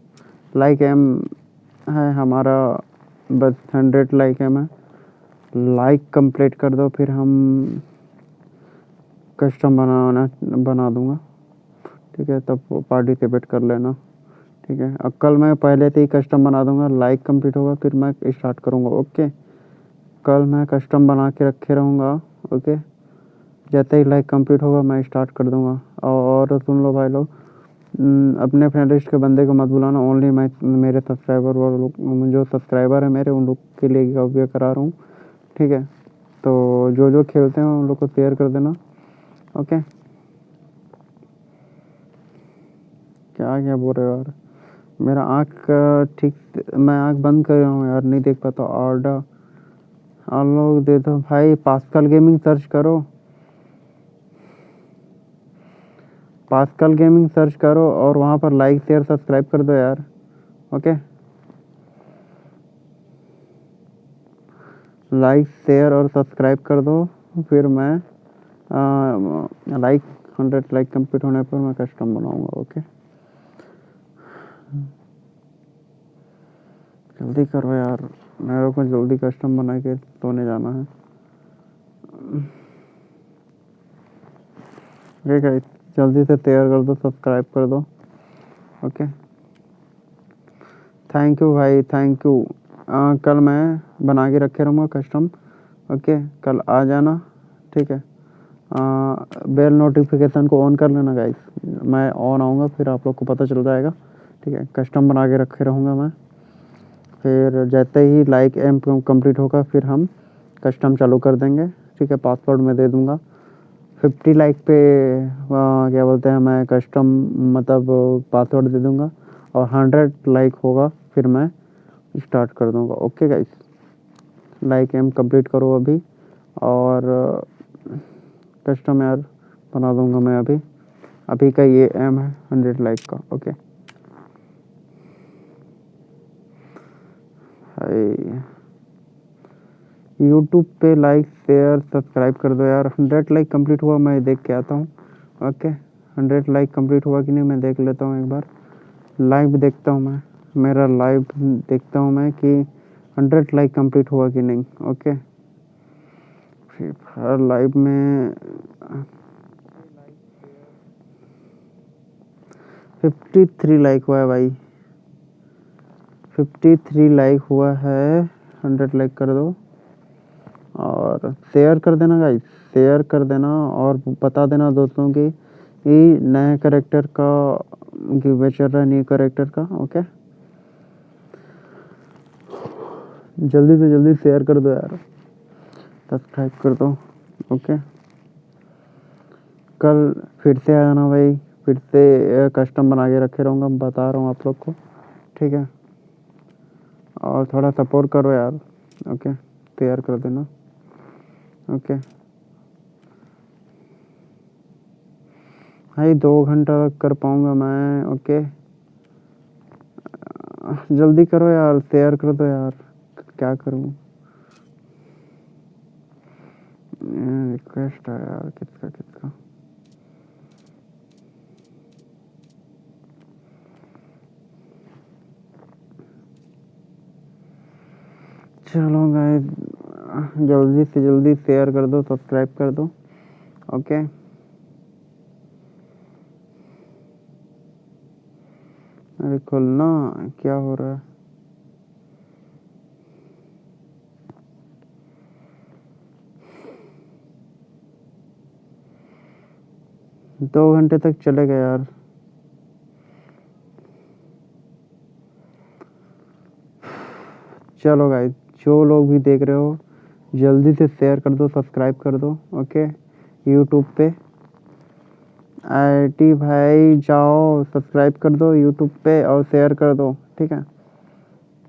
लाइक एम है हमारा, बस 100 लाइक एम है। लाइक कंप्लीट कर दो फिर हम कस्टम बना दूंगा। ठीक है, तब पार्टिसिपेट कर लेना। ठीक है, अब कल मैं पहले से ही कस्टम बना दूंगा, लाइक कंप्लीट होगा फिर मैं स्टार्ट करूंगा। ओके, कल मैं कस्टम बना के रखे रहूँगा। ओके, जैसे ही लाइक कंप्लीट होगा मैं स्टार्ट कर दूंगा। और सुन लो भाई लोग, अपने फ्रेंड लिस्ट के बंदे को मत बुलाना, ओनली मैं मेरे सब्सक्राइबर और लोग जो सब्सक्राइबर है मेरे, उन लोग के लिए गिव करा रहा हूँ। ठीक है, तो जो जो खेलते हैं उन लोग को शेयर कर देना। ओके, क्या क्या बोल रहे हो यार? मेरा आँख ठीक, मैं आँख बंद कर रहा हूँ यार, नहीं देख पाता। ऑर्डर आप लोग दे दो भाई, पास्कल गेमिंग सर्च करो, पास्कल गेमिंग सर्च करो और वहाँ पर लाइक शेयर सब्सक्राइब कर दो यार। ओके, लाइक शेयर और सब्सक्राइब कर दो फिर मैं लाइक 100 लाइक कंप्लीट होने पर मैं कस्टम बनाऊंगा। ओके, जल्दी करो यार, मेरे को जल्दी कस्टम बना के सोने जाना है। ठीक है, जल्दी से शेयर कर दो, सब्सक्राइब कर दो। ओके, थैंक यू भाई, थैंक यू। कल मैं बना के रखे रहूँगा कस्टम। ओके, कल आ जाना। ठीक है, बेल नोटिफिकेशन को ऑन कर लेना गाइस, मैं ऑन आऊँगा फिर आप लोग को पता चल जाएगा। ठीक है, कस्टम बना के रखे रहूँगा मैं, फिर जैसे ही लाइक एम कंप्लीट होगा फिर हम कस्टम चालू कर देंगे। ठीक है, पासवर्ड मैं दे दूँगा। 50 लाइक पे क्या बोलते हैं, मैं कस्टम मतलब पासवर्ड दे दूँगा और 100 लाइक होगा फिर मैं स्टार्ट कर दूँगा। ओके गाइस, लाइक एम कंप्लीट करो अभी और कस्टम यार बना दूँगा मैं अभी। अभी का ये एम है 100 लाइक का। ओके, भाई यूट्यूब पे लाइक शेयर सब्सक्राइब कर दो यार। 100 लाइक कंप्लीट हुआ, मैं देख के आता हूँ। ओके 100 लाइक कंप्लीट हुआ कि नहीं मैं देख लेता हूँ एक बार। लाइव देखता हूँ मैं, मेरा लाइव देखता हूँ मैं कि 100 लाइक कंप्लीट हुआ कि नहीं। ओके फ्री फायर लाइव में 53 लाइक हुआ है भाई, 53 लाइक हुआ है। 100 लाइक कर दो और शेयर कर देना गाइस, शेयर कर देना और बता देना दोस्तों की ये नए कैरेक्टर का गिव चल रहा है, न्यू कैरेक्टर का। ओके जल्दी से जल्दी शेयर कर दो यार, सब्सक्राइब कर दो। ओके कल फिर से आ जाना भाई, फिर से कस्टम बना के रखे रहूँगा, बता रहा हूँ आप लोग को, ठीक है। और थोड़ा सपोर्ट करो यार। ओके शेयर कर देना। ओके भाई 2 घंटा तक कर पाऊँगा मैं। ओके जल्दी करो यार, शेयर कर दो यार, क्या करूँ। रिक्वेस्ट है यार, किसका किसका। चलो गाइस जल्दी से जल्दी शेयर कर दो, सब्सक्राइब कर दो। ओके अरे खुलना, क्या हो रहा है। दो घंटे तक चलेगा यार। चलो गाइस जो लोग भी देख रहे हो जल्दी से शेयर कर दो, सब्सक्राइब कर दो। ओके यूट्यूब पे आईटी भाई जाओ सब्सक्राइब कर दो यूट्यूब पे और शेयर कर दो, ठीक है।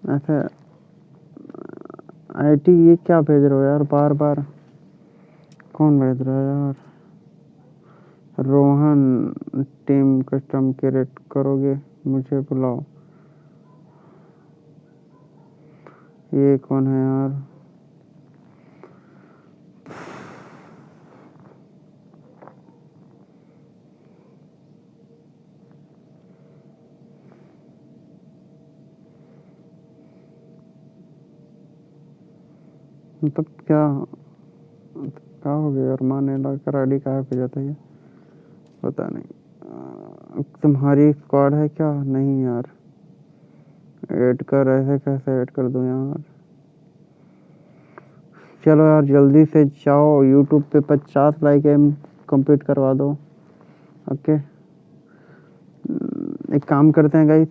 ऐसे आईटी ये क्या भेज रहे हो यार बार बार, कौन भेज रहा है यार। रोहन टीम कस्टम क्रिएट करोगे, मुझे बुलाओ। ये कौन है यार। मतलब क्या हो गया यार, माँ ने लाकर आईडी कहाँ पे जाता है पता नहीं। तुम्हारी स्क्वाड है क्या, नहीं यार ऐड कर, ऐसे कैसे ऐड कर दूं यार। चलो यार जल्दी से जाओ यूट्यूब पे 50 लाइक कंप्लीट करवा दो। ओके एक काम करते हैं गाइस,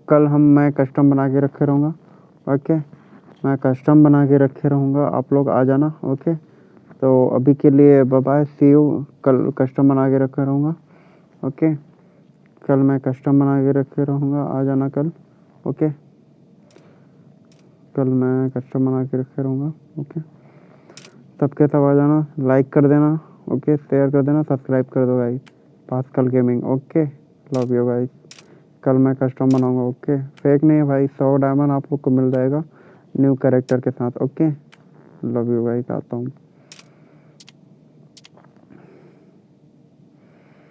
कल मैं कस्टम बना के रखे रहूँगा। ओके मैं कस्टम बना के रखे रहूँगा, आप लोग आ जाना। ओके तो अभी के लिए बाय बाय, सी यू। कल कस्टम बना के रखे रहूँगा। ओके कल मैं कस्टम बना के रखे रहूँगा, आ जाना कल। ओके कल मैं कस्टम बना के रखे रहूँगा। ओके तब के तब आ जाना, लाइक कर देना। ओके शेयर कर देना, सब्सक्राइब कर दो guys. Pascal gaming. Okay love you guys. कल मैं कस्टम बनाऊंगा। ओके फेक नहीं है भाई, 100 डायमंड आप लोग को मिल जाएगा न्यू कैरेक्टर के साथ। ओके लव यू गाइस, आता हूँ।